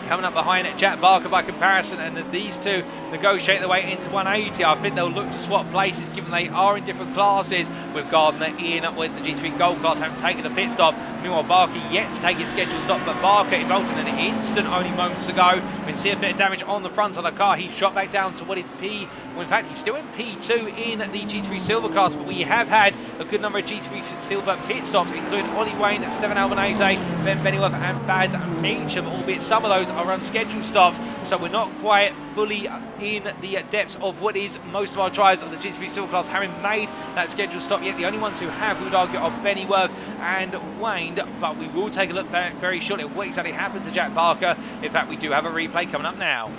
coming up behind Jack Barker by comparison, and as these two negotiate their way into 180, I think they'll look to swap places given they are in different classes, with Gardner in upwards the GT3 Gold class having taken a pit stop. Meanwhile, Barker yet to take his scheduled stop, but Barker involved in an instant only moments ago. We can see a bit of damage on the front of the car. He's shot back down to what is P. Well, in fact, he's still in P2 in the GT3 Silver class, but we have had a good number of GT3 Silver pit stops, including Ollie Wayne, Stefan Albanese, Ben Bennyworth and Baz Meacham, albeit some of those are unscheduled stops, so we're not quite fully in the depths of what is most of our drivers of the GT3 Silver class having made that scheduled stop yet. The only ones who have, we would argue, are Bennyworth and Wayne, but we will take a look back very shortly at what exactly happened to Jack Barker. In fact, we do have a replay coming up now.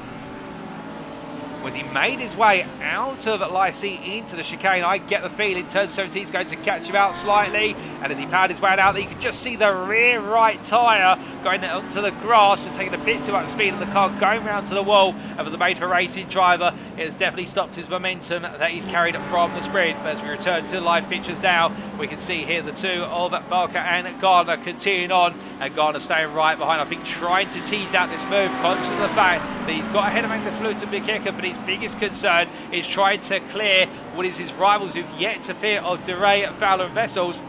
Was he made his way out of Lycée into the chicane? I get the feeling turn 17 is going to catch him out slightly, and as he powered his way out there, you could just see the rear right tyre going onto the grass, just taking a bit too much speed, and the car going round to the wall. And for the made for racing driver, it has definitely stopped his momentum that he's carried from the sprint. But as we return to the live pictures now, we can see here the two of Barker and Gardner continuing on, and Gardner staying right behind, I think trying to tease out this move, conscious of the fact that he's got ahead of Magnus Lewis and Big Kicker, but his biggest concern is trying to clear what is his rivals who've yet to appear of DeRay, Fowler and Vessels.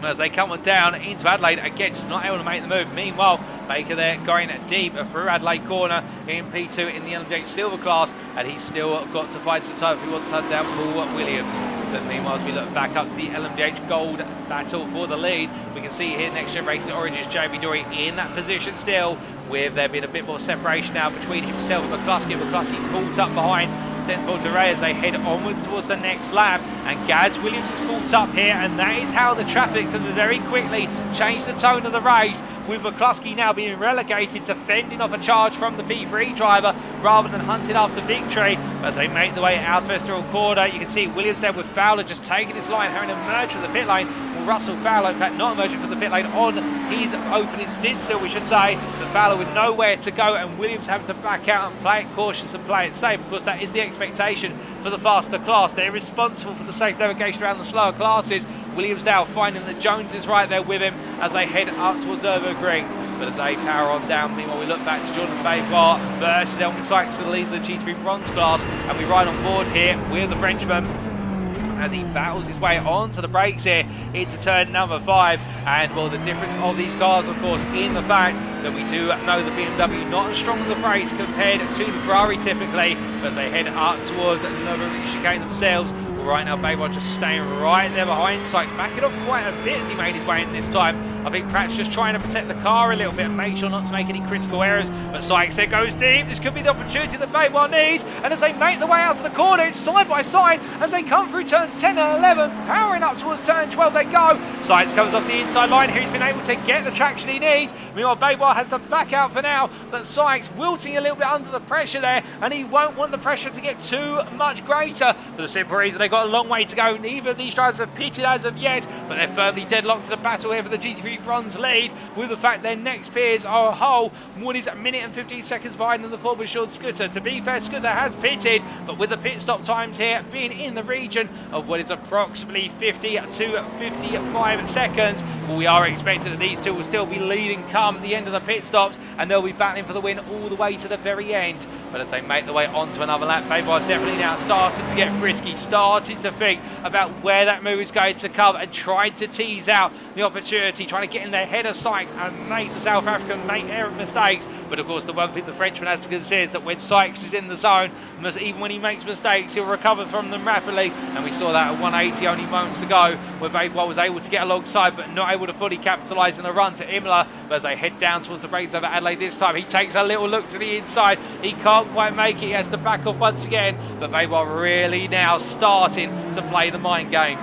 As they come on down into Adelaide, again just not able to make the move. Meanwhile, Baker there going deep through Adelaide corner in P2 in the LMDH Silver class, and he's still got to find some time if he wants to hunt down Paul Williams. But meanwhile, as we look back up to the LMDH Gold battle for the lead, we can see here Next Gen Racing Orange's Jamie Dorey in that position still, with there being a bit more separation now between himself and McCluskey. McCluskey caught up behind Stensport DeRay as they head onwards towards the next lap, and Gaz Williams is caught up here, and that is how the traffic can very quickly change the tone of the race. with McCluskey now being relegated to fending off a charge from the P3 driver rather than hunting after victory. As they make the way out of Estoril corner, you can see Williams there with Fowler just taking his line, having emerged from the pit lane. Well, Russell Fowler, in fact, not emerging from the pit lane on his opening stint still, we should say. The Fowler with nowhere to go, and Williams having to back out and play it cautious and play it safe. Of course, that is the expectation for the faster class. They're responsible for the safe navigation around the slower classes. Williams now finding that Jones is right there with him as they head up towards Nürburgring. But as they power on down, meanwhile we look back to Jordan Baybar versus Elwin Sykes to the lead of the GT3 bronze class, and we ride on board here with the Frenchman as he battles his way onto the brakes here into turn number 5. And well, the difference of these cars, of course, in the fact that we do know the BMW not as strong on the brakes compared to the Ferrari typically, but as they head up towards the Nürburgring chicane themselves. Right now, Baybar just staying right there behind Sykes, backing off quite a bit as he made his way in this time. I think Pratt's just trying to protect the car a little bit and make sure not to make any critical errors. But Sykes there goes deep. This could be the opportunity that Baybar needs. And as they make the way out of the corner, it's side by side as they come through turns 10 and 11, powering up towards turn 12 they go. Sykes comes off the inside line here. He's been able to get the traction he needs. Meanwhile, Baybar has to back out for now. But Sykes wilting a little bit under the pressure there, and he won't want the pressure to get too much greater for the simple reason they've got a long way to go. Neither of these drivers have pitted as of yet, but they're firmly deadlocked to the battle here for the GT3 bronze lead, with the fact their next peers are a whole. One is a minute and 15 seconds behind in the Ford Assured Scooter. To be fair, Scooter has pitted, but with the pit stop times here being in the region of what is approximately 50 to 55 seconds, well, we are expecting that these two will still be leading come the end of the pit stops, and they'll be battling for the win all the way to the very end. But as they make their way onto another lap, Baybar definitely now starting to get frisky, starting to think about where that move is going to come and trying to tease out the opportunity, trying to get in their head of Sykes and make the South African make error mistakes. But of course, the one thing the Frenchman has to consider is that when Sykes is in the zone, even when he makes mistakes, he'll recover from them rapidly. And we saw that at 180 only moments ago, where Baybar was able to get alongside but not able to fully capitalise in the run to Imola. But as they head down towards the brakes over Adelaide this time, he takes a little look to the inside. He can't quite make it. He has to back off once again. But Baybar really now starting to play the mind games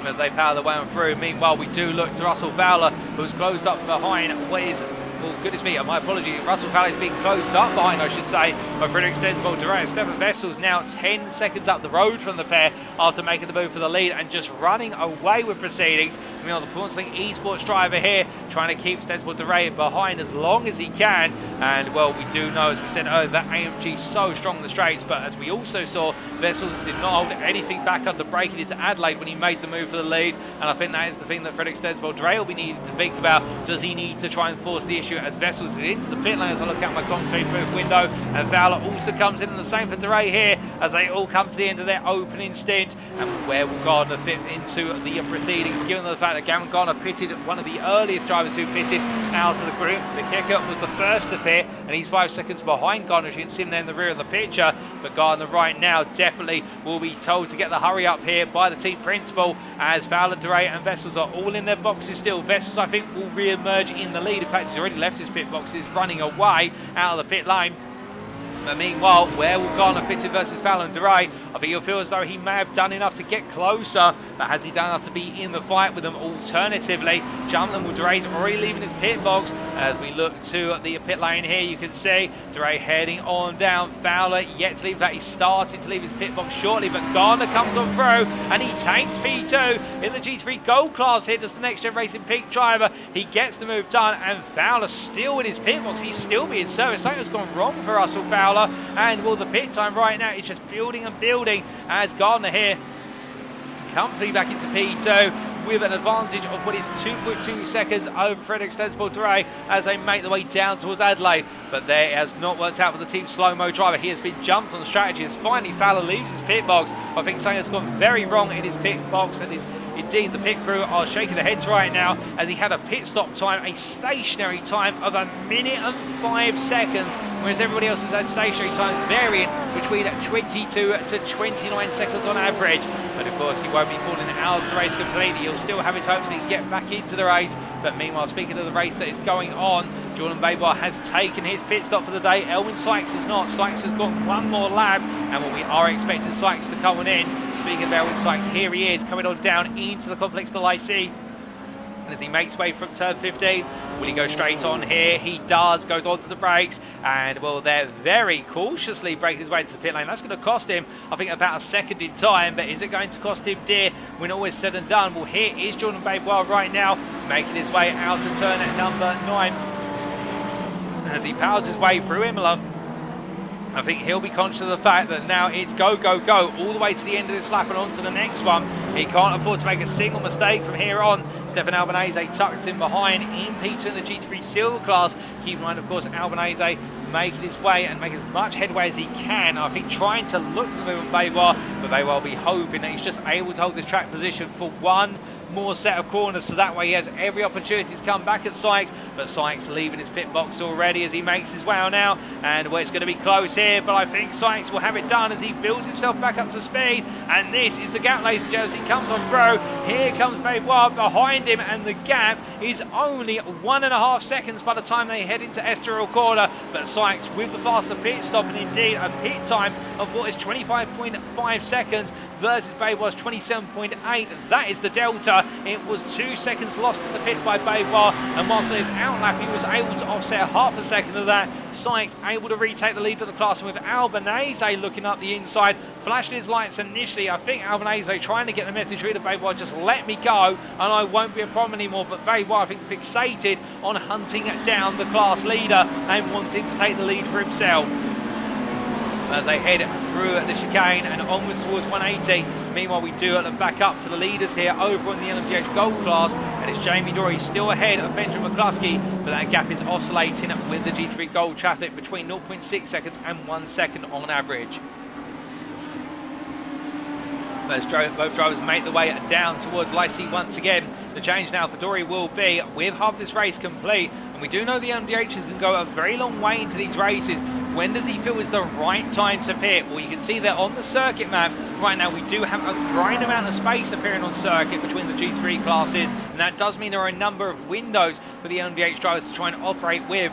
as they power their way on through. Meanwhile, we do look to Russell Fowler, who's closed up behind what is... Oh, goodness me, my apologies. Russell Fowler is being closed up behind, I should say, by Frederick Stensvold. Stefan Vessel's now 10 seconds up the road from the pair after making the move for the lead and just running away with proceedings. Meanwhile, the Performance Link esports driver here trying to keep Stensvold behind as long as he can. And, well, we do know, as we said earlier, that AMG is so strong in the straights. But as we also saw, Vessels did not hold anything back under braking into Adelaide when he made the move for the lead. And I think that is the thing that Frederick Stensvold will be needing to think about. Does he need to try and force the issue as Vessels is into the pit lane as I look out my commentary booth window, and Fowler also comes in, and the same for Dorey here as they all come to the end of their opening stint. And where will Gardner fit into the proceedings, given the fact that Gavin Gardner pitted, one of the earliest drivers who pitted out of the group. The kicker was the first to pit, and he's 5 seconds behind Gardner. You can see him there in the rear of the picture, but Gardner right now definitely will be told to get the hurry up here by the team principal, as Fowler, Dorey and Vessels are all in their boxes still. Vessels, I think, will re-emerge in the lead. In fact, he's already left his pit box, is running away out of the pit lane. But meanwhile, where will Gardner fit in versus Fowler and Dorey? I think he'll feel as though he may have done enough to get closer, but has he done enough to be in the fight with them? Alternatively, Jumpman will Dorey's already leaving his pit box. As we look to the pit lane here, you can see Dorey heading on down. Fowler yet to leave. In fact, he's starting to leave his pit box shortly, but Gardner comes on through and he takes P2 in the GT3 Gold class here. Does the Next Gen Racing Pink driver. He gets the move done, and Fowler still in his pit box. He's still being serviced. Something's gone wrong for Russell Fowler. And well, the pit time right now is just building and building as Gardner here comfortably back into P2 with an advantage of what is 2.2 seconds over Frederick Stensvold as they make the way down towards Adelaide. But there, it has not worked out for the team slow-mo driver. He has been jumped on strategy as finally Fowler leaves his pit box. I think something has gone very wrong in his pit box, and indeed the pit crew are shaking their heads right now as he had a pit stop time, a stationary time of 1 minute and 5 seconds, whereas everybody else has had stationary times varying between 22 to 29 seconds on average. But of course, he won't be falling out of the race completely. He'll still have his hopes to get back into the race. But meanwhile, speaking of the race that is going on, Jordan Baybar has taken his pit stop for the day. Elwin Sykes has not. Sykes has got one more lap, and we are expecting Sykes to come on in. Speaking of Elwin Sykes, here he is coming on down into the complex to IC. And as he makes way from turn 15, will he go straight on here? He does, goes onto the brakes, and well, they're very cautiously breaking his way to the pit lane. That's going to cost him, I think, about a second in time, but is it going to cost him dear when all is said and done? Well, here is Jordan Babois right now, making his way out of turn at number 9. And as he powers his way through Imola, I think he'll be conscious of the fact that now it's go, go, go, all the way to the end of this lap and on to the next one. He can't afford to make a single mistake from here on. Stefan Albanese tucked in behind in P2 in the GT3 Silver class. Keep in mind, of course, Albanese making his way and making as much headway as he can. I think trying to look for the move on Babois, but Babois will be hoping that he's just able to hold this track position for one more set of corners, so that way he has every opportunity to come back at Sykes, but Sykes leaving his pit box already as he makes his way on now, and well, it's going to be close here, but I think Sykes will have it done as he builds himself back up to speed, and this is the gap, ladies and gentlemen. He comes on through, here comes Babois behind him, and the gap is only 1.5 seconds by the time they head into Estoril corner, but Sykes with the faster pit stop, and indeed a pit time of what is 25.5 seconds versus Babois 27.8. That is the delta. It was 2 seconds lost in the pits by Babois, and whilst his outlap he was able to offset half a second of that. Sykes able to retake the lead of the class, and with Albanese looking up the inside, flashing his lights initially. I think Albanese trying to get the message through to Babois, just let me go and I won't be a problem anymore, but Babois I think fixated on hunting down the class leader and wanting to take the lead for himself. As they head through the chicane and onwards towards 180. Meanwhile, we do look back up to the leaders here over in the LMDH Gold class, and it's Jamie Dorey still ahead of Benjamin McCluskey, but that gap is oscillating with the G3 Gold traffic between 0.6 seconds and 1 second on average. Both drivers make the way down towards Lycée once again. The change now for Dorey will be, with half this race complete, and we do know the LMDHs can go a very long way into these races. When does he feel is the right time to pit? Well, you can see that on the circuit map right now we do have a great amount of space appearing on circuit between the G3 classes, and that does mean there are a number of windows for the LMDH drivers to try and operate with.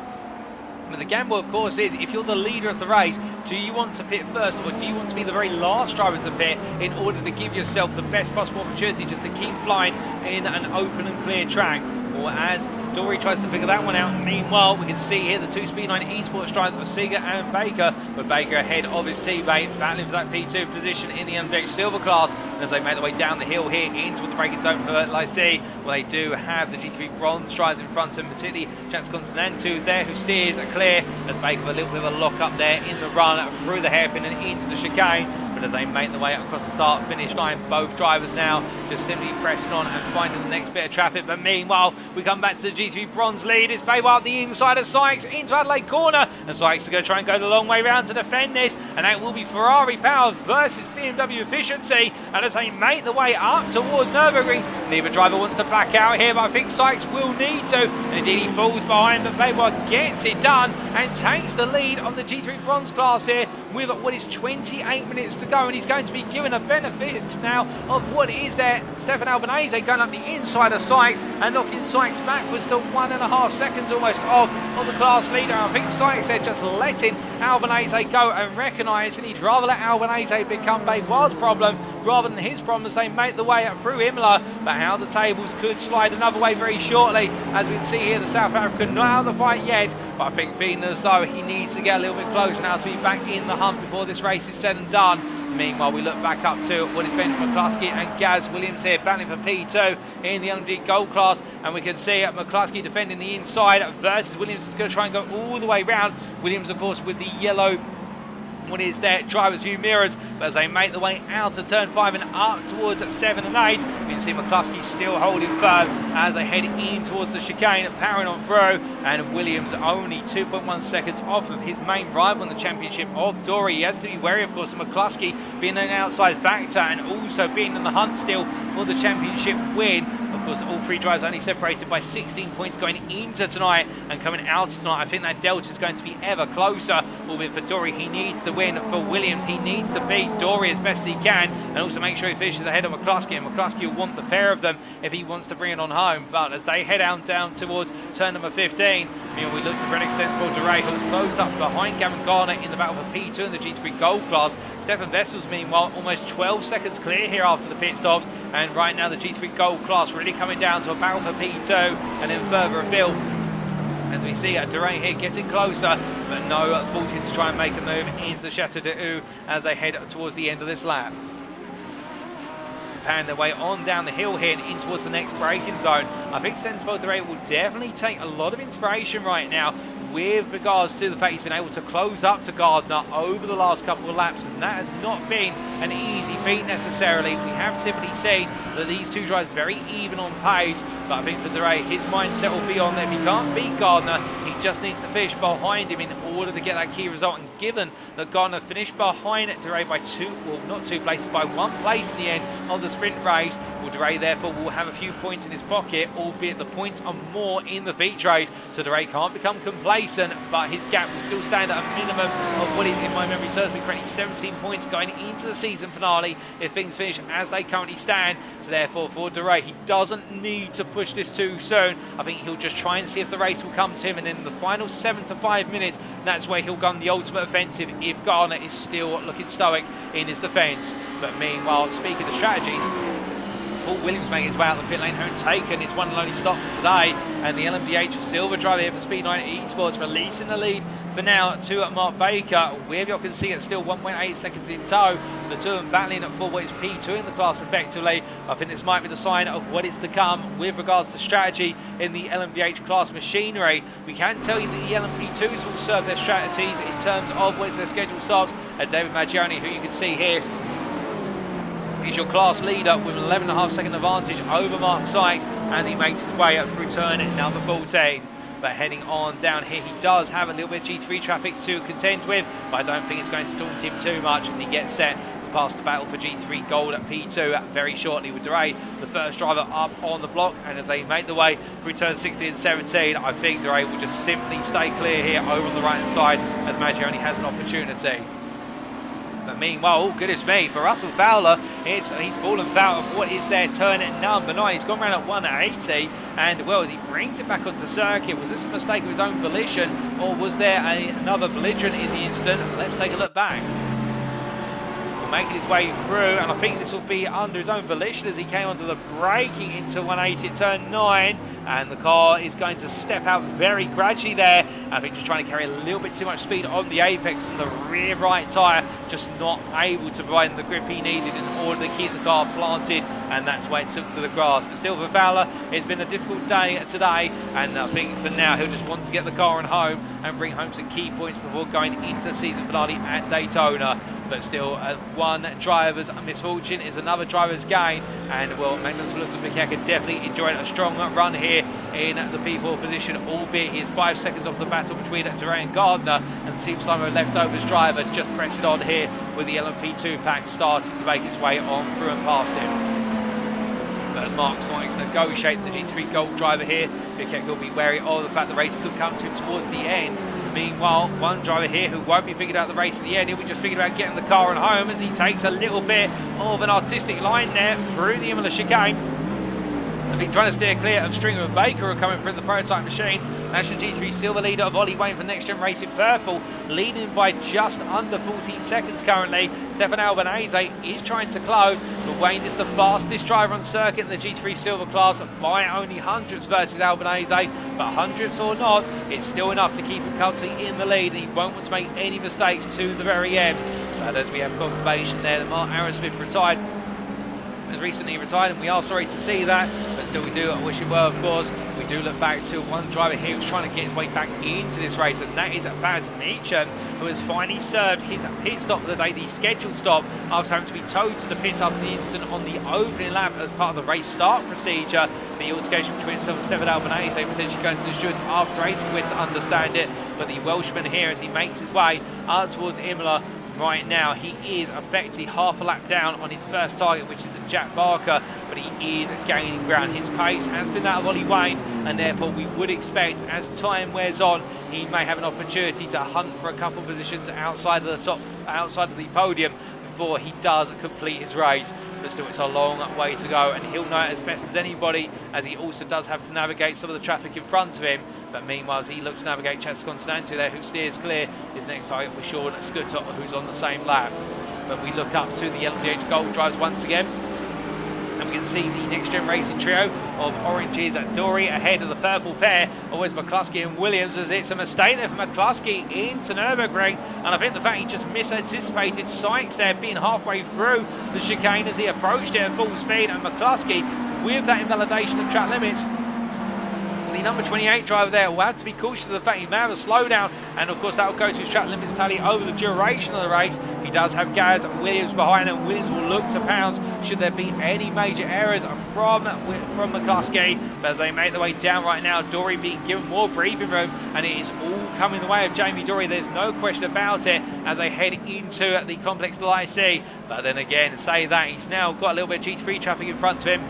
But the gamble, of course, is if you're the leader of the race, do you want to pit first, or do you want to be the very last driver to pit in order to give yourself the best possible opportunity just to keep flying in an open and clear track? Well, as Dorey tries to figure that one out, meanwhile, we can see here the two Speed9 esports drivers of Seeger and Baker, but Baker ahead of his teammate, battling for that P2 position in the LMDH Silver class as they make their way down the hill here into the braking zone for Lycée. Well, they do have the GT3 bronze drivers in front of them, particularly Chance Continental there, who steers clear as Baker with a little bit of a lock up there in the run through the hairpin and into the chicane. But as they make their way across the start-finish line, both drivers now just simply pressing on and finding the next bit of traffic. But meanwhile, we come back to the GT3 bronze lead. It's Babois up the inside of Sykes into Adelaide corner, and Sykes is going to try and go the long way round to defend this, and that will be Ferrari power versus BMW efficiency. And as they make the way up towards Nürburgring, neither driver wants to back out here, but I think Sykes will need to. And indeed, he falls behind, but Babois gets it done and takes the lead of the G3 bronze class here with what is 28 minutes to go, and he's going to be given a benefit now of what is there. Stefan Albanese going up the inside of Sykes and knocking Sykes backwards to 1.5 seconds almost of the class leader. I think Sykes there just letting Albanese go and recognising he'd rather let Albanese become Babois' problem rather than his problem as they make the way through Imola. But how the tables could slide another way very shortly, as we can see here, the South African not out of the fight yet, but I think feeling as though he needs to get a little bit closer now to be back in the hunt before this race is said and done. Meanwhile, we look back up to what is Benjamin McCluskey and Gaz Williams here battling for P2 in the LMDH Gold class, and we can see McCluskey defending the inside versus Williams is going to try and go all the way round. Williams, of course, with the yellow what is their driver's view mirrors, but as they make the way out of turn 5 and up towards 7 and 8, we can see McCluskey still holding firm as they head in towards the chicane, powering on through, and Williams only 2.1 seconds off of his main rival in the championship of Dorey. He has to be wary, of course, of McCluskey being an outside factor and also being in the hunt still for the championship win. Of course, all three drivers only separated by 16 points going into tonight, and coming out of tonight, I think that delta is going to be ever closer, albeit for Dorey, he needs to win for Williams. He needs to beat Dorey as best he can and also make sure he finishes ahead of McCluskey, and McCluskey will want the pair of them if he wants to bring it on home. But as they head down towards turn number 15, we look to Ren Extensible Dorey, who has closed up behind Gavin Garner in the battle for P2 in the GT3 Gold class. Stefan Vessels, meanwhile, almost 12 seconds clear here after the pit stops, and right now the GT3 Gold class really coming down to a battle for P2 and then further afield. As we see Dorey here getting closer, but no fortune to try and make a move into the Chateau d'Eu as they head towards the end of this lap. Pan their way on down the hill here and in towards the next braking zone. I think Extensible Dorey will definitely take a lot of inspiration right now with regards to the fact he's been able to close up to Gardner over the last couple of laps, and that has not been an easy feat necessarily. We have typically seen that these two drivers very even on pace, but I think for Dorey, his mindset will be on that if he can't beat Gardner, he just needs to finish behind him in order to get that key result. And given that Gardner finished behind Dorey by not two places, by one place in the end of the sprint race, Dorey therefore will have a few points in his pocket, albeit the points are more in the feature race, so Dorey can't become complacent, but his gap will still stand at a minimum of what is, if my memory serves me correctly, 17 points going into the season finale if things finish as they currently stand. So therefore for Dorey, he doesn't need to push this too soon. I think he'll just try and see if the race will come to him, and then in the final 7 to 5 minutes, that's where he'll go on the ultimate offensive if Garner is still looking stoic in his defence. But meanwhile, speaking of strategies, Paul Williams making his way out the pit lane, home taken his one and only stop for today, and the LMDH Silver driver here for Speed 9 Esports releasing the lead for now to Mark Baker. With you can see it's still 1.8 seconds in tow. The two of them battling for what is P2 in the class effectively. I think this might be the sign of what is to come with regards to strategy in the LMDH class machinery. We can tell you that the LMP2s will serve their strategies in terms of what their schedule starts. And David Maggioni, who you can see here, is your class leader with an 11.5 second advantage over Mark Sykes as he makes his way up through turn number 14. But heading on down here, he does have a little bit of GT3 traffic to contend with, but I don't think it's going to daunt him too much as he gets set to pass the battle for GT3 Gold at P2 very shortly with Dorey, the first driver up on the block. And as they make the way through turn 16 and 17, I think Dorey will just simply stay clear here over on the right hand side as Maggioni has an opportunity. But meanwhile, goodness me, for Russell Fowler, he's fallen foul of what is their turn at number 9. He's gone around at 180, and well, as he brings it back onto circuit, was this a mistake of his own volition, or was there another belligerent in the instant? Let's take a look back. Making his way through, and I think this will be under his own volition as he came onto the braking into 180 at turn 9, and the car is going to step out very gradually there. I think just trying to carry a little bit too much speed on the apex, and the rear right tyre just not able to provide the grip he needed in order to keep the car planted, and that's why it took to the grass. But still for Fowler, it's been a difficult day today, and I think for now he'll just want to get the car on home and bring home some key points before going into the season finale at Daytona. But still, one driver's misfortune is another driver's gain, and well, Magnus Lutzenbeck can definitely enjoy a strong run here in the P4 position, albeit he's 5 seconds off the battle between Dorey and Gardner, and Team Slimer leftovers driver just pressing on here with the LMP2 pack starting to make its way on through and past him. But as Mark Sykes negotiates the GT3 Gold driver here, Bickett will be wary of the fact the race could come to him towards the end. Meanwhile, one driver here who won't be figured out the race at the end, he'll be just figured out getting the car on home as he takes a little bit of an artistic line there through the Imola chicane. I've been trying to steer clear of Stringer and Baker, who are coming through the prototype machines. National GT3 Silver leader of Ollie Wayne for Next Gen Racing Purple, leading by just under 14 seconds currently. Stefan Albanese is trying to close, but Wayne is the fastest driver on circuit in the GT3 Silver class by only hundredths versus Albanese. But hundredths or not, it's still enough to keep him comfortably in the lead, and he won't want to make any mistakes to the very end. But as we have confirmation there that Mark Arrowsmith retired, has recently retired, and we are sorry to see that, but still we do wish him well, of course. We do look back to one driver here who's trying to get his way back into this race, and that is Baz Meacham, who has finally served his pit stop for the day, the scheduled stop, after having to be towed to the pits after the incident on the opening lap as part of the race start procedure. The altercation between himself and Stefan Albanese potentially going to the stewards after race, we're to understand it, but the Welshman here, as he makes his way towards Imola, right now. He is effectively half a lap down on his first target, which is Jack Barker, but he is gaining ground. His pace has been that of Ollie Wayne, and therefore we would expect, as time wears on, he may have an opportunity to hunt for a couple of positions outside of the podium before he does complete his race. But still, it's a long way to go, and he'll know it as best as anybody, as he also does have to navigate some of the traffic in front of him. But meanwhile, as he looks to navigate Chas Constantu there, who steers clear, his next target was Sean Scutto, who's on the same lap. But we look up to the LMDH Gold drives once again, and we can see the Next Gen Racing trio of oranges at Dorey ahead of the purple pair, always McCluskey and Williams, as it's a mistake there for McCluskey into Nürburgring. And I think the fact he just misanticipated Sykes there being halfway through the chicane as he approached it at full speed, and McCluskey, with that invalidation of track limits, the number 28 driver there will have to be cautious of the fact he may have a slowdown, and of course that will go to his track limits tally over the duration of the race. He does have Gaz Williams behind, and Williams will look to pounce should there be any major errors from McCluskey. But as they make their way down right now, Dorey being given more breathing room, and it is all coming the way of Jamie Dorey. There's no question about it as they head into the complex del IC. But then again, say that he's now got a little bit of GT3 traffic in front of him.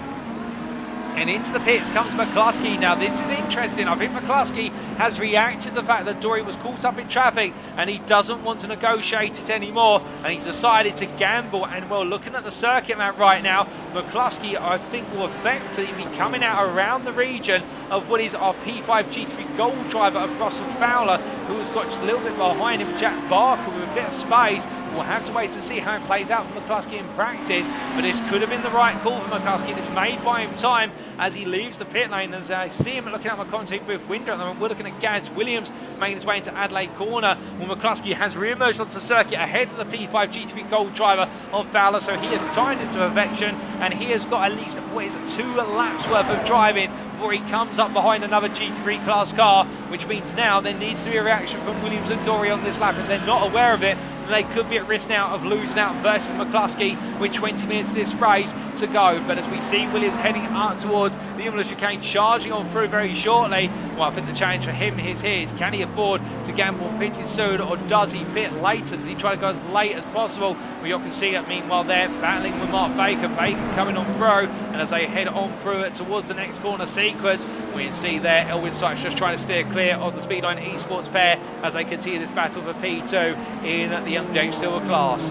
And into the pits comes McCluskey. Now this is interesting. I think McCluskey has reacted to the fact that Dorey was caught up in traffic, and he doesn't want to negotiate it anymore, and he's decided to gamble. And well, looking at the circuit map right now, McCluskey, I think, will effectively be coming out around the region of what is our P5 GT3 Gold driver of Russell Fowler, who has got just a little bit behind him, Jack Barker, with a bit of space. We'll have to wait to see how it plays out for McCluskey in practice, but this could have been the right call for McCluskey. This may buy him time as he leaves the pit lane. As I see him looking at my contact booth window at the moment, we're looking at Gaz Williams making his way into Adelaide Corner, when McCluskey has re-emerged onto the circuit ahead of the P5 GT3 Gold driver of Fowler. So he has timed into perfection, and he has got at least, what is it, 2 laps worth of driving before he comes up behind another GT3 class car, which means now there needs to be a reaction from Williams and Dorey on this lap. If they're not aware of it, they could be at risk now of losing out versus McCluskey with 20 minutes of this race to go. But as we see Williams heading up towards the Imola chicane, charging on through very shortly, well, I think the challenge for him is here: can he afford to gamble pitting soon, or does he pit later? Does he try to go as late as possible? Well, you can see that meanwhile they're battling with Mark Baker. Baker coming on through, and as they head on through it towards the next corner sequence, we can see there Elwin Sykes just trying to steer clear of the Speedline Esports pair as they continue this battle for P2 in the LMDH Silver class.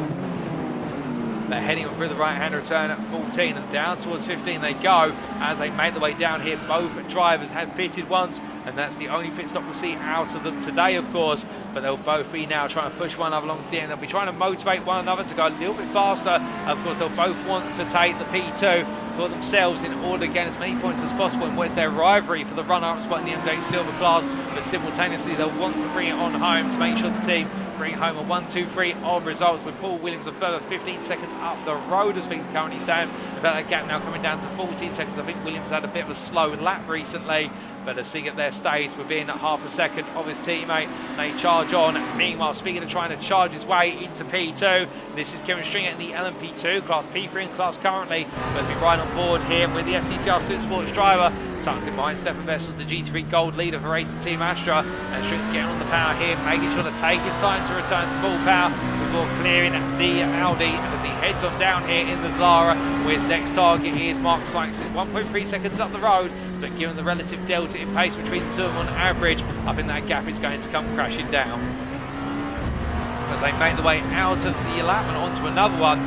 They're heading through the right-hand return at 14, and down towards 15 they go as they make their way down here. Both drivers have pitted once, and that's the only pit stop we'll see out of them today, of course. But they'll both be now trying to push one another along to the end. They'll be trying to motivate one another to go a little bit faster. Of course, they'll both want to take the P2 for themselves in order to gain as many points as possible in what is their rivalry for the runner-up spot in the LMDH Silver class. But simultaneously, they'll want to bring it on home to make sure the team bring home a 1-2-3 of results, with Paul Williams a further 15 seconds up the road as things currently stand. In fact, that gap now coming down to 14 seconds. I think Williams had a bit of a slow lap recently, but as seeing it there stays within half a second of his teammate, they charge on. Meanwhile, speaking of trying to charge his way into P2, this is Kevin Stringer in the LMP2, class P3 in class currently, but as we ride on board here with the SCCR Supersports driver, tucked in behind Stefan Vessels, the GT3 Gold leader for Racing Team Astra, and Stringer getting on the power here, making sure to take his time to return to full power before clearing the Audi as he heads on down here in the Zlara, where his next target is Mark Sykes. He's 1.3 seconds up the road, but given the relative delta in pace between the two of them on average, I think that gap is going to come crashing down. As they make their way out of the lap and onto another one,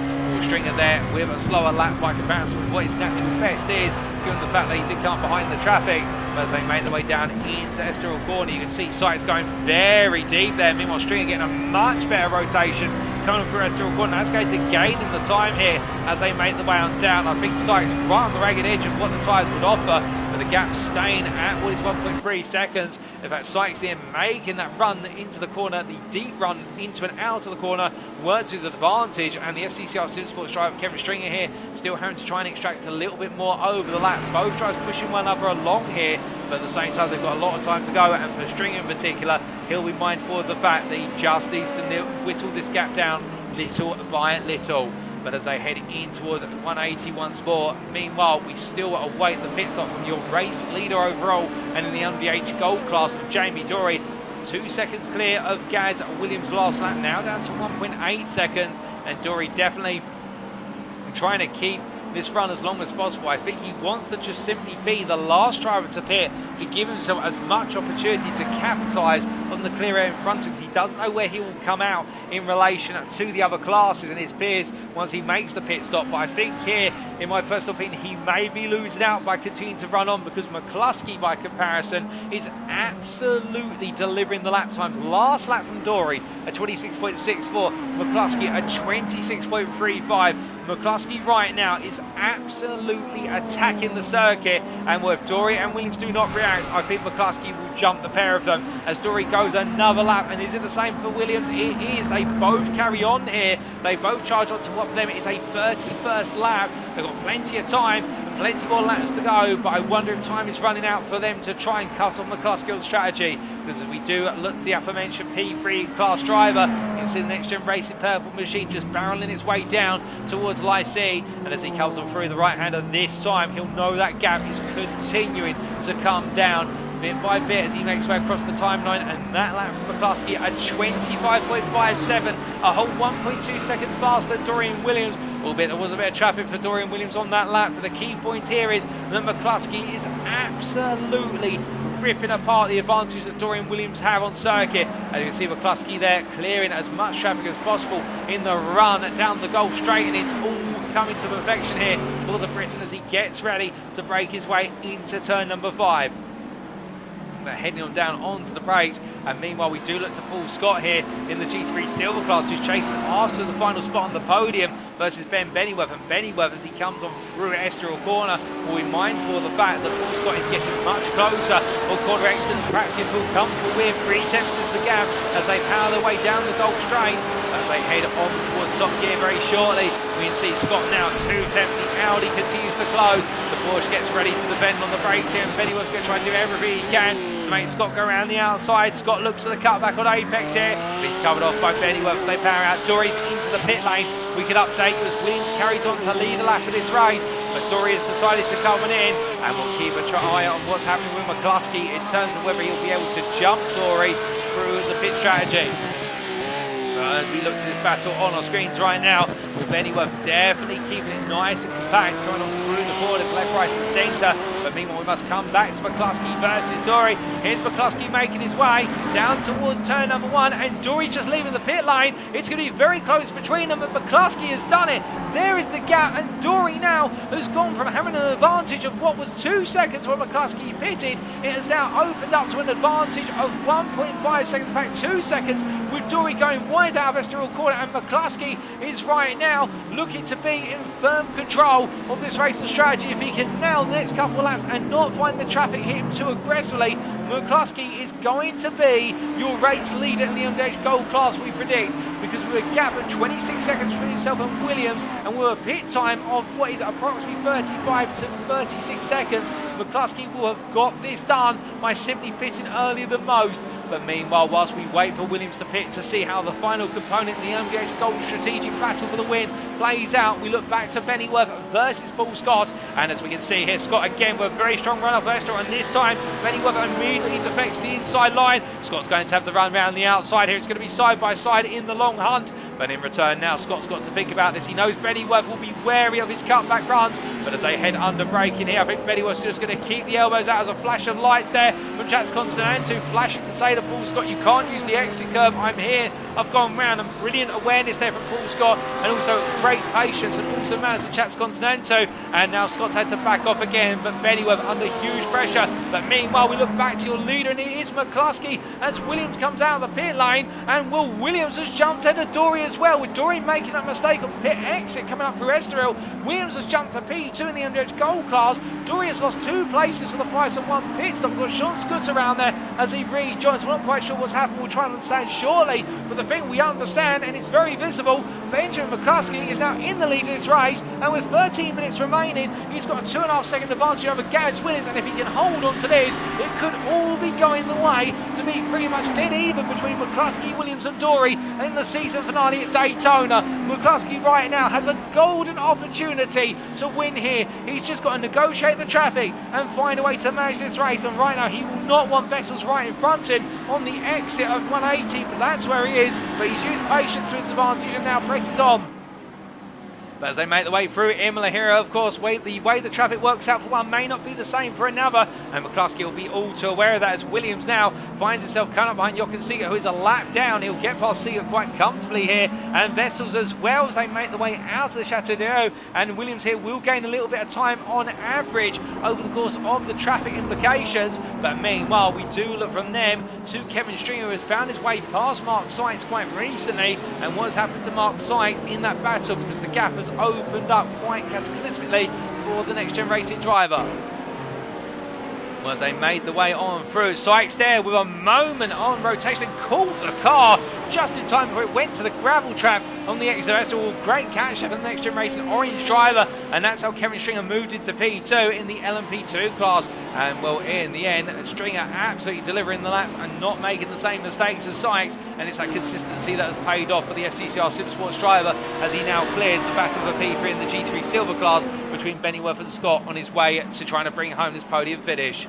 Stringer there with a slower lap by comparison with what his natural best is, given the fact that he did come behind the traffic. But as they make their way down into Estoril Corner, you can see Sykes going very deep there. Meanwhile, Stringer getting a much better rotation coming through Estoril Corner. That's going to gain him the time here as they make their way on down. I think Sykes right on the ragged edge of what the tyres would offer, but the gap staying at what is 1.3 seconds. In fact, Sykes here making that run into the corner, the deep run into and out of the corner, works to his advantage, and the SCCR Supersports driver Kevin Stringer here still having to try and extract a little bit more over the lap. Both drivers pushing one another along here, but at the same time they've got a lot of time to go, and for Stringer in particular, he'll be mindful of the fact that he just needs to whittle this gap down little by little. But as they head in towards 181 Sport, meanwhile we still await the pit stop from your race leader overall and in the LMDH Gold class of Jamie Dorey. 2 seconds clear of Gaz Williams' last lap, now down to 1.8 seconds, and Dorey definitely trying to keep this run as long as possible. I think he wants to just simply be the last driver to pit to give himself as much opportunity to capitalise on the clear air in front of him. He doesn't know where he will come out in relation to the other classes and his peers once he makes the pit stop. But I think here, in my personal opinion, he may be losing out by continuing to run on, because McCluskey, by comparison, is absolutely delivering the lap times. Last lap from Dorey at 26.64, McCluskey at 26.35. McCluskey right now is absolutely attacking the circuit, and if Dorey and Williams do not react, I think McCluskey will jump the pair of them as Dorey goes another lap. And is it the same for Williams? It is. They both carry on here. They both charge on to what for them is a 31st lap. They've got plenty of time and plenty more laps to go, but I wonder if time is running out for them to try and cut off McCluskey's strategy, because as we do look to the aforementioned P3 class driver, you can see the Next Gen Racing purple machine just barreling its way down towards Lycée, and as he comes on through the right hander this time, he'll know that gap is continuing to come down bit by bit as he makes way across the timeline. And that lap from McCluskey at 25.57, a whole 1.2 seconds faster than Dorian Williams, albeit there was a bit of traffic for Dorian Williams on that lap. But the key point here is that McCluskey is absolutely ripping apart the advantage that Dorian Williams have on circuit. As you can see, McCluskey there clearing as much traffic as possible in the run down the Gulf Straight, and it's all coming to perfection here for the Briton as he gets ready to break his way into turn number 5. They're heading on down onto the brakes, and meanwhile we do look to Paul Scott here in the G3 Silver class, who's chasing after the final spot on the podium versus Ben Bennyworth. And Bennyworth, as he comes on through Estoril Corner, will be mindful of the fact that Paul Scott is getting much closer on corner exit, and perhaps he'll feel comfortable with 3 tenths as the gap as they power their way down the Gulf Straight. As they head on towards top gear very shortly, we can see Scott now 2 tenths. The Audi continues to close. The Porsche gets ready to the bend on the brakes here, and Bennyworth's going to try and do everything he can to make Scott go around the outside. Scott looks at the cutback on Apex here, but he's covered off by Bennyworth as they power out. Dorey's into the pit lane. We can update you as Williams carries on to lead a lap of this race, but Dorey has decided to come in, and we'll keep an eye on what's happening with McCluskey in terms of whether he'll be able to jump Dorey through the pit strategy. As we look to this battle on our screens right now, well, Bennyworth definitely keeping it nice and compact, going on through the borders, left, right and centre. But meanwhile we must come back to McCluskey versus Dorey. Here's McCluskey making his way down towards turn number 1, and Dorey's just leaving the pit lane. It's going to be very close between them, but McCluskey has done it. There is the gap, and Dorey now has gone from having an advantage of what was 2 seconds when McCluskey pitted. It has now opened up to an advantage of 1.5 seconds, in fact 2 seconds, with Dorey going wide out of Estoril Corner, and McCluskey is right now looking to be in firm control of this racing strategy. If he can nail the next couple of laps and not find the traffic hit him too aggressively, McCluskey is going to be your race leader in the LMDH Gold class, we predict, because with a gap of 26 seconds between himself and Williams, and with a pit time of what is approximately 35 to 36 seconds, McCluskey will have got this done by simply pitting earlier than most. But meanwhile, whilst we wait for Williams to pit to see how the final component in the LMDH Gold strategic battle for the win plays out, we look back to Bennyworth versus Paul Scott. And as we can see here, Scott again with a very strong run off Estoril, and this time Bennyworth immediately defects the inside line. Scott's going to have the run round the outside here. It's going to be side by side in the long hunt. But in return now, Scott's got to think about this. He knows Bennyworth will be wary of his cutback runs, but as they head under braking here, I think Bennyworth's just going to keep the elbows out. As a flash of lights there from Chats Constantin, flashing to say to Paul Scott, you can't use the exit curve, I'm here, I've gone round. And brilliant awareness there from Paul Scott, and also great patience and also manners from Chats Constantin. And now Scott's had to back off again, but Bennyworth under huge pressure. But meanwhile, we look back to your leader, and it is McCluskey as Williams comes out of the pit lane, and Will Williams has jumped ahead of Dorey as well, with Dorey making that mistake on pit exit coming up through Estoril. Williams has jumped to P2 in the LMDH Gold class. Dorey has lost 2 places for the price of 1 pit stop. We've got Sean Scoots around there as he rejoins. We're not quite sure what's happened. We'll try and understand shortly, but the thing we understand, and it's very visible, Benjamin McCluskey is now in the lead of this race, and with 13 minutes remaining, he's got a 2.5 second advantage over Gaz Williams, and if he can hold on to this, it could all be going the way to be pretty much dead even between McCluskey, Williams and Dorey in the season finale at Daytona. McCluskey right now has a golden opportunity to win here. He's just got to negotiate the traffic and find a way to manage this race, and right now he will not want vessels right in front of him. on the exit of 180, but that's where he is. But he's used patience to his advantage and now presses on. But as they make the way through Imola here, of course, the way the traffic works out for one may not be the same for another. And McCluskey will be all too aware of that as Williams now finds himself coming up behind Jochen Seeger, who is a lap down. He'll get past Seeger quite comfortably here. And Vessels as well as they make the way out of the Chateau d'Eau. And Williams here will gain a little bit of time on average over the course of the traffic implications. But meanwhile, we do look from them to Kevin Stringer, who has found his way past Mark Sykes quite recently. And what has happened to Mark Sykes in that battle, because the gap has opened up quite cataclysmically for the Next Gen Racing driver. Well, as they made the way on through, Sykes there with a moment on rotation and caught the car just in time before it went to the gravel trap on the exit. So great catch for the Next Gen Racing orange driver, and that's how Kevin Stringer moved into P2 in the LMP2 class. And well, in the end, Stringer absolutely delivering the laps and not making the same mistakes as Sykes, and it's that consistency that has paid off for the SCCR Supersports driver as he now clears the battle of the P3 in the G3 Silver class between Bennyworth and Scott on his way to trying to bring home this podium finish.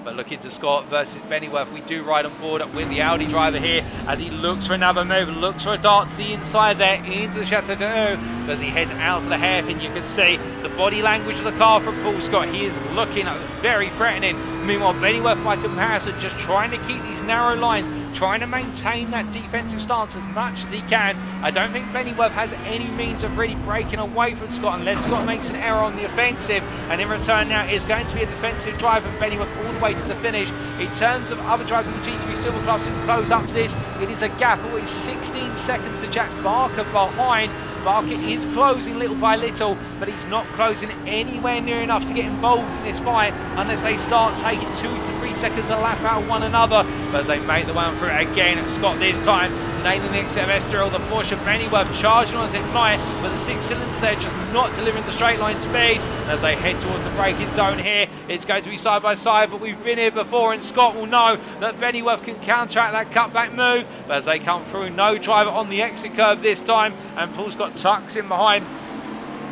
But looking to Scott versus Bennyworth, we do ride on board with the Audi driver here as he looks for another move, looks for a dart to the inside there into the Chateau d'Eau. As he heads out to the hairpin, you can see the body language of the car from Paul Scott. He is looking very threatening. Meanwhile, Bennyworth, by comparison, just trying to keep these narrow lines, trying to maintain that defensive stance as much as he can. I don't think Bennyworth has any means of really breaking away from Scott unless Scott makes an error on the offensive, and in return now it's going to be a defensive drive from Bennyworth all the way to the finish. In terms of other drivers in the G3 Silver class who close up to this, it is a gap of always 16 seconds to Jack Barker behind. Barker is closing little by little, but he's not closing anywhere near enough to get involved in this fight unless they start taking 2 to 3 seconds a lap out of one another. But as they make the one through it again, Scott this time nailing the exit of Estoril, the Porsche Bennyworth charging on his ignite, but the 6 cylinders there just not delivering the straight line speed. And as they head towards the braking zone here, it's going to be side by side, but we've been here before and Scott will know that Bennyworth can counteract that cutback move. But as they come through, no driver on the exit curve this time, and Paul Scott tucks in behind.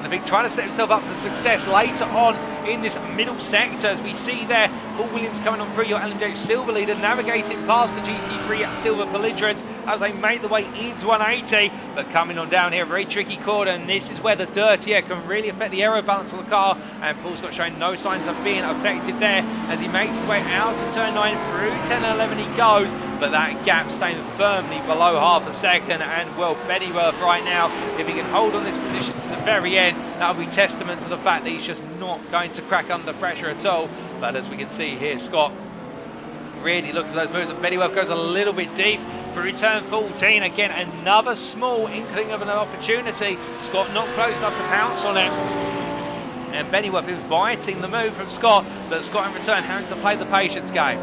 I think trying to set himself up for success later on in this middle sector, as we see there, Paul Williams coming on through your LMDH Silver leader, navigating past the GT3 at Silver belligerents as they make the way into 180, but coming on down here, a very tricky corner, and this is where the dirt here can really affect the aero balance of the car, and Paul Scott showing no signs of being affected there as he makes his way out to turn 9 through 10 and 11 he goes, but that gap staying firmly below half a second. And well, Bennyworth right now, if he can hold on this position to the very end, that'll be testament to the fact that he's just not going to crack under pressure at all. But as we can see here, Scott really looking at those moves, and Bennyworth goes a little bit deep through turn 14. Again, another small inkling of an opportunity. Scott not close enough to pounce on it, and Bennyworth inviting the move from Scott, but Scott in return having to play the patience game.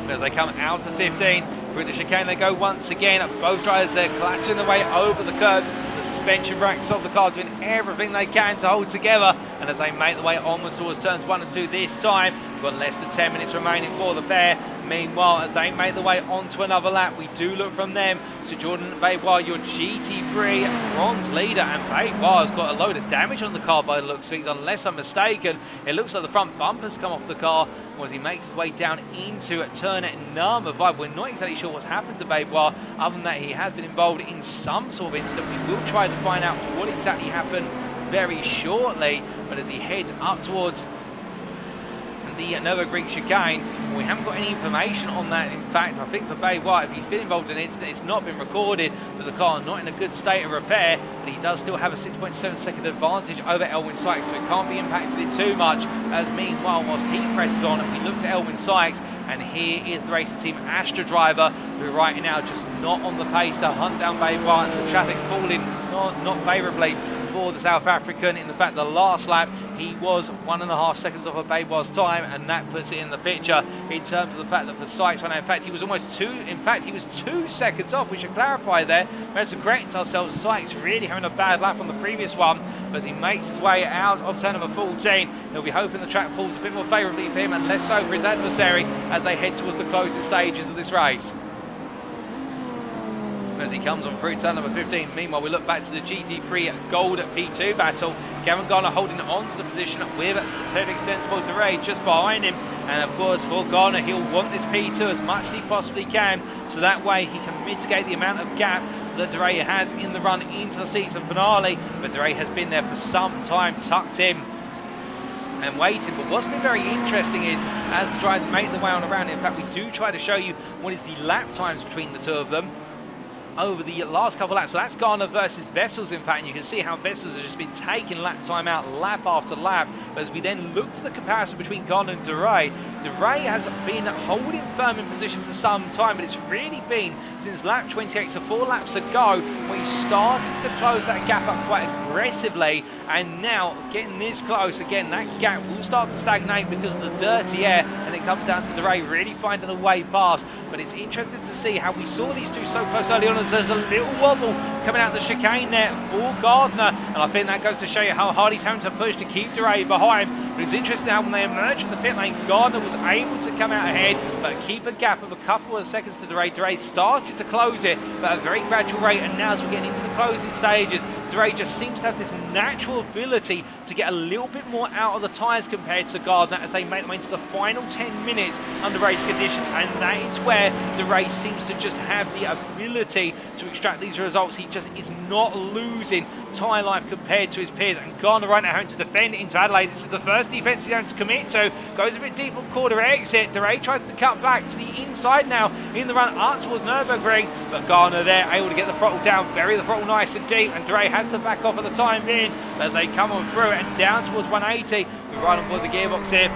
As they come out of 15 through the chicane, they go once again. Both drivers there clattering their way over the curbs. The suspension racks of the car doing everything they can to hold together, and as they make the way onwards towards turns 1 and 2 this time, we've got less than 10 minutes remaining for the pair. Meanwhile, as they make the way onto another lap, we do look from them to Jordan Baybois, your GT3 bronze leader, and Baybois has got a load of damage on the car by the looks of things, unless I'm mistaken. It looks like the front bumper's come off the car as he makes his way down into turn number 5. We're not exactly sure what's happened to Baybois, other than that he has been involved in some sort of incident. We will try to find out what exactly happened very shortly, but as he heads up towards the Nürburgring chicane, we haven't got any information on that. In fact, I think for Baybois, if he's been involved in an incident, it's not been recorded, but the car not in a good state of repair, but he does still have a 6.7 second advantage over Elwyn Sykes, so it can't be impacted in too much. As meanwhile, whilst he presses on, we look to Elwyn Sykes, and here is the racing team Astra driver, who right now just not on the pace to hunt down Baybois, and the traffic falling not favourably for the South African. In the fact, the last lap he was 1.5 seconds off of Baybois' time, and that puts it in the picture in terms of the fact that for Sykes, in fact he was almost 2 seconds off. We should clarify there, we have to correct ourselves. Sykes really having a bad lap on the previous one, but as he makes his way out of turn number 14, he'll be hoping the track falls a bit more favourably for him and less so for his adversary as they head towards the closing stages of this race. as he comes on through turn number 15. Meanwhile, we look back to the GT3 Gold P2 battle. Gavin Garner holding on to the position with third extensible Dorey just behind him. And of course, for Garner, he'll want this P2 as much as he possibly can, so that way he can mitigate the amount of gap that Dorey has in the run into the season finale. But Dorey has been there for some time, tucked in and waiting. But what's been very interesting is, as the drivers make their way on around, in fact, we do try to show you what is the lap times between the two of them over the last couple of laps. So that's Garner versus Vessels, in fact, and you can see how Vessels has just been taking lap time out lap after lap. But as we then look to the comparison between Garner and Dorey, Dorey has been holding firm in position for some time, but it's really been since lap 28, so 4 laps ago, when he started to close that gap up quite aggressively, and now getting this close again, that gap will start to stagnate because of the dirty air, and it comes down to Dorey really finding a way past. But it's interesting to see how we saw these two so close early on, as there's a little wobble coming out the chicane there for Gardner, and I think that goes to show you how hard he's having to push to keep Dorey behind. But it's interesting how when they emerged from the pit lane, Gardner was able to come out ahead, but keep a gap of a couple of seconds to Dorey. Dorey started to close it, but at a very gradual rate, and now as we're getting into the closing stages, Dorey just seems to have this natural ability to get a little bit more out of the tyres compared to Gardner as they make their way into the final 10 minutes under race conditions, and that is where Dorey seems to just have the ability to extract these results. He just is not losing tyre life compared to his peers, and Gardner right now having to defend into Adelaide. This is the first defence he's having to commit to. Goes a bit deep on quarter exit. Dorey tries to cut back to the inside now in the run up towards Nürburgring, but Gardner there able to get the throttle down, bury the throttle nice and deep, and Dorey has to back off at the time being as they come on through and down towards 180. We're right on board the gearbox here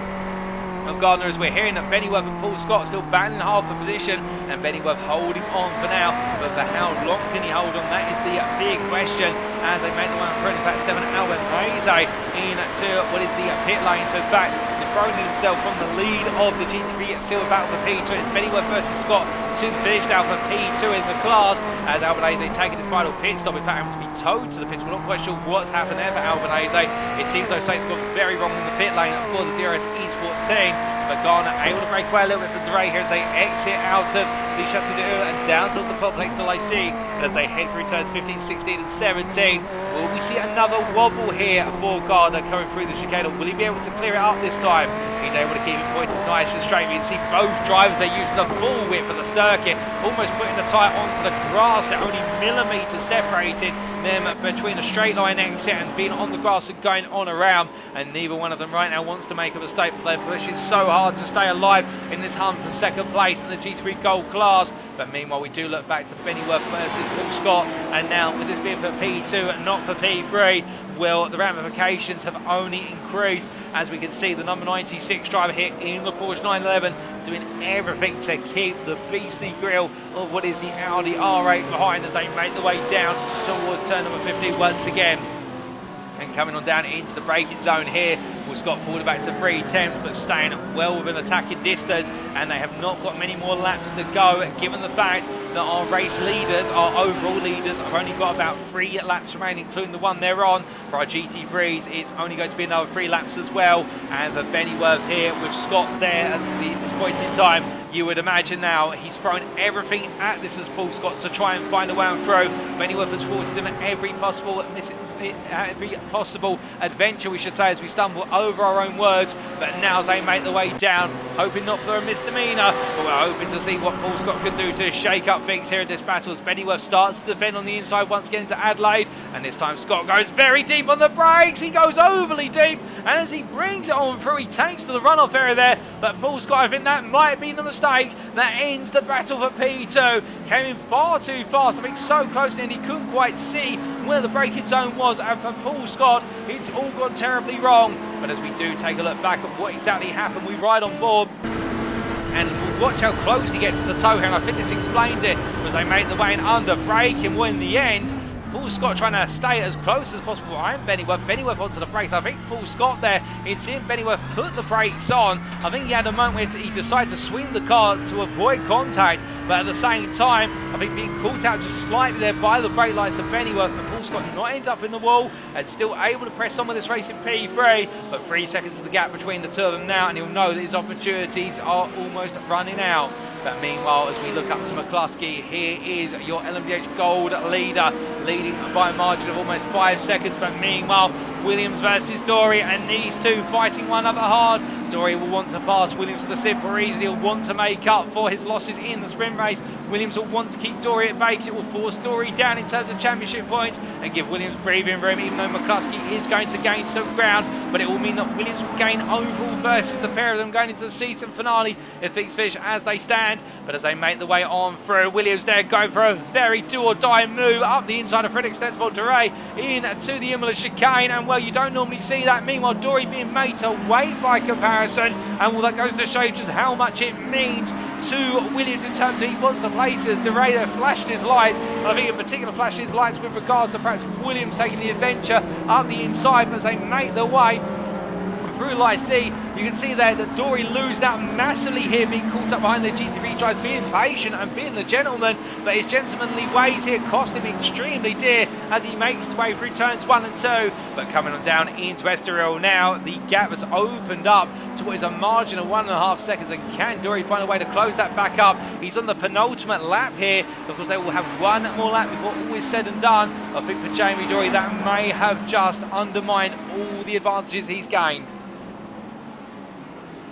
of Gardner, as we're hearing that Bennyworth and Paul Scott still battling hard for position, and Bennyworth holding on for now, but for how long can he hold on? That is the big question as they make the one through. In fact, Stefan Albanese into what is the pit lane, so in fact dethroning himself from the lead of the GT3 Silver battle for P2. It's Bennyworth versus Scott to the finish now for P2 in the class, as Albanese taking his final pit stop, in fact having to be towed to the pits. We're not quite sure what's happened there for Albanese. It seems though something's gone very wrong in the pit lane for the DRS Esports team, but Garner able to break away a little bit from Dorey here as they exit out of the Chateau de and down towards the complex de l'IC, as they head through turns 15, 16 and 17. Will we see another wobble here for Gardner coming through the chicane, or will he be able to clear it up this time? He's able to keep it pointed nice and straight. We can see both drivers, they use the full width of the circuit, almost putting the tyre onto the grass. They're only millimetres separating them between a straight line exit and being on the grass and going on around, and neither one of them right now wants to make a mistake, but they're pushing so hard to stay alive in this hunt for second place in the G3 Gold class. But meanwhile, we do look back to Bennyworth versus Paul Scott, and now with this being for P2 and not for P3, well, the ramifications have only increased, as we can see the number 96 driver here in the Porsche 911 doing everything to keep the beastly grille of what is the Audi R8 behind as they make their way down towards turn number 15 once again. And coming on down into the braking zone here, we've Scott forward back to 310, but staying well within attacking distance, and they have not got many more laps to go, given the fact that our race leaders, our overall leaders, have only got about 3 laps remaining, including the one they're on. For our GT3s, it's only going to be another 3 laps as well, and for Bennyworth here with Scott there at this point in time, you would imagine now he's thrown everything at this as Paul Scott to try and find a way on through. Bennyworth has forced him at every possible adventure, we should say, as we stumble over our own words. But now as they make their way down, hoping not for a misdemeanor, but we're hoping to see what Paul Scott can do to shake up things here in this battle, as Bennyworth starts to defend on the inside once again to Adelaide, and this time Scott goes very deep on the brakes. He goes overly deep, and as he brings it on through, he takes to the runoff area there, but Paul Scott, I think that might be the mistake that ends the battle for P2. Came in far too fast, I think so close and he couldn't quite see where the braking zone was, and for Paul Scott it's all gone terribly wrong. But as we do take a look back at what exactly happened, we ride on board and we'll watch how close he gets to the tow here, and I think this explains it, as they make the way in under braking. Well, in the end, Paul Scott trying to stay as close as possible behind Bennyworth onto the brakes. I think Paul Scott there, he'd seen Bennyworth put the brakes on. I think he had a moment where he decided to swing the car to avoid contact, but at the same time, I think being caught out just slightly there by the brake lights of Bennyworth, but Paul Scott not end up in the wall and still able to press on with this race in P3. But 3 seconds is the gap between the two of them now, and he'll know that his opportunities are almost running out. But meanwhile, as we look up to McCluskey, here is your LMDH Gold leader, leading by a margin of almost 5 seconds. But meanwhile, Williams versus Dorey, and these two fighting one another hard. Dorey will want to pass Williams to the sid more easily. He'll want to make up for his losses in the sprint race. Williams will want to keep Dorey at base. It will force Dorey down in terms of championship points and give Williams breathing room, even though McCluskey is going to gain some ground. But it will mean that Williams will gain overall versus the pair of them going into the season finale if things finish as they stand. But as they make the way on through, Williams there going for a very do-or-die move up the inside of Fred Extensible Dorey into the Imola chicane. And well, you don't normally see that. Meanwhile, Dorey being made to wait by comparison. And well, that goes to show just how much it means to Williams in terms of he wants to place as Dorey there flashing his lights. And I think in particular flashing his lights with regards to perhaps Williams taking the adventure up the inside. But as they make their way through Light C, you can see there that Dorey loses out massively here, being caught up behind the GT3 drives, being patient and being the gentleman, but his gentlemanly ways here cost him extremely dear as he makes his way through turns 1 and 2. But coming on down into Estoril now, the gap has opened up to what is a margin of 1.5 seconds, and can Dorey find a way to close that back up? He's on the penultimate lap here. Of course, they will have one more lap before all is said and done. I think for Jamie Dorey, that may have just undermined all the advantages he's gained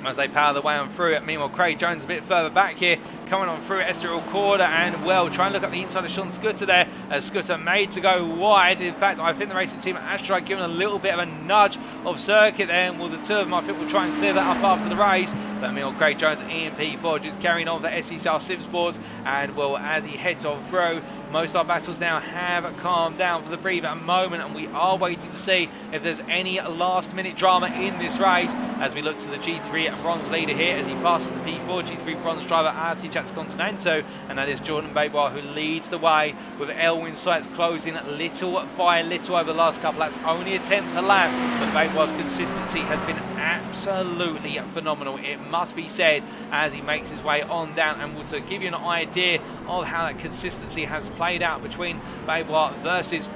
as they power the way on through it. Meanwhile, Craig Jones a bit further back here, coming on through Estoril Corner, and well, try and look up the inside of Sean Scooter there, as Scooter made to go wide. In fact, I think the racing team at Astra given a little bit of a nudge of circuit there, and well, the two of them I think will try and clear that up after the race. But meanwhile, Craig Jones and Ian P4 just carrying on the SCCR Sim Sports, and well, as he heads on through, most of our battles now have calmed down for the brief at a moment, and we are waiting to see if there's any last minute drama in this race as we look to the G3 bronze leader here as he passes the P4 G3 bronze driver Arti Chatscontinento, and that is Jordan Baybar who leads the way, with Elwin Sights closing little by little over the last couple laps, only a 10th per lap. But Baybar's consistency has been absolutely phenomenal, it must be said, as he makes his way on down. And to give you an idea of how that consistency has played out between Baybar versus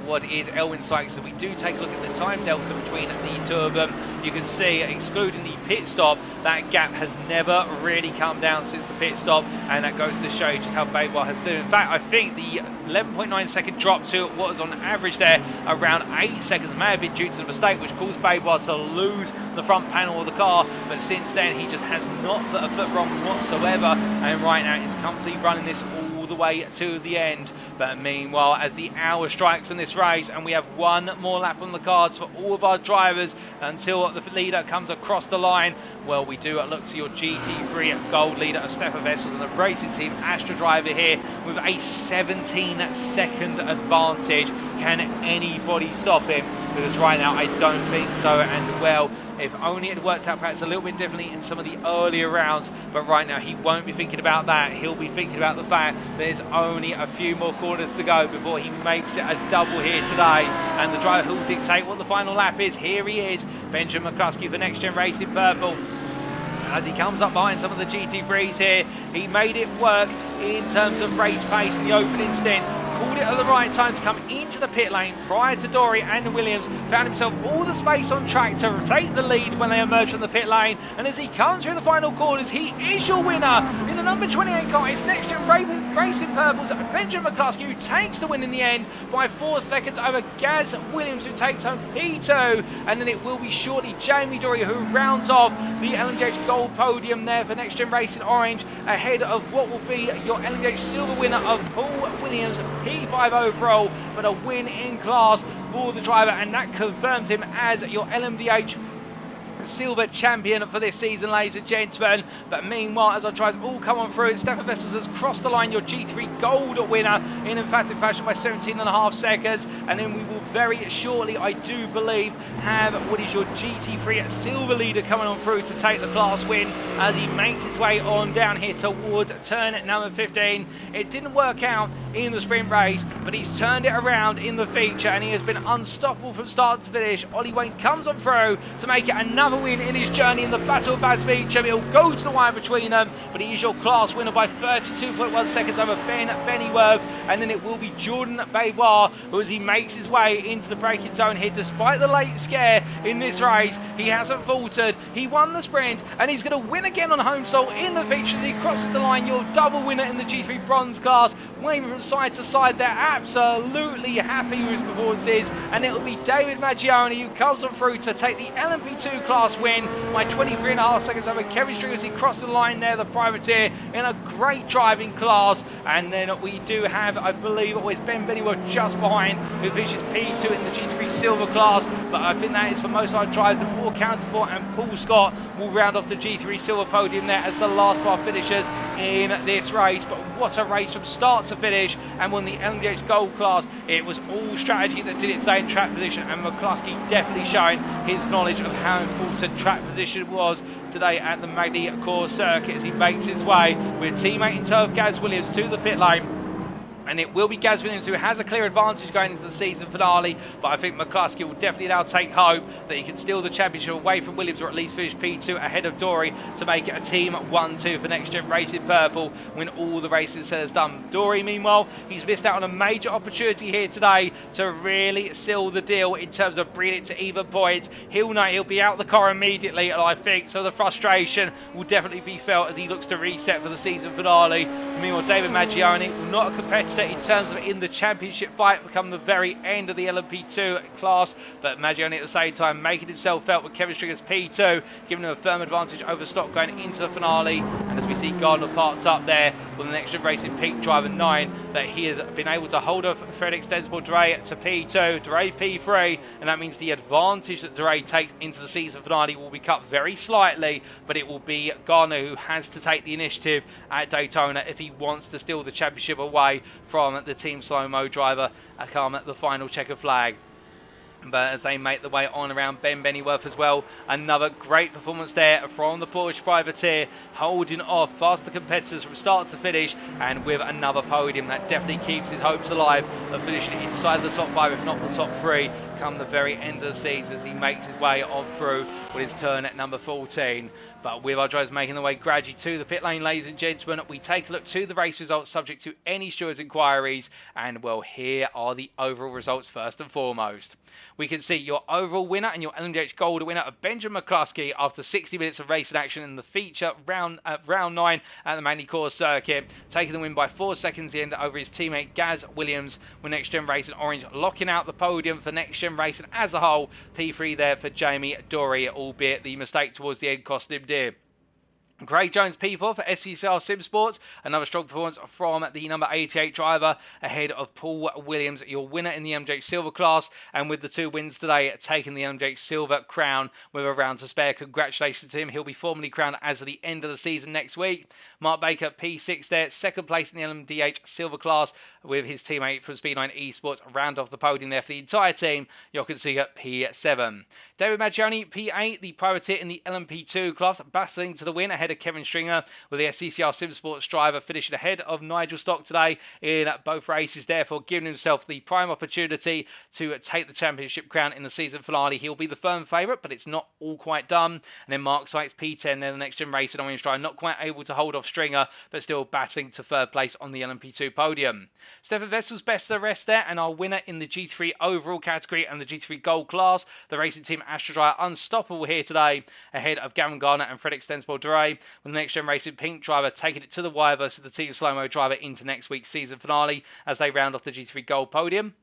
what is Elwin Sykes, so we do take a look at the time delta between the two of them. You can see, excluding the pit stop, that gap has never really come down since the pit stop, and that goes to show you just how Baybar has done. In fact, I think the 11.9 second drop to what was on average there around 8 seconds may have been due to the mistake which caused Baybar to lose the front panel of the car, but since then he just has not put a foot wrong whatsoever, and right now he's comfortably running this all the way to the end. But meanwhile, as the hour strikes in this race and we have one more lap on the cards for all of our drivers until the leader comes across the line, well, we do look to your GT3 Gold leader, Stefan Vessels, and the racing team Astra driver here with a 17-second advantage. Can anybody stop him? Because right now I don't think so, and well, if only it had worked out perhaps a little bit differently in some of the earlier rounds, but right now he won't be thinking about that. He'll be thinking about the fact there's only a few more corners to go before he makes it a double here today, and the driver who will dictate what the final lap is, here he is, Benjamin McCluskey for Next Gen Racing Purple. As he comes up behind some of the GT3s here, he made it work in terms of race pace in the opening stint. Called it at the right time to come into the pit lane prior to Dorey and Williams. Found himself all the space on track to take the lead when they emerged from the pit lane. And as he comes through the final corners, he is your winner in the number 28 car. It's Next Gen Racing Purple's Benjamin McCluskey, who takes the win in the end by 4 seconds over Gaz Williams, who takes home P2. And then it will be shortly Jamie Dorey who rounds off the LMDH Gold podium there for Next Gen Racing Orange, ahead of what will be your LMDH Silver winner of Paul Williams, P5 overall, but a win in class for the driver, and that confirms him as your LMDH Silver champion for this season, ladies and gentlemen. But meanwhile, as our drivers all come on through, Stefan Vessels has crossed the line, your G3 Gold winner in emphatic fashion by 17.5 seconds, and then we will very shortly, I do believe, have what is your GT3 Silver leader coming on through to take the class win as he makes his way on down here towards turn number 15. It didn't work out in the sprint race, but he's turned it around in the feature, and he has been unstoppable from start to finish. Ollie Wayne comes on through to make it another another win in his journey in the Battle of Gaz Williams. He'll go to the wire between them, but he is your class winner by 32.1 seconds over Ben Bennyworth, and then it will be Jordan Baybois, who as he makes his way into the braking zone here, despite the late scare in this race, he hasn't faltered. He won the sprint, and he's going to win again on home soil in the feature as he crosses the line. Your double winner in the G3 bronze class, waving from side to side. They're absolutely happy with his performances, and it will be David Maggioni who comes on through to take the LMP2 class win by 23.5 seconds over Kevin Stringer as he crossed the line there, the privateer, in a great driving class. And then we do have, I believe, always Ben Bennyworth just behind, who finishes P2 in the G3 Silver class, but I think that is for most of our drivers that more accounted for, and Paul Scott will round off the G3 Silver podium there as the last of our finishers in this race. But what a race from start to finish, and won the LMDH Gold class. It was all strategy that did it today in track position, and McCluskey definitely showing his knowledge of how important track position was today at the Magny-Cours circuit as he makes his way with teammate in tow of Gaz Williams to the pit lane. And it will be Gaz Williams who has a clear advantage going into the season finale, but I think McCluskey will definitely now take hope that he can steal the championship away from Williams, or at least finish P2 ahead of Dorey to make it a team 1-2 for Next Gen Racing Purple when all the racing said is done. Dorey, meanwhile, he's missed out on a major opportunity here today to really seal the deal in terms of bringing it to even points. He'll know he'll be out the car immediately, and I think so the frustration will definitely be felt as he looks to reset for the season finale. Meanwhile, David Maggioni, not a competitor in terms of in the championship fight, become the very end of the LMP2 class, but Maggioni at the same time making himself felt with Kevin Stringer's P2, giving him a firm advantage over Stock going into the finale. And as we see Gardner parked up there with the Next Gen Racing Pink driver 9, that he has been able to hold off Fred Extensible Dorey to P2, Dorey P3, and that means the advantage that Dorey takes into the season finale will be cut very slightly, but it will be Gardner who has to take the initiative at Daytona if he wants to steal the championship away from the Team Slow-Mo driver come at the final checker flag. But as they make the way on around Ben Bennyworth as well, another great performance there from the Porsche privateer, holding off faster competitors from start to finish, and with another podium that definitely keeps his hopes alive of finishing inside the top 5, if not the top 3, come the very end of the season as he makes his way on through with his turn at number 14. But with our drivers making their way gradually to the pit lane, ladies and gentlemen, we take a look to the race results subject to any stewards' inquiries, and well, here are the overall results first and foremost. We can see your overall winner and your LMDH Gold winner of Benjamin McCluskey after 60 minutes of racing action in the feature round 9 at the Magny-Cours circuit, taking the win by 4 seconds the end over his teammate Gaz Williams, with Next Gen Racing Orange locking out the podium for Next Gen Racing as a whole. P3 there for Jamie Dorey, albeit the mistake towards the end cost him dear. Craig Jones P4 for SCCR Sim Sports, another strong performance from the number 88 driver ahead of Paul Williams, your winner in the LMDH Silver class, and with the 2 wins today, taking the LMDH Silver crown with a round to spare. Congratulations to him. He'll be formally crowned as of the end of the season next week. Mark Baker P6 there, second place in the LMDH Silver class with his teammate from Speed9 Esports, round off the podium there for the entire team. Jochen Seeger P7. David Maggioni P8, the privateer in the LMP2 class, battling to the win ahead of Kevin Stringer, with the SCCR Sim Sports driver finishing ahead of Nigel Stock today in both races, therefore giving himself the prime opportunity to take the championship crown in the season finale. He'll be the firm favourite, but it's not all quite done. And then Mark Sykes P10, then the Next Gen Racing Orange driver, not quite able to hold off Stringer, but still battling to third place on the LMP2 podium. Stefan Vessel's best of the rest there, and our winner in the G3 overall category and the G3 Gold class, the Racing Team Astra driver, unstoppable here today, ahead of Gavin Garner and Fred Extensible Dorey, with the Next Gen Racing Pink driver taking it to the wire versus the Team Slow-Mo driver into next week's season finale as they round off the G3 Gold podium.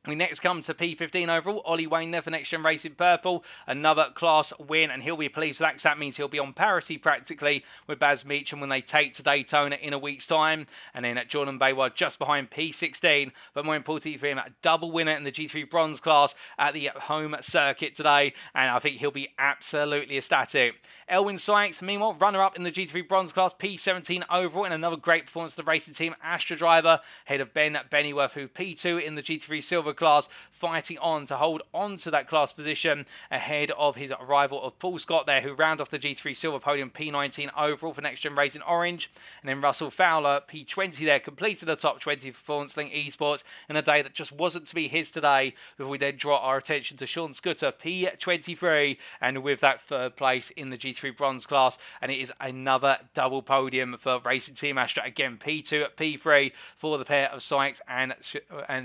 We next come to P15 overall. Ollie Wayne there for Next Gen Racing Purple. Another class win, and he'll be pleased with that because that means he'll be on parity practically with Baz Meacham when they take to Daytona in a week's time. And then at Jordan Baybois just behind P16, but more importantly for him, a double winner in the G3 Bronze class at the home circuit today, and I think he'll be absolutely ecstatic. Elwyn Sykes, meanwhile, runner-up in the G3 Bronze class, P17 overall, and another great performance of the Racing Team Astra driver, ahead of Ben Bennyworth, who P2 in the G3 Silver class fighting on to hold on to that class position ahead of his rival of Paul Scott there, who round off the GT3 Silver podium, P19 overall for Next Gen Racing Orange. And then Russell Fowler, P20 there, completed the top 20 for Performance Link Esports in a day that just wasn't to be his today, before we then draw our attention to Sean Scudder, P23, and with that third place in the G3 Bronze class. And it is another double podium for Racing Team Astra. Again, P2 at P3 for the pair of Sykes and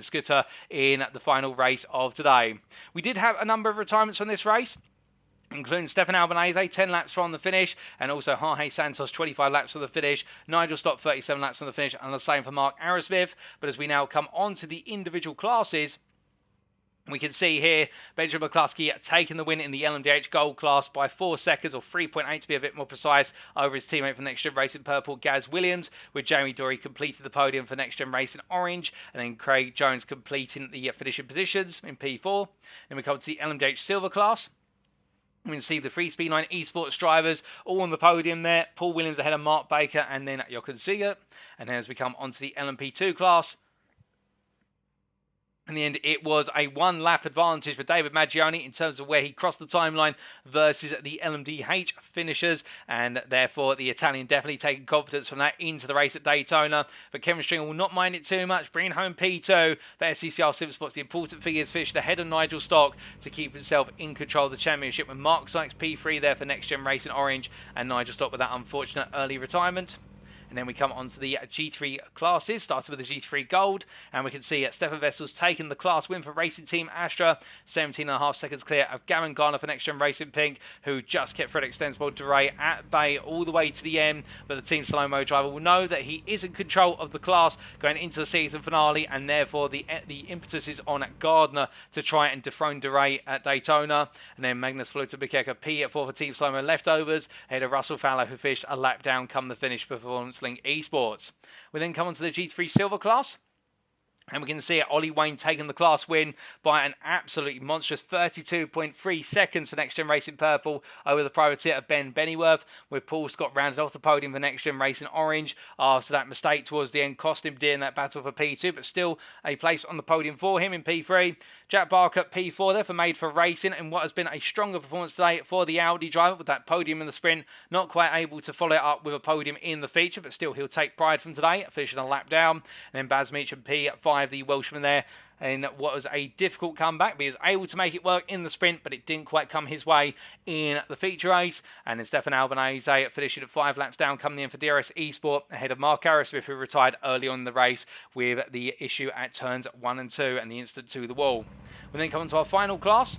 Scudder in the final race of today. We did have a number of retirements from this race, including Stefan Albanese, 10 laps from the finish, and also Jorge Santos, 25 laps from the finish, Nigel Stock, 37 laps from the finish, and the same for Mark Arrowsmith. But as we now come on to the individual classes, we can see here Benjamin McCluskey taking the win in the LMDH Gold class by 4 seconds, or 3.8 to be a bit more precise, over his teammate from Next Gen Racing Purple, Gaz Williams, with Jamie Dorey completing the podium for Next Gen Racing Orange, and then Craig Jones completing the finishing positions in P4. Then we come to the LMDH Silver class. We can see the Free Speed 9 Esports drivers all on the podium there. Paul Williams ahead of Mark Baker and then Jochen Seeger. And then as we come onto the LMP2 class, in the end, it was a one-lap advantage for David Maggioni in terms of where he crossed the timeline versus the LMDH finishers, and therefore the Italian definitely taking confidence from that into the race at Daytona. But Kevin Stringer will not mind it too much, bringing home P2 for SCCR Silver Sports. The important figures finished ahead of Nigel Stock to keep himself in control of the championship, with Mark Sykes P3 there for Next Gen Racing Orange, and Nigel Stock with that unfortunate early retirement. And then we come on to the G3 classes, starting with the G3 Gold, and we can see Stefan Vessels taking the class win for Racing Team Astra, 17.5 seconds clear of Gavin Garner for Next Gen Racing Pink, who just kept Fred Extensible Dorey at bay all the way to the end. But the Team Slow-Mo driver will know that he is in control of the class going into the season finale, and therefore the impetus is on Gardner to try and dethrone Dorey at Daytona. And then Magnus Flutter-Bikeka P4 for Team Slow-Mo leftovers, ahead of Russell Fowler, who finished a lap down come the finish Performance Link Esports. We then come on to the G3 Silver class, and we can see Ollie Wayne taking the class win by an absolutely monstrous 32.3 seconds for Next Gen Racing Purple over the privateer of Ben Bennyworth, with Paul Scott rounded off the podium for Next Gen Racing Orange after that mistake towards the end cost him dear in that battle for P2, but still a place on the podium for him in P3. Jack Barker P4 there for Made for Racing, and what has been a stronger performance today for the Audi driver, with that podium in the sprint, not quite able to follow it up with a podium in the feature, but still he'll take pride from today, finishing a lap down. And then Baz Meacham P5, the Welshman there, in what was a difficult comeback, but he was able to make it work in the sprint, but it didn't quite come his way in the feature race. And then Stefan Albanese finishing at 5 laps down, coming in for DRS Esport, ahead of Mark Arrowsmith, who retired early on in the race with the issue at turns 1 and 2 and the instant to the wall. We then come on to our final class,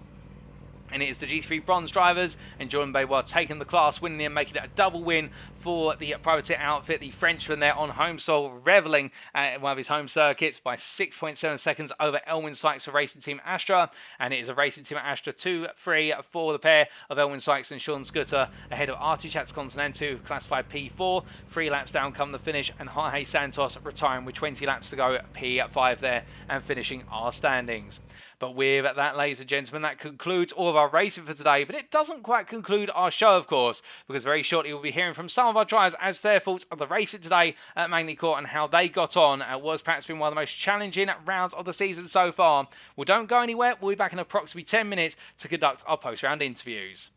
and it is the G3 Bronze drivers, and Jordan Baywa taking the class, winning and making it a double win for the privateer outfit. The Frenchman there on home soil, revelling at one of his home circuits by 6.7 seconds over Elwin Sykes for Racing Team Astra, and it is a Racing Team Astra 2-3 for the pair of Elwin Sykes and Sean Scudder, ahead of Artie Chats Continental, classified P4, 3 laps down come the finish, and Jorge Santos retiring with 20 laps to go, P5 there, and finishing our standings. But with that, ladies and gentlemen, that concludes all of our racing for today. But it doesn't quite conclude our show, of course, because very shortly we'll be hearing from some of our drivers as their thoughts of the racing today at Magny-Cours and how they got on at what has perhaps been one of the most challenging rounds of the season so far. Well, don't go anywhere. We'll be back in approximately 10 minutes to conduct our post-round interviews.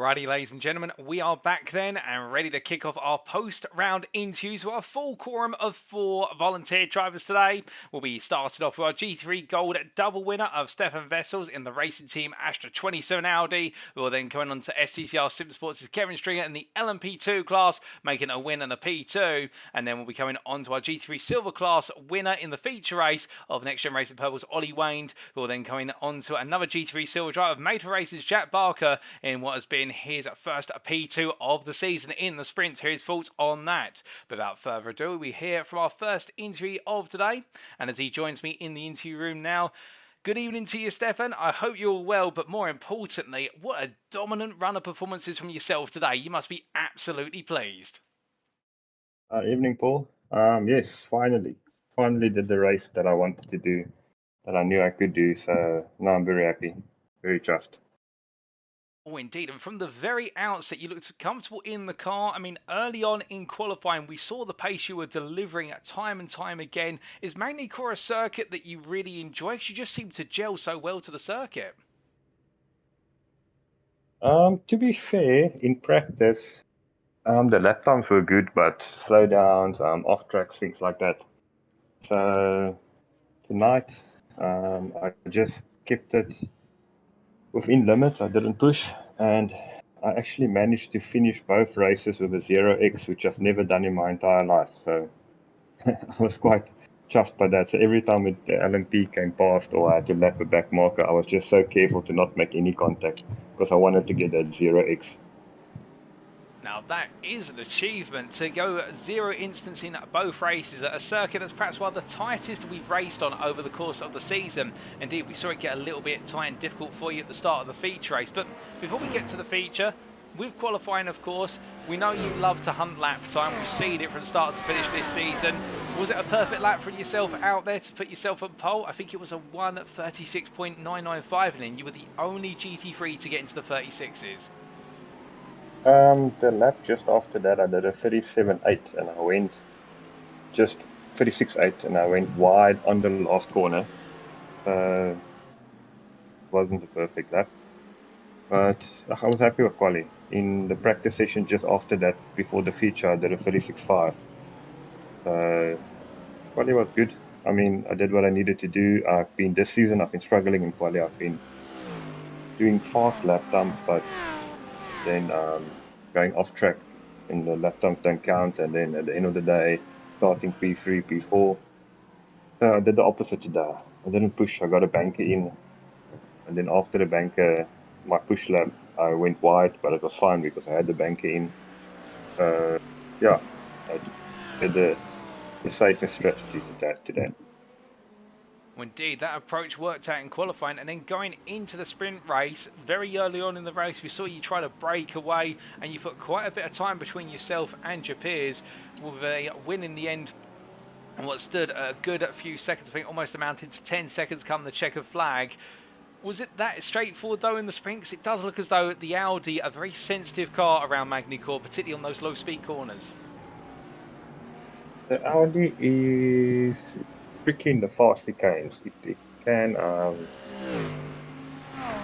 Alrighty, ladies and gentlemen, we are back then and ready to kick off our post-round interviews with our full quorum of 4 volunteer drivers today. We'll be started off with our G3 Gold double winner of Stefan Vessels in the racing team Astra 27 Audi. We'll then coming on to STCR Sim Sports' Kevin Stringer in the LMP2 class, making a win and a P2. And then we'll be coming on to our G3 Silver class winner in the feature race of Next Gen Racing Purple's Ollie Wayne. We'll then coming on to another G3 Silver driver, Made for Races Jack Barker, in what has been his first P2 of the season in the sprint. Hear his thoughts on that. But without further ado, we hear from our first interview of today. And as he joins me in the interview room now, good evening to you, Stefan. I hope you're well, but more importantly, what a dominant run of performances from yourself today. You must be absolutely pleased. Evening, Paul. Yes, finally did the race that I wanted to do, that I knew I could do. So now I'm very happy, very chuffed. Oh, indeed. And from the very outset, you looked comfortable in the car. I mean, early on in qualifying, we saw the pace you were delivering at time and time again. Is Magny-Cours a circuit that you really enjoy? Because you just seem to gel so well to the circuit. To be fair, in practice, the lap times were good, but slowdowns, off tracks, things like that. So tonight, I just kept it within limits. I didn't push, and I actually managed to finish both races with a 0x, which I've never done in my entire life. So I was quite chuffed by that. So every time the LMP came past or I had to lap a back marker, I was just so careful to not make any contact because I wanted to get that 0x. Now that is an achievement, to go 0 instance in both races at a circuit that's perhaps one of the tightest we've raced on over the course of the season. Indeed, we saw it get a little bit tight and difficult for you at the start of the feature race. But before we get to the feature, with qualifying, of course, we know you love to hunt lap time. We've seen it from start to finish this season. Was it a perfect lap for yourself out there to put yourself on pole? I think it was a 1:36.995, and then you were the only GT3 to get into the 36s. The lap just after that, I did a 37.8 and I went just 36.8 and I went wide on the last corner. Wasn't a perfect lap, but I was happy with quali. In the practice session just after that, before the feature, I did a 36.5. Quali was good. I mean, I did what I needed to do. This season, I've been struggling in quali. I've been doing fast lap times, but then going off track and the lap times don't count, and then at the end of the day starting P3, P4. So I did the opposite today. I didn't push, I got a banker in, and then after the banker, my push lap, I went wide, but it was fine because I had the banker in. Yeah, I did the safest strategy today. Indeed, that approach worked out in qualifying, and then going into the sprint race, very early on in the race, we saw you try to break away, and you put quite a bit of time between yourself and your peers, with a win in the end, and what stood a good few seconds, I think almost amounted to 10 seconds come the checkered flag. Was it that straightforward though in the sprint? Because it does look as though the Audi, a very sensitive car around Magny-Cours, particularly on those low speed corners. The Audi is tricky in the fast chicanes. It can,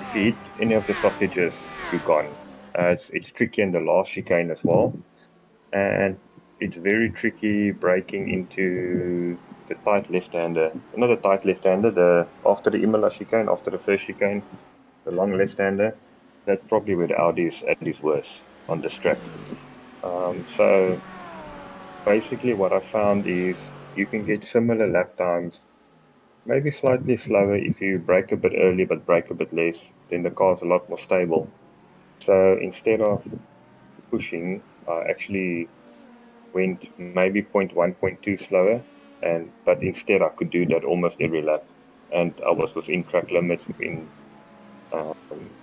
if you hit any of the stoppages, you're gone. It's tricky in the last chicane as well, and it's very tricky breaking into the tight left-hander. Not the tight left-hander, after the Imola chicane, after the first chicane, the long left-hander. That's probably where the Audi is at its worst on this track. So basically what I found is you can get similar lap times, maybe slightly slower if you brake a bit early but brake a bit less, then the car's a lot more stable. So instead of pushing, I actually went maybe 0.1, 0.2 slower, but instead I could do that almost every lap, and I was within track limits,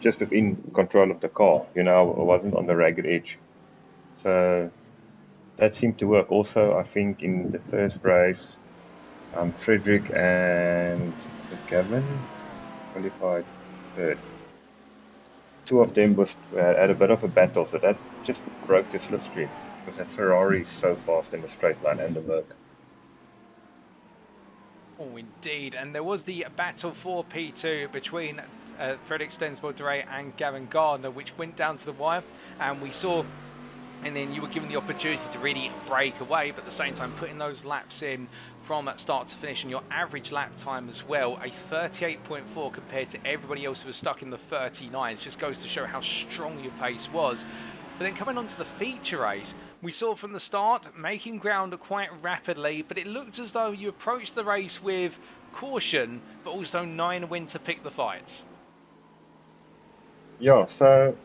just within control of the car. You know, I wasn't on the ragged edge. So that seemed to work. Also, I think in the first race, Frederick and Gavin qualified third. Two of them had a bit of a battle, so that just broke the slipstream because that Ferrari is so fast in the straight line and the Merc. Oh, indeed. And there was the battle for P2 between Frederick Stensbold-Dorey and Gavin Gardner, which went down to the wire, and we saw. And then you were given the opportunity to really break away, but at the same time putting those laps in from start to finish, and your average lap time as well, a 38.4 compared to everybody else who was stuck in the 39s. Just goes to show how strong your pace was. But then coming on to the feature race, we saw from the start making ground quite rapidly, but it looked as though you approached the race with caution, but also knowing when to pick the fights. Yeah, so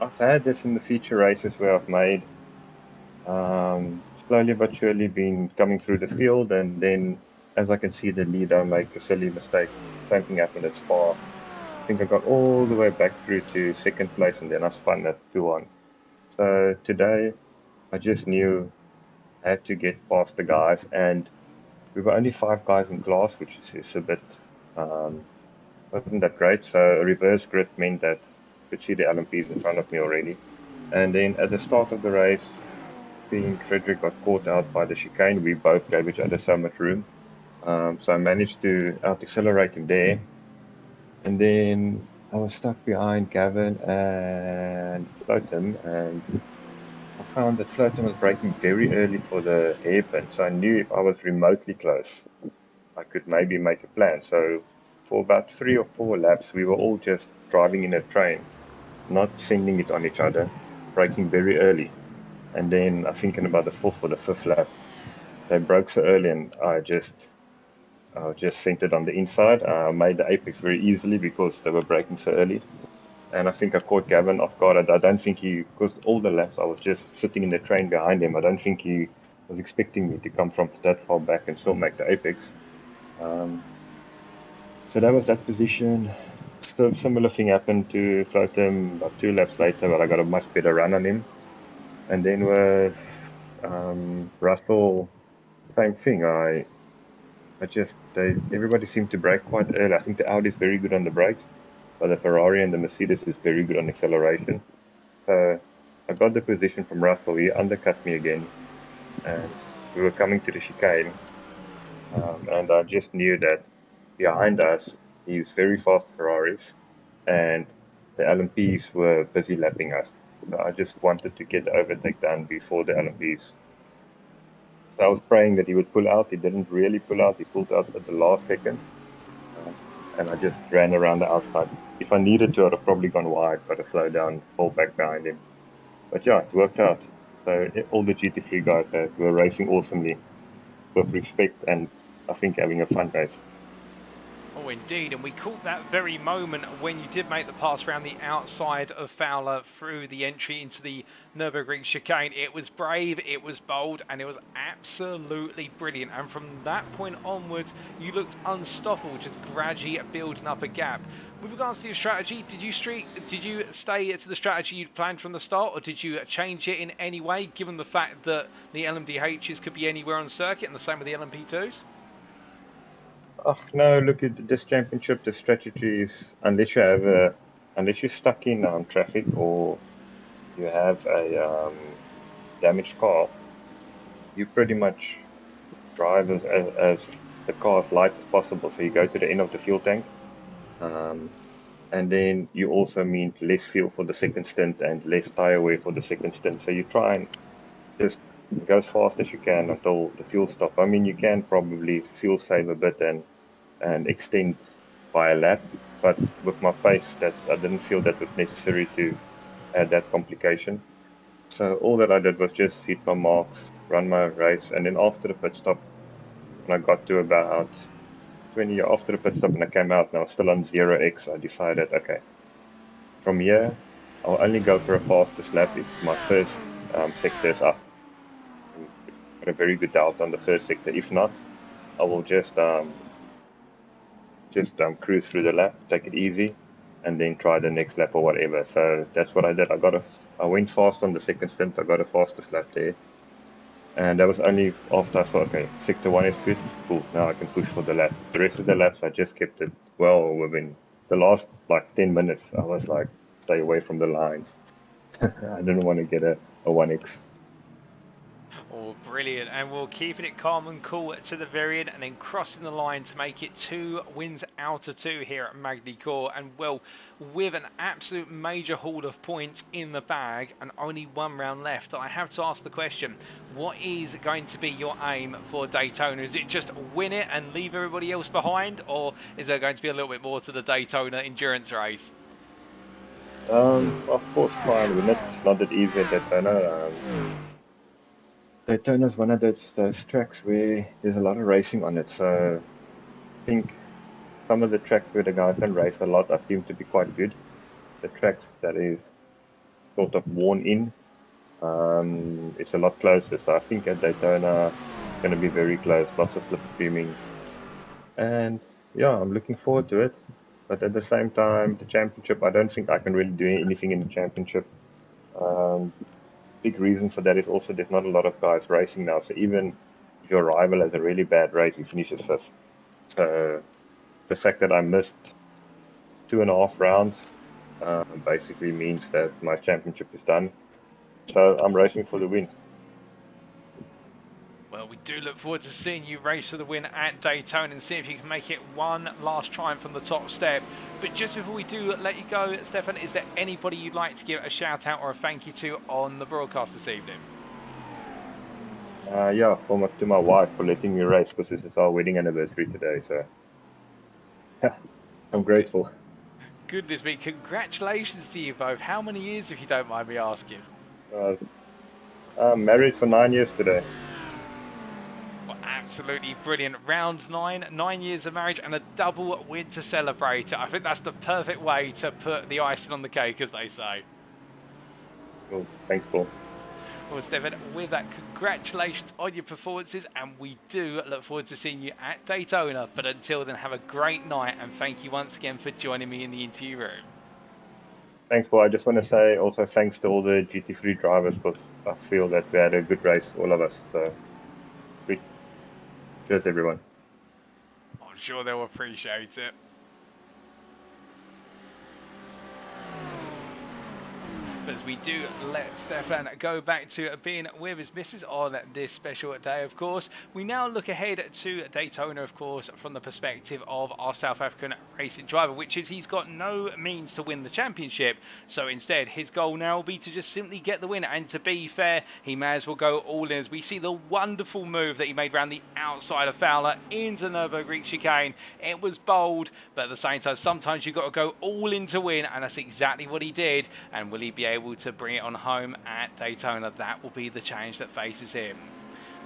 I've had this in the feature races where I've made slowly but surely been coming through the field, and then as I can see the leader make a silly mistake. Same thing happened at Spa. I think I got all the way back through to second place, and then I spun at 2-1. So today I just knew I had to get past the guys, and we were only 5 guys in class, which is a bit wasn't that great. So a reverse grid meant that I could see the LMPs in front of me already. And then at the start of the race, seeing Frederick got caught out by the chicane, we both gave each other so much room. So I managed to out-accelerate him there. And then I was stuck behind Gavin and Floatum, and I found that Floatum was braking very early for the hairpin. So I knew if I was remotely close, I could maybe make a plan. So for about 3 or 4 laps, we were all just driving in a train, not sending it on each other, braking very early. And then I think in about the 4th or the 5th lap, they broke so early, and I just sent it on the inside. I made the apex very easily because they were braking so early. And I think I caught Gavin off guard. I don't think he, because all the laps I was just sitting in the train behind him, I don't think he was expecting me to come from that far back and still make the apex. So that was that position. So similar thing happened to Floatum about 2 laps later, but I got a much better run on him. And then with Russell, same thing. Everybody seemed to brake quite early. I think the Audi is very good on the brakes, but the Ferrari and the Mercedes is very good on acceleration. So I got the position from Russell. He undercut me again, and we were coming to the chicane, and I just knew that behind us, he's very fast Ferraris, and the LMPs were busy lapping us. So I just wanted to get the overtake done before the LMPs. So I was praying that he would pull out. He didn't really pull out. He pulled out at the last second, and I just ran around the outside. If I needed to, I'd have probably gone wide, but I slowed down, fall back behind him. But yeah, it worked out. So all the GT3 guys were racing awesomely, with respect, and I think having a fun race. Oh, indeed, and we caught that very moment when you did make the pass around the outside of Fowler through the entry into the Nürburgring chicane. It was brave, it was bold, and it was absolutely brilliant. And from that point onwards, you looked unstoppable, just gradually building up a gap. With regards to your strategy, did you stay to the strategy you'd planned from the start, or did you change it in any way, given the fact that the LMDHs could be anywhere on circuit, and the same with the LMP2s? Oh no! Look at this championship. The strategy is unless you're stuck in traffic or you have a damaged car, you pretty much drive as the car as light as possible. So you go to the end of the fuel tank, and then you also mean less fuel for the second stint and less tire wear for the second stint. So you try and just go as fast as you can until the fuel stops. I mean, you can probably fuel save a bit and extend by a lap, but with my pace, that I didn't feel that was necessary to add that complication. So all that I did was just hit my marks, run my race, and then after the pit stop, when I got to about 20 after the pit stop and I came out and I was still on 0x, I decided, okay, from here, I'll only go for a fastest lap if my first sector is up. Got a very good delta on the first sector. If not, I will just cruise through the lap, take it easy, and then try the next lap or whatever. So that's what I did. I went fast on the second stint. I got a fastest lap there, and that was only after I saw, okay, sector 1 is good, cool, now I can push for the lap. The rest of the laps I just kept it well within the last like 10 minutes. I was like, stay away from the lines. I didn't want to get a 1x. Oh, brilliant. And we're keeping it calm and cool to the very end and then crossing the line to make it 2 wins out of 2 here at Magny-Cours. And, well, with an absolute major haul of points in the bag and only 1 round left, I have to ask the question, what is going to be your aim for Daytona? Is it just win it and leave everybody else behind? Or is there going to be a little bit more to the Daytona endurance race? Of course, try and win it. It's not that easy at Daytona. Daytona is one of those tracks where there's a lot of racing on it. So I think some of the tracks where the guys can race a lot seem to be quite good. The tracks that is sort of worn in, it's a lot closer. So I think at Daytona it's going to be very close, lots of slipstreaming. And yeah, I'm looking forward to it. But at the same time, the championship, I don't think I can really do anything in the championship. Big reason for that is also there's not a lot of guys racing now. So even if your rival has a really bad race, he finishes 5th. So the fact that I missed 2.5 rounds basically means that my championship is done. So I'm racing for the win. Well, we do look forward to seeing you race for the win at Daytona and see if you can make it one last triumph from the top step. But just before we do let you go, Stefan, is there anybody you'd like to give a shout out or a thank you to on the broadcast this evening? Yeah, to my wife for letting me race because this is our wedding anniversary today. So yeah, I'm grateful. Goodness me, congratulations to you both. How many years, if you don't mind me asking? I'm married for 9 years today. Well, absolutely brilliant. Round 9, 9 years of marriage and a double win to celebrate. I think that's the perfect way to put the icing on the cake, as they say. Cool. Thanks, Paul. Well, Stefan, with that, congratulations on your performances, and we do look forward to seeing you at Daytona. But until then, have a great night, and thank you once again for joining me in the interview room. Thanks, Paul. I just want to say also thanks to all the GT3 drivers because I feel that we had a good race, all of us. So, cheers, everyone. I'm sure they'll appreciate it. But as we do let Stefan go back to being with his missus on this special day, of course, we now look ahead to Daytona, of course, from the perspective of our South African racing driver, which is he's got no means to win the championship. So instead, his goal now will be to just simply get the win. And to be fair, he may as well go all in as we see the wonderful move that he made around the outside of Fowler into the Nürburgring chicane. It was bold, but at the same time, sometimes you've got to go all in to win, and that's exactly what he did. And will he be able to bring it on home at Daytona? That will be the challenge that faces him.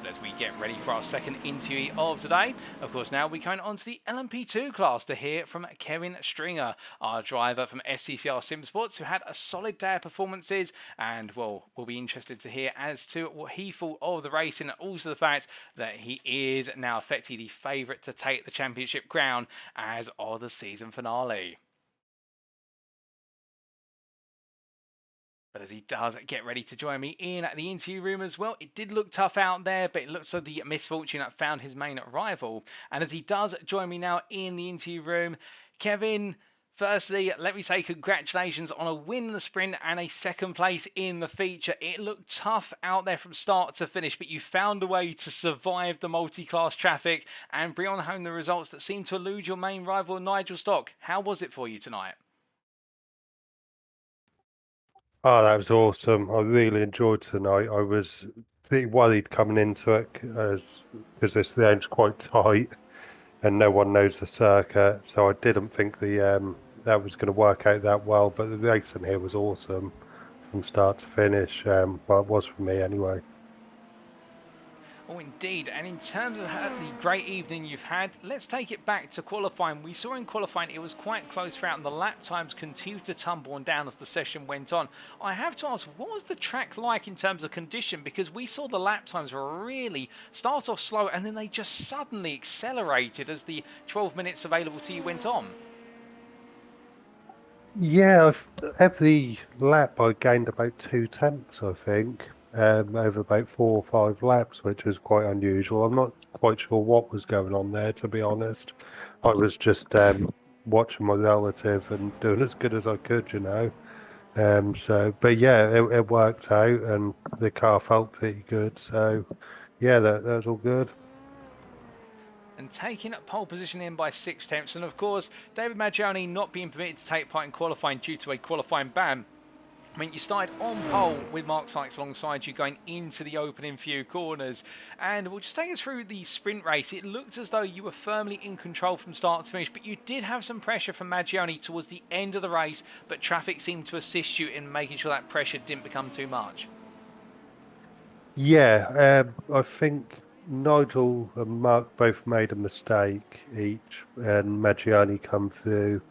But as we get ready for our second interview of today, of course, now we're going on to the LMP2 class to hear from Kevin Stringer, our driver from SCCR Sim Sports, who had a solid day of performances, and well, we'll be interested to hear as to what he thought of the race, and also the fact that he is now effectively the favourite to take the championship crown as of the season finale. But as he does get ready to join me in the interview room as well, it did look tough out there, but it looks like the misfortune that found his main rival. And as he does join me now in the interview room, Kevin, firstly, let me say congratulations on a win in the sprint and a second place in the feature. It looked tough out there from start to finish, but you found a way to survive the multi-class traffic and bring on home the results that seemed to elude your main rival, Nigel Stock. How was it for you tonight? Oh, that was awesome. I really enjoyed tonight. I was pretty worried coming into it because this lane's quite tight and no one knows the circuit. So I didn't think that was going to work out that well. But the racing here was awesome from start to finish. Well, it was for me anyway. Oh, indeed. And in terms of the great evening you've had, let's take it back to qualifying. We saw in qualifying it was quite close throughout, and the lap times continued to tumble on down as the session went on. I have to ask, what was the track like in terms of condition? Because we saw the lap times really start off slow, and then they just suddenly accelerated as the 12 minutes available to you went on. Yeah, every lap I gained about 2/10, I think. Over about 4 or 5 laps, which was quite unusual. I'm not quite sure what was going on there, to be honest. I was just watching my relative and doing as good as I could, you know. But yeah, it worked out, and the car felt pretty good. So yeah, that was all good. And taking pole position in by 6 tenths, and of course, David Maggioni not being permitted to take part in qualifying due to a qualifying ban. I mean, you started on pole with Mark Sykes alongside you going into the opening few corners. And we'll just take us through the sprint race. It looked as though you were firmly in control from start to finish, but you did have some pressure from Maggioni towards the end of the race, but traffic seemed to assist you in making sure that pressure didn't become too much. Yeah, I think Nigel and Mark both made a mistake each, and Maggiani come through.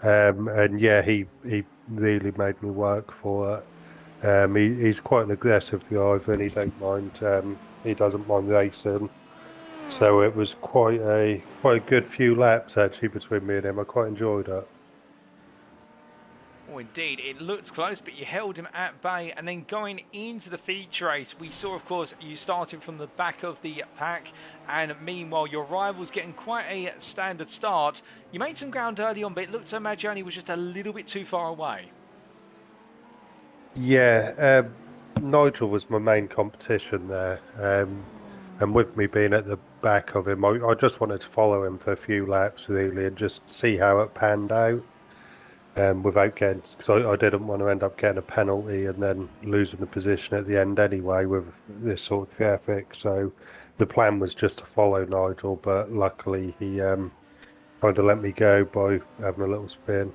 And yeah, he really made me work for it. He's quite an aggressive driver, and he doesn't mind racing. So it was quite a good few laps actually between me and him. I quite enjoyed it. Oh, indeed, it looked close, but you held him at bay. And then going into the feature race, we saw, of course, you started from the back of the pack. And meanwhile, your rival's getting quite a standard start. You made some ground early on, but it looked like Maggioni was just a little bit too far away. Yeah, Nigel was my main competition there. And with me being at the back of him, I just wanted to follow him for a few laps really and just see how it panned out. Without getting, because I didn't want to end up getting a penalty and then losing the position at the end anyway with this sort of traffic. So the plan was just to follow Nigel, but luckily he kind of let me go by having a little spin.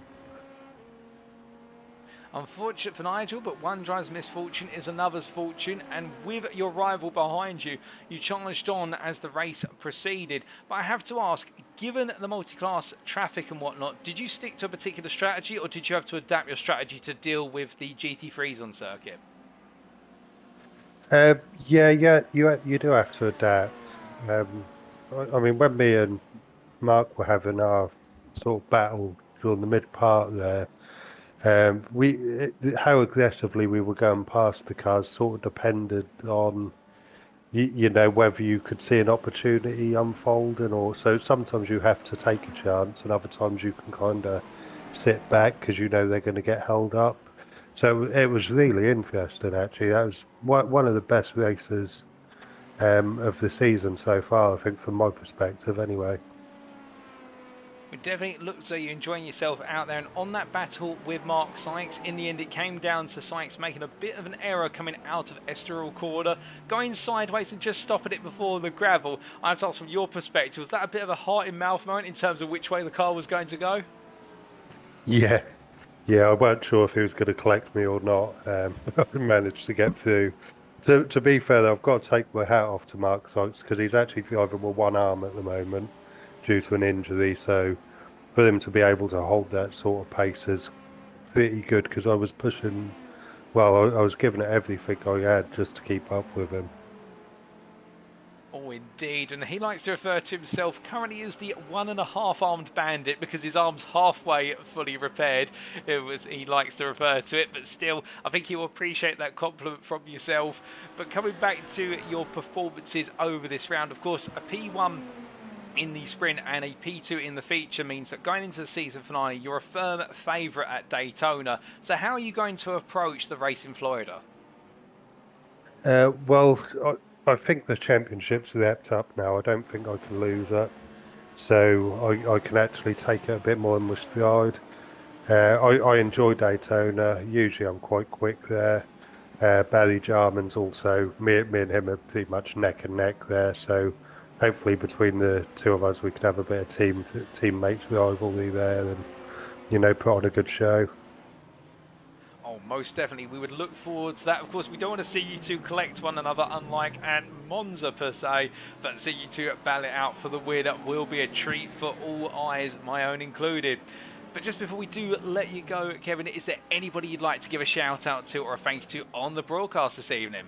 Unfortunate for Nigel, but one driver's misfortune is another's fortune, and with your rival behind you, you charged on as the race proceeded. But I have to ask, given the multi-class traffic and whatnot, did you stick to a particular strategy, or did you have to adapt your strategy to deal with the GT3s on circuit? Yeah, you do have to adapt. I mean, when me and Mark were having our sort of battle during the mid part there, how aggressively we were going past the cars sort of depended on you know whether you could see an opportunity unfolding, or so sometimes you have to take a chance, and other times you can kind of sit back because you know they're going to get held up. So it was really interesting actually. That was one of the best races of the season so far, I think, from my perspective anyway. It definitely looks as though you're enjoying yourself out there, and on that battle with Mark Sykes, in the end it came down to Sykes making a bit of an error coming out of Estoril corner, going sideways and just stopping it before the gravel. I have to ask, from your perspective, was that a bit of a heart-in-mouth moment in terms of which way the car was going to go? Yeah, I weren't sure if he was going to collect me or not. I managed to get through. To be fair, though, I've got to take my hat off to Mark Sykes because he's actually driving with one arm at the moment due to an injury. So for him to be able to hold that sort of pace is pretty good because I was pushing, well, I was giving it everything I had just to keep up with him. Oh, indeed, and he likes to refer to himself currently as the 1.5 armed bandit because his arm's halfway fully repaired. He likes to refer to it, but still, I think he will appreciate that compliment from yourself. But coming back to your performances over this round, of course, a P1 in the sprint and a P2 in the feature means that going into the season finale, you're a firm favourite at Daytona. So how are you going to approach the race in Florida? Well, I think the championship's wrapped up now. I don't think I can lose it. So I can actually take it a bit more in my stride. I enjoy Daytona. Usually I'm quite quick there. Barry Jarman's also, me and him are pretty much neck and neck there. So hopefully between the two of us we can have a bit of teammates rivalry there and, you know, put on a good show. Oh, most definitely. We would look forward to that. Of course, we don't want to see you two collect one another, unlike at Monza per se, but see you two battle it out for the win will be a treat for all eyes, my own included. But just before we do let you go, Kevin, is there anybody you'd like to give a shout out to or a thank you to on the broadcast this evening?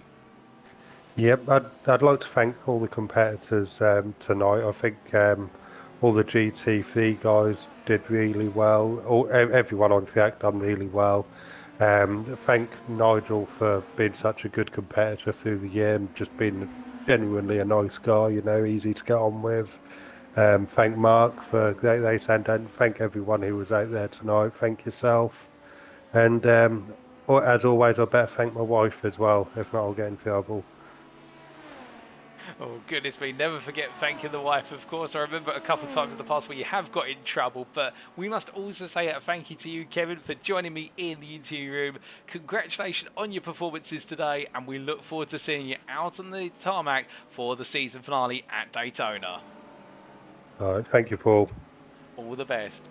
Yep, I'd like to thank all the competitors tonight. I think all the GT3 guys did really well. Everyone on track done really well. Thank Nigel for being such a good competitor through the year and just being genuinely a nice guy, you know, easy to get on with. Thank Mark for great race and thank everyone who was out there tonight. Thank yourself. And as always, I better thank my wife as well. If not, I'll get in trouble. Oh, goodness me. Never forget thanking the wife, of course. I remember a couple of times in the past where you have got in trouble, but we must also say a thank you to you, Kevin, for joining me in the interview room. Congratulations on your performances today, and we look forward to seeing you out on the tarmac for the season finale at Daytona. All right, thank you, Paul. All the best.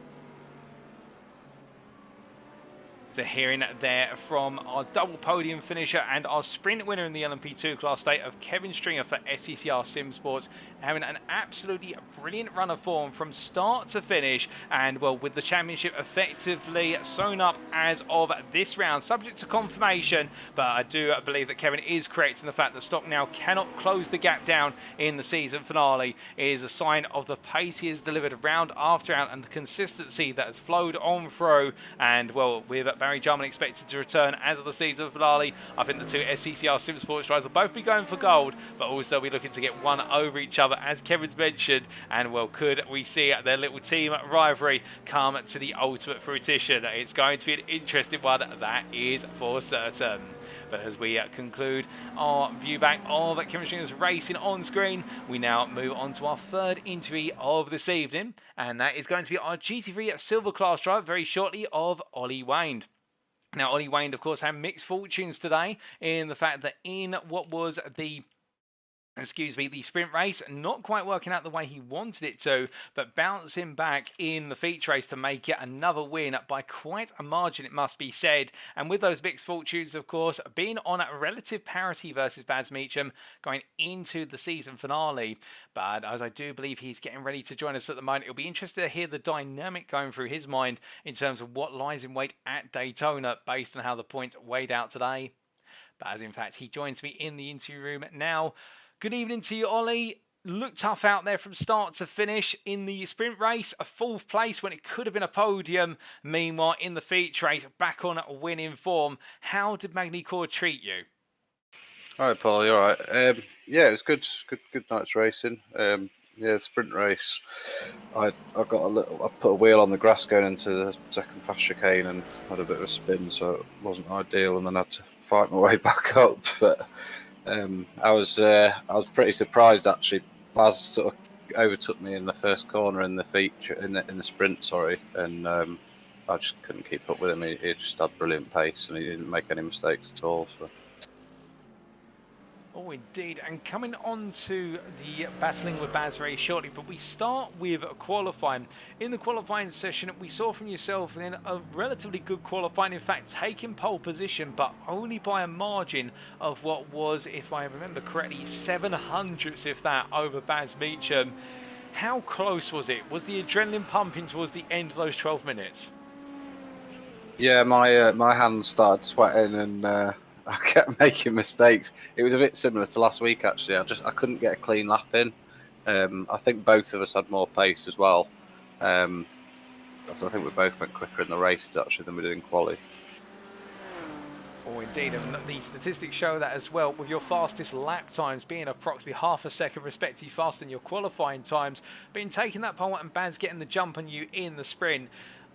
To hearing there from our double podium finisher and our sprint winner in the LMP2 class state of Kevin Stringer for SCCR Sim Sports, having an absolutely brilliant run of form from start to finish, and well, with the championship effectively sewn up as of this round, subject to confirmation, but I do believe that Kevin is correct in the fact that Stock now cannot close the gap down in the season finale. It is a sign of the pace he has delivered round after round and the consistency that has flowed on through, and well, with Barry Jarman expected to return as of the season finale, I think the two SCCR Sim Sports drivers will both be going for gold, but also be looking to get one over each other, as Kevin's mentioned, and well, could we see their little team rivalry come to the ultimate fruition? It's going to be an interesting one, that is for certain. But as we conclude our view back of Kevin Stringer's racing on screen, we now move on to our third interview of this evening, and that is going to be our GT3 Silver Class driver very shortly of Ollie Wayne. Now, Ollie Wayne, of course, had mixed fortunes today in the fact that in what was the sprint race, not quite working out the way he wanted it to, but bouncing back in the feature race to make it another win by quite a margin, it must be said. And with those mixed fortunes, of course, being on a relative parity versus Gaz Williams going into the season finale. But as I do believe he's getting ready to join us at the moment, it'll be interesting to hear the dynamic going through his mind in terms of what lies in wait at Daytona based on how the points weighed out today. But as in fact, he joins me in the interview room now. Good evening to you, Ollie. Looked tough out there from start to finish in the sprint race. A fourth place when it could have been a podium. Meanwhile, in the feature race, back on winning form. How did Magny-Cours treat you? All right, Paul. You all right? Yeah, it was good night's racing. Yeah, the sprint race. I put a wheel on the grass going into the second fast chicane and had a bit of a spin, so it wasn't ideal, and then I had to fight my way back up. But I was pretty surprised actually. Baz sort of overtook me in the first corner in the feature in the sprint, sorry, and I just couldn't keep up with him. He just had brilliant pace and he didn't make any mistakes at all. So. Oh, indeed. And coming on to the battling with Baz very shortly, but we start with qualifying. In the qualifying session, we saw from yourself in a relatively good qualifying, in fact, taking pole position, but only by a margin of what was, if I remember correctly, 700ths, if that, over Gaz Williams. How close was it? Was the adrenaline pumping towards the end of those 12 minutes? Yeah, my hands started sweating and I kept making mistakes. It was a bit similar to last week, actually. I couldn't get a clean lap in. I think both of us had more pace as well. So I think we both went quicker in the races, actually, than we did in quali. Oh, indeed, and the statistics show that as well, with your fastest lap times being approximately half a second respectively faster than your qualifying times, being taking that pole and Baz getting the jump on you in the sprint.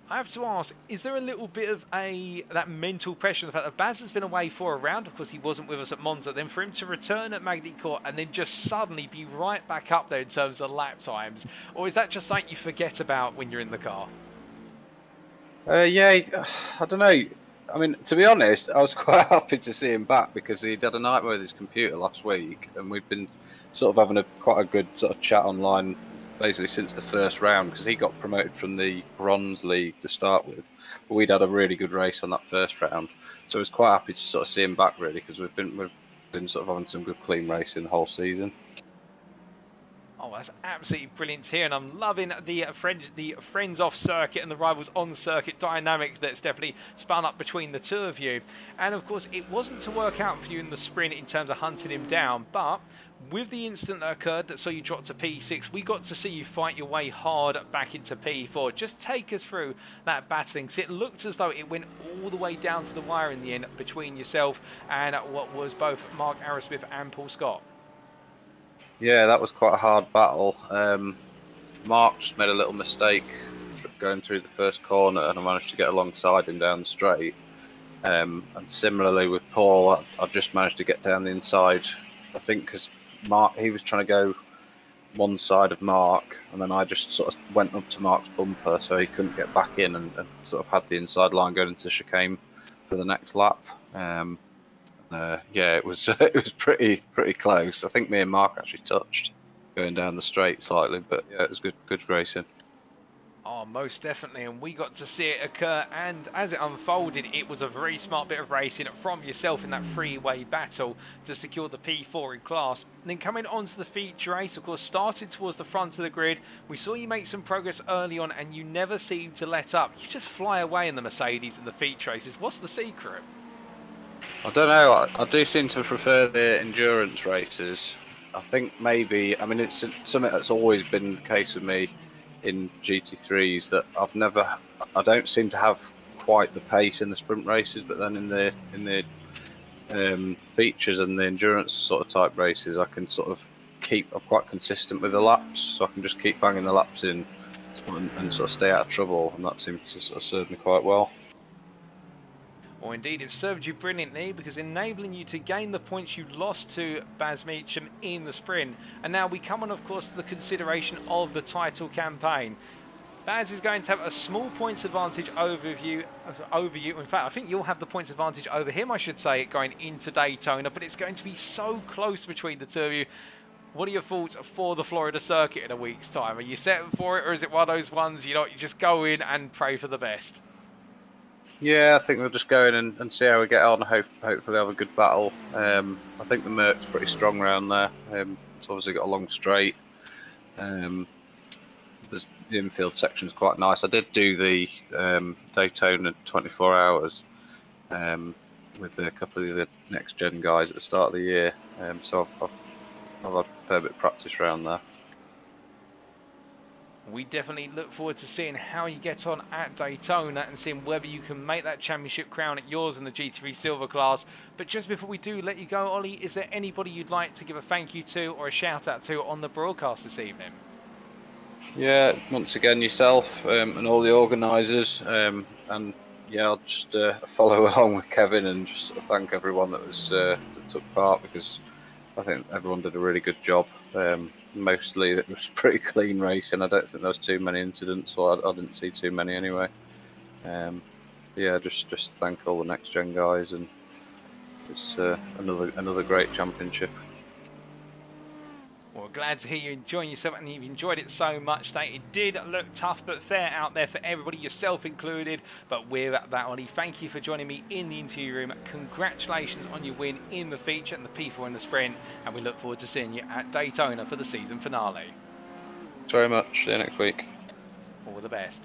I have to ask, is there a little bit of that mental pressure, the fact that Baz has been away for a round, of course he wasn't with us at Monza, then for him to return at Magny-Cours and then just suddenly be right back up there in terms of lap times? Or is that just something you forget about when you're in the car? Yeah, I don't know. I mean, to be honest, I was quite happy to see him back because he'd had a nightmare with his computer last week and we'd been sort of having quite a good sort of chat online basically since the first round, because he got promoted from the Bronze League to start with. But we'd had a really good race on that first round, so I was quite happy to sort of see him back, really, because we've been sort of having some good clean racing the whole season. Oh, that's absolutely brilliant to hear, and I'm loving the friends off circuit and the rivals on circuit dynamic that's definitely spun up between the two of you. And of course, it wasn't to work out for you in the sprint in terms of hunting him down, but with the incident that occurred that saw you drop to P6, we got to see you fight your way hard back into P4. Just take us through that battling, because it looked as though it went all the way down to the wire in the end between yourself and what was both Mark Arrowsmith and Paul Scott. Yeah, that was quite a hard battle. Mark just made a little mistake going through the first corner and I managed to get alongside him down the straight. And similarly with Paul, I've just managed to get down the inside. I think because Mark, he was trying to go one side of Mark, and then I just sort of went up to Mark's bumper, so he couldn't get back in, and sort of had the inside line going into the chicane for the next lap. Yeah, it was it was pretty close. I think me and Mark actually touched going down the straight slightly, but yeah, it was good racing. Oh, most definitely, and we got to see it occur, and as it unfolded, it was a very smart bit of racing from yourself in that three-way battle to secure the P4 in class. And then coming onto the feature race, of course, started towards the front of the grid, we saw you make some progress early on, and you never seemed to let up. You just fly away in the Mercedes in the feature races. What's the secret? I don't know, I do seem to prefer the endurance races. I think maybe, I mean, it's something that's always been the case with me in GT3s, that I don't seem to have quite the pace in the sprint races, but then in the features and the endurance sort of type races, I can sort of I'm quite consistent with the laps, so I can just keep banging the laps in and sort of stay out of trouble, and that seems to sort of serve me quite well. Or indeed, it served you brilliantly, because enabling you to gain the points you lost to Gaz Williams in the sprint. And now we come on, of course, to the consideration of the title campaign. Baz is going to have a small points advantage over you. In fact, I think you'll have the points advantage over him, I should say, going into Daytona. But it's going to be so close between the two of you. What are your thoughts for the Florida circuit in a week's time? Are you set for it, or is it one of those ones, you just go in and pray for the best? Yeah, I think we'll just go in and see how we get on. Hopefully have a good battle. I think the Merc's pretty strong around there. It's obviously got a long straight. The infield section's quite nice. I did do the Daytona 24 hours with a couple of the NXTGEN guys at the start of the year. So I've had a fair bit of practice around there. We definitely look forward to seeing how you get on at Daytona and seeing whether you can make that championship crown at yours in the GT3 Silver class. But just before we do let you go, Ollie, is there anybody you'd like to give a thank you to or a shout out to on the broadcast this evening? Yeah, once again yourself and all the organisers, and yeah, I'll just follow along with Kevin and just thank everyone that took part, because I think everyone did a really good job. Mostly it was pretty clean racing. I don't think there was too many incidents, or I didn't see too many anyway. Yeah, just thank all the NXTGEN guys, and it's another great championship. Well, glad to hear you enjoying yourself and you've enjoyed it so much that it did look tough but fair out there for everybody, yourself included. But with that, Ollie, thank you for joining me in the interview room. Congratulations on your win in the feature and the P4 in the sprint, and we look forward to seeing you at Daytona for the season finale. Thanks very much. See you next week. All the best.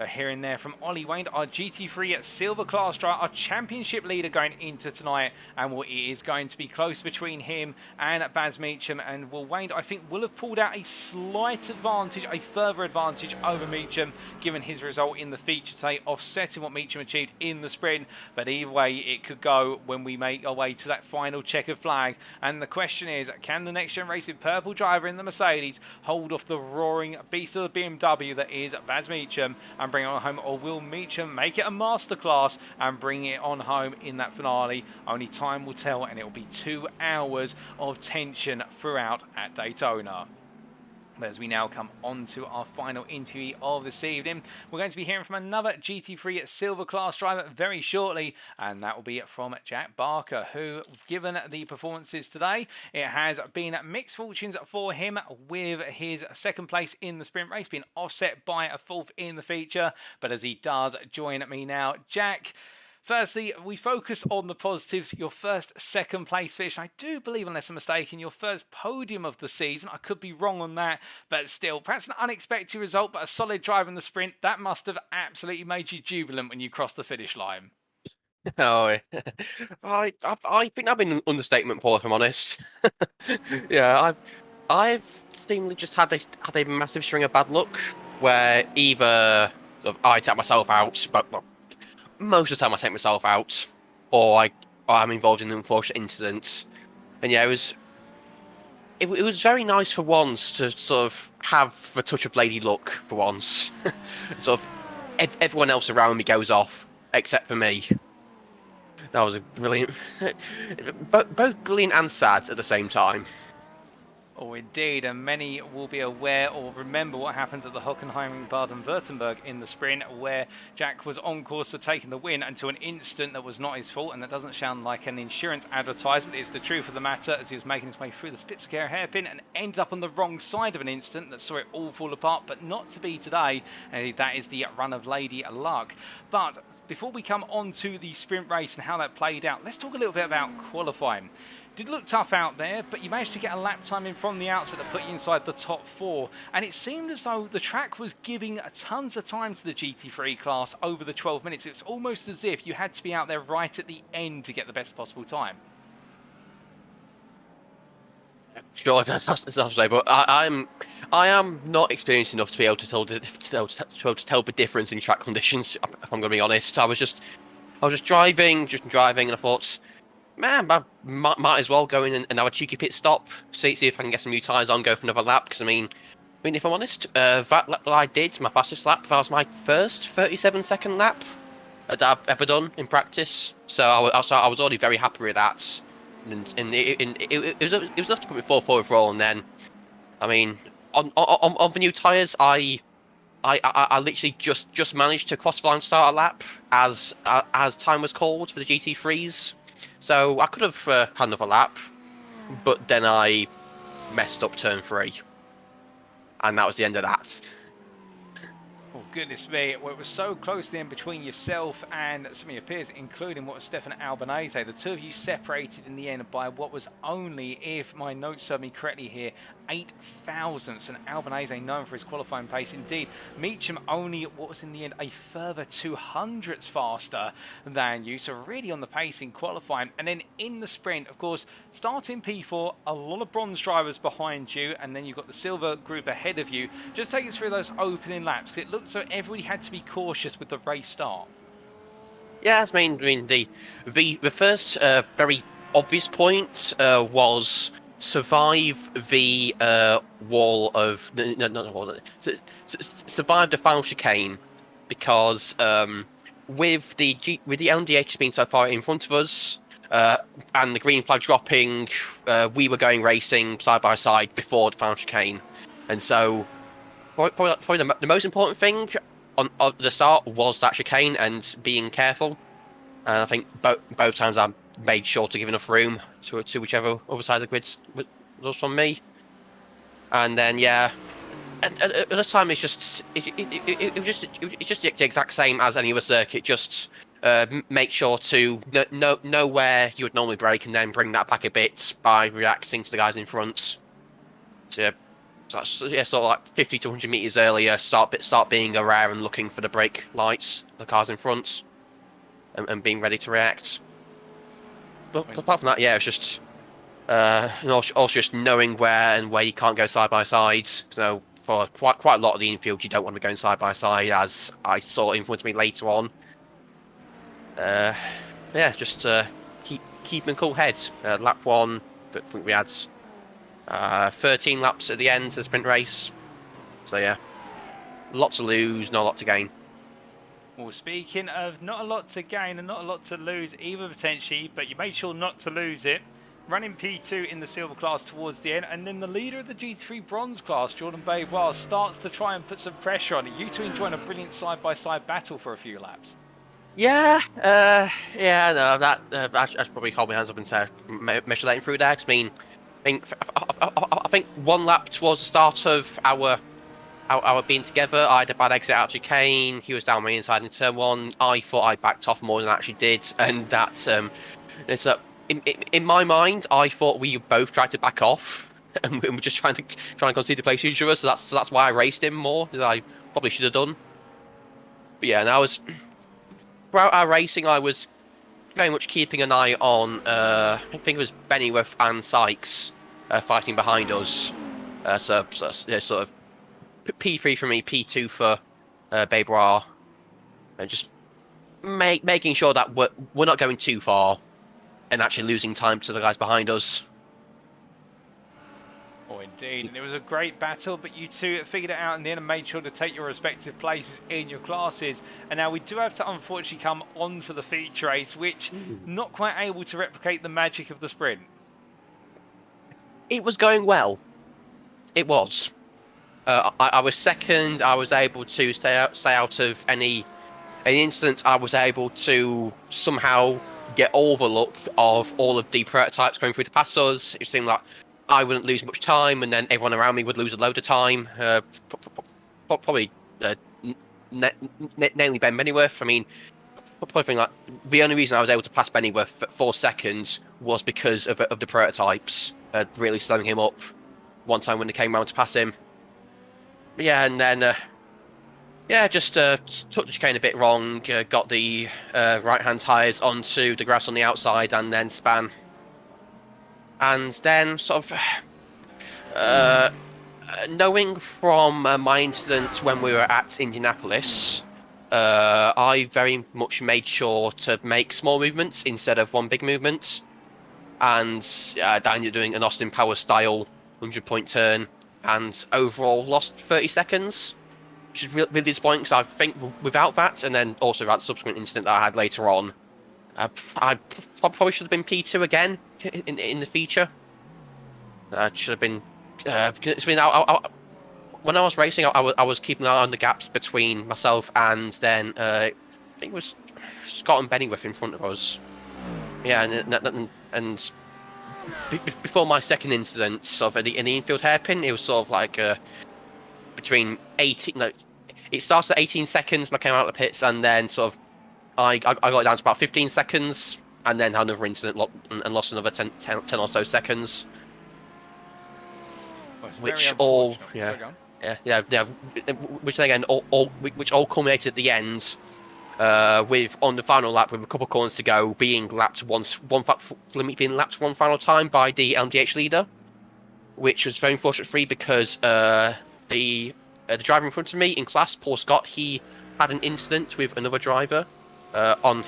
Hearing there from Ollie Wayne, our GT3 Silver class driver, our championship leader going into tonight, and it is going to be close between him and Gaz Williams. And Wayne, I think, will have pulled out a slight advantage, a further advantage over Williams, given his result in the feature today, offsetting what Williams achieved in the sprint. But either way, it could go when we make our way to that final checkered flag. And the question is, can the NXTGEN Racing purple driver in the Mercedes hold off the roaring beast of the BMW that is Gaz Williams and bring it on home, or will Williams make it a masterclass and bring it on home in that finale? Only time will tell, and it will be 2 hours of tension throughout at Daytona. But as we now come on to our final interview of this evening, we're going to be hearing from another GT3 Silver class driver very shortly, and that will be from Jack Barker, who, given the performances today, it has been mixed fortunes for him, with his second place in the sprint race being offset by a fourth in the feature. But as he does join me now, Jack, firstly, we focus on the positives. Your first second place finish, I do believe, unless I'm mistaken, your first podium of the season. I could be wrong on that, but still, perhaps an unexpected result, but a solid drive in the sprint. That must have absolutely made you jubilant when you crossed the finish line. Oh, I think I've been an understatement, Paul, if I'm honest. Yeah, I've seemingly just had a massive string of bad luck where either sort of I take myself out, but well, most of the time I take myself out, or I'm involved in unfortunate incidents. And yeah, it was very nice for once to sort of have a touch of lady luck for once. Sort of everyone else around me goes off except for me. That was a brilliant, both brilliant and sad at the same time. Oh, indeed, and many will be aware or remember what happened at the Hockenheimring Baden-Württemberg in the sprint, where Jack was on course for taking the win until an instant that was not his fault, and that doesn't sound like an insurance advertisement. It's the truth of the matter, as he was making his way through the Spitzkehrer hairpin and ended up on the wrong side of an instant that saw it all fall apart, but not to be today, and that is the run of Lady Luck. But before we come on to the sprint race and how that played out, let's talk a little bit about qualifying. Did look tough out there, but you managed to get a lap time in from the outset that put you inside the top 4. And it seemed as though the track was giving tons of time to the GT3 class over the 12 minutes. It's almost as if you had to be out there right at the end to get the best possible time. Sure, that's not to say, but I am not experienced enough to be able to tell the difference in track conditions. If I'm going to be honest, I was just driving, and I thought, man, I might as well go in and have a cheeky pit stop, see if I can get some new tyres on, go for another lap. Because I mean, if I'm honest, that lap that I did, my fastest lap, that was my first 37-second lap that I've ever done in practice. So I was already very happy with that, and it was enough to put me 4-4 overall. And then, I mean, on the new tyres, I literally just managed to cross the line start a lap as time was called for the GT3s. So I could have had another lap, but then I messed up turn 3. And that was the end of that. Oh, goodness me. Well, it was so close then between yourself and some of your peers, including what was Stefan Albanese. The two of you separated in the end by what was only, if my notes serve me correctly here, 8 thousandths. And Albanese known for his qualifying pace. Indeed, Meacham only, what was in the end, a further 200ths faster than you. So really on the pace in qualifying. And then in the sprint, of course, starting P4, a lot of bronze drivers behind you. And then you've got the silver group ahead of you. Just take us through those opening laps, because it looked so everybody had to be cautious with the race start. Yeah, I mean the first very obvious point was survive the wall of survive the final chicane, because with the LMDH being so far in front of us and the green flag dropping, we were going racing side by side before the final chicane, and so probably the most important thing on the start was that chicane and being careful. And I think both times I made sure to give enough room to whichever other side of the grid was from me. And then and this time it's just the exact same as any other circuit. Just make sure to know where you would normally brake, and then bring that back a bit by reacting to the guys in front. So sort of like 50 to 100 meters earlier, start being aware and looking for the brake lights, the cars in front, and being ready to react. But apart from that, yeah, it's just also just knowing where you can't go side by side. So for quite a lot of the infield, you don't want to be going side by side, as I saw in front of me later on. Just keep a cool head. Lap 1, I think we had 13 laps at the end of the sprint race. So yeah, a lot to lose, not a lot to gain. Well, speaking of not a lot to gain and not a lot to lose either potentially, but you made sure not to lose it. Running P2 in the silver class towards the end, and then the leader of the GT3 bronze class, Jordan Baybois, starts to try and put some pressure on it. You two enjoying a brilliant side-by-side battle for a few laps. Yeah, no, that I should probably hold my hands up and say measure that in through there. 'Cause I think one lap towards the start of our being together, I had a bad exit out of chicane. He was down my inside in turn 1. I thought I backed off more than I actually did, and that in my mind, I thought we both tried to back off, and we were just trying to concede the place to each other. So that's why I raced him more than I probably should have done. But yeah, and throughout our racing, I was very much keeping an eye on, I think it was Bennyworth and Sykes fighting behind us. So sort of P3 for me, P2 for Baybois, and just making sure that we're not going too far and actually losing time to the guys behind us. Oh, indeed, and it was a great battle, but you two figured it out in the end and made sure to take your respective places in your classes. And now we do have to unfortunately come onto the feature race, which not quite able to replicate the magic of the sprint. It was going well. It was. I was second. I was able to stay out of any incidents. I was able to somehow get all the luck of all of the prototypes going through to pass us. It seemed like I wouldn't lose much time, and then everyone around me would lose a load of time. Probably namely Ben Bennyworth. I mean, probably like the only reason I was able to pass Bennyworth for 4 seconds was because of the prototypes really slowing him up one time when they came around to pass him. Yeah, and then just took the chicane a bit wrong. Got the right-hand tyres onto the grass on the outside, and then span. And then sort of knowing from my incident when we were at Indianapolis, I very much made sure to make small movements instead of one big movement. And down you're doing an Austin Power style 100-point turn, and overall lost 30 seconds, which is really disappointing because I think without that, and then also that subsequent incident that I had later on, I probably should have been P2 again in the feature. Should have been. It's been when I was racing, I was keeping an eye on the gaps between myself and then I think it was Scott and Bennyworth in front of us. Yeah, and before my second incident, sort of in the infield hairpin, it was sort of like between 18. No, it starts at 18 seconds when I came out of the pits, and then sort of I got it down to about 15 seconds, and then had another incident and lost another 10 or so seconds. Which all, which again, which all culminated at the end, with on the final lap with a couple of corners to go, being lapped one final time by the LMDH leader, which was very unfortunate for me because the driver in front of me in class, Paul Scott, he had an incident with another driver on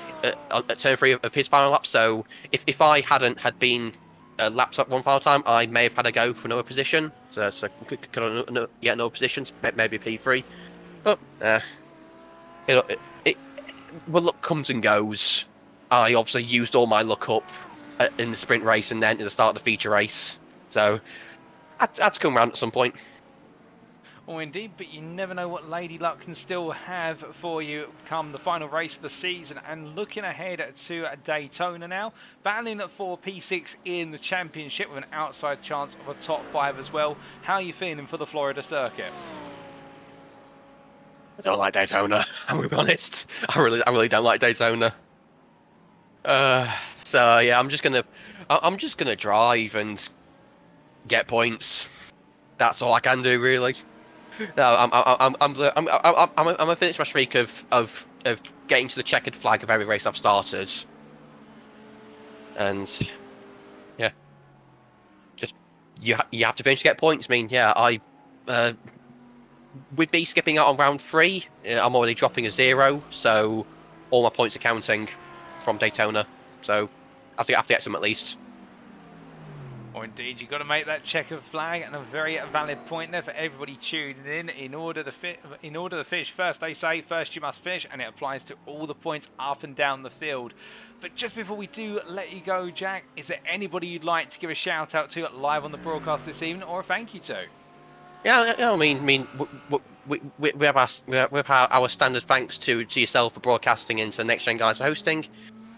turn 3 of his final lap. So if I hadn't had been lapped up one final time, I may have had to go for another position. So could get another position, maybe P3. But well, luck comes and goes. I obviously used all my luck up in the sprint race and then at the start of the feature race. So I had to come around at some point. Oh, indeed, but you never know what Lady Luck can still have for you come the final race of the season. And looking ahead to Daytona now, battling for P6 in the championship with an outside chance of a top 5 as well. How are you feeling for the Florida circuit? I don't like Daytona. I'm gonna be honest. I really don't like Daytona. So yeah, I'm just gonna drive and get points. That's all I can do, really. No, I'm gonna finish my streak of getting to the checkered flag of every race I've started, and yeah, just you have to finish to get points. I mean, yeah, with me skipping out on round 3, I'm already dropping a 0, so all my points are counting from Daytona. So I have to get some at least. Or indeed, you've got to make that checkered flag, and a very valid point there for everybody tuning in. In order to finish first, they say first you must finish, and it applies to all the points up and down the field. But just before we do let you go, Jack, is there anybody you'd like to give a shout out to live on the broadcast this evening, or a thank you to? Yeah, I mean, we have our standard thanks to yourself for broadcasting and to the Next Gen guys for hosting.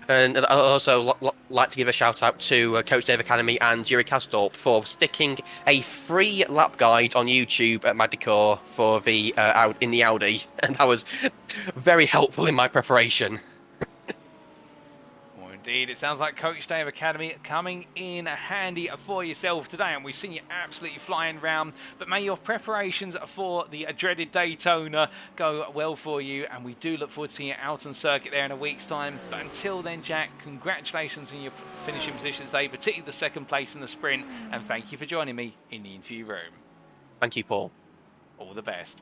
And I'd also like to give a shout out to Coach Dave Academy and Yuri Kastorp for sticking a free lap guide on YouTube at Magny-Cours for the in the Audi, and that was very helpful in my preparation. Indeed, it sounds like Coach Dave Academy coming in handy for yourself today, and we've seen you absolutely flying round. But may your preparations for the dreaded Daytona go well for you, and we do look forward to seeing you out on circuit there in a week's time. But until then, Jack, congratulations on your finishing position today, particularly the second place in the sprint, and thank you for joining me in the interview room. Thank you, Paul. All the best.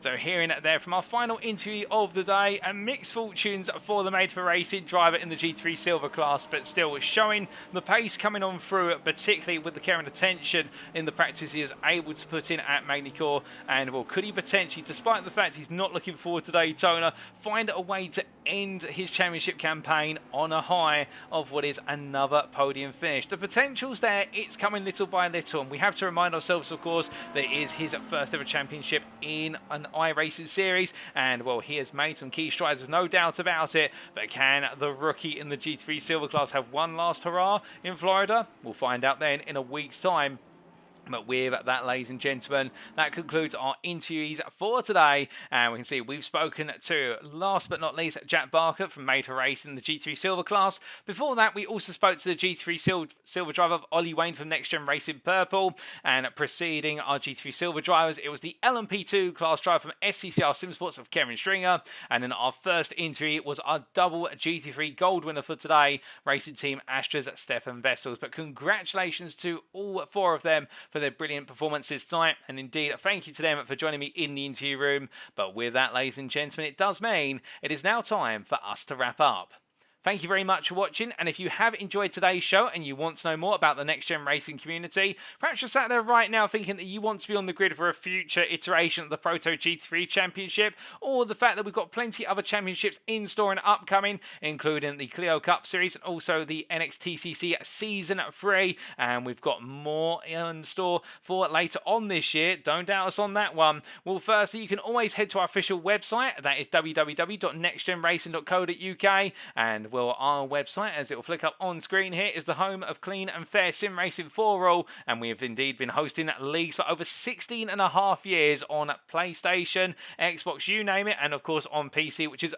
So hearing it there from our final interview of the day, and mixed fortunes for the Made for Racing driver in the G3 Silver class, but still showing the pace coming on through, particularly with the care and attention in the practice he is able to put in at Magny-Cours. And well, could he potentially, despite the fact he's not looking forward to Daytona, find a way to end his championship campaign on a high of what is another podium finish? The potential's there, it's coming little by little, and we have to remind ourselves, of course, that it is his first ever championship in an iRacing series, and well, he has made some key strides, there's no doubt about it. But can the rookie in the G3 Silver class have one last hurrah in Florida? We'll find out then in a week's time. But with that, ladies and gentlemen, that concludes our interviews for today. And we can see we've spoken to, last but not least, Jack Barker from Made for Racing in the G3 Silver class. Before that, we also spoke to the G3 Silver driver, Ollie Wayne from Next Gen Racing Purple. And preceding our G3 Silver drivers, it was the LMP2 class driver from SCCR Simsports of Kevin Stringer. And then our first interview was our double GT3 Gold winner for today, Racing Team Astra's Stefan Vessels. But congratulations to all four of them for their brilliant performances tonight, and indeed thank you to them for joining me in the interview room. But with that, ladies and gentlemen, it does mean it is now time for us to wrap up. Thank you very much for watching, and if you have enjoyed today's show and you want to know more about the Next Gen Racing community, perhaps you're sat there right now thinking that you want to be on the grid for a future iteration of the Proto GT3 Championship, or the fact that we've got plenty other championships in store and upcoming, including the Clio Cup Series and also the NXTCC Season 3, and we've got more in store for later on this year. Don't doubt us on that one. Well, firstly, you can always head to our official website, that is www.nextgenracing.co.uk, and well, our website, as it will flick up on screen here, is the home of clean and fair sim racing for all, and we have indeed been hosting leagues for over 16 and a half years on PlayStation, Xbox, you name it, and of course on PC, which is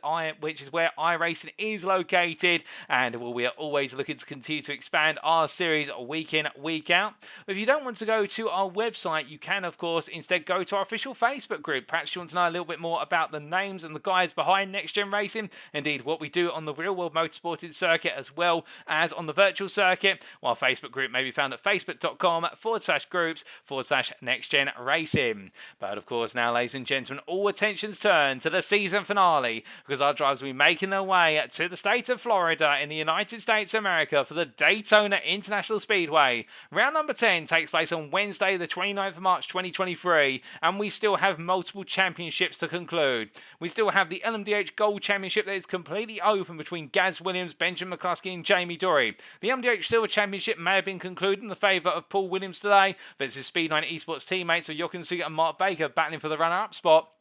where iRacing is located. And well, we are always looking to continue to expand our series week in, week out. But if you don't want to go to our website, you can of course instead go to our official Facebook group. Perhaps you want to know a little bit more about the names and the guys behind Next Gen Racing, indeed what we do on the real world motorsported circuit as well as on the virtual circuit. While Facebook group may be found at facebook.com/groups/NextGen Racing. But of course now, ladies and gentlemen, all attention's turned to the season finale, because our drivers will be making their way to the state of Florida in the United States of America for the Daytona International Speedway. Round number 10 takes place on Wednesday the 29th of March 2023, and we still have multiple championships to conclude. We still have the LMDH Gold Championship that is completely open between Gaz Williams, Benjamin McCluskey and Jamie Dorey. The LMDH Silver Championship may have been concluded in the favour of Paul Williams today, but it's his Speed9 Esports teammates of Jochen Seeger and Mark Baker battling for the runner-up spot.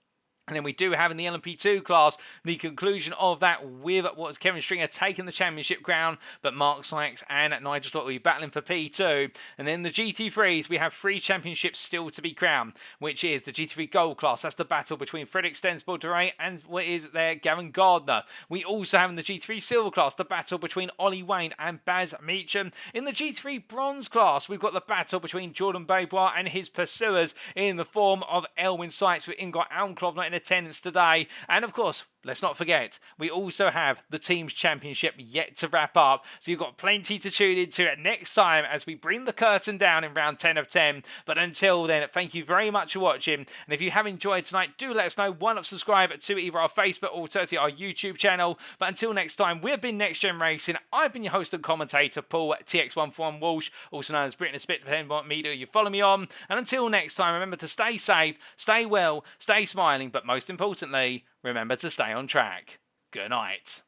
And then we do have in the LMP2 class the conclusion of that with what was Kevin Stringer taking the championship crown, but Mark Sykes and Nigel Stock will be battling for P2. And then the GT3s, we have 3 championships still to be crowned, which is the GT3 Gold class. That's the battle between Frederick Stensborg-Dorey and what is there, Gavin Gardner. We also have in the GT3 Silver class the battle between Ollie Wayne and Baz Meacham. In the GT3 Bronze class, we've got the battle between Jordan Baybois and his pursuers in the form of Elwin Sykes with Ingvar Almklovner in attendance today. And of course, let's not forget, we also have the Teams Championship yet to wrap up. So you've got plenty to tune into next time as we bring the curtain down in round 10 of 10. But until then, thank you very much for watching. And if you have enjoyed tonight, do let us know. Why not subscribe to either our Facebook or to our YouTube channel. But until next time, we've been Next Gen Racing. I've been your host and commentator, Paul TX141 Walsh, also known as Britain Spit, depending on what media you follow me on. And until next time, remember to stay safe, stay well, stay smiling, but most importantly, remember to stay on track. Good night.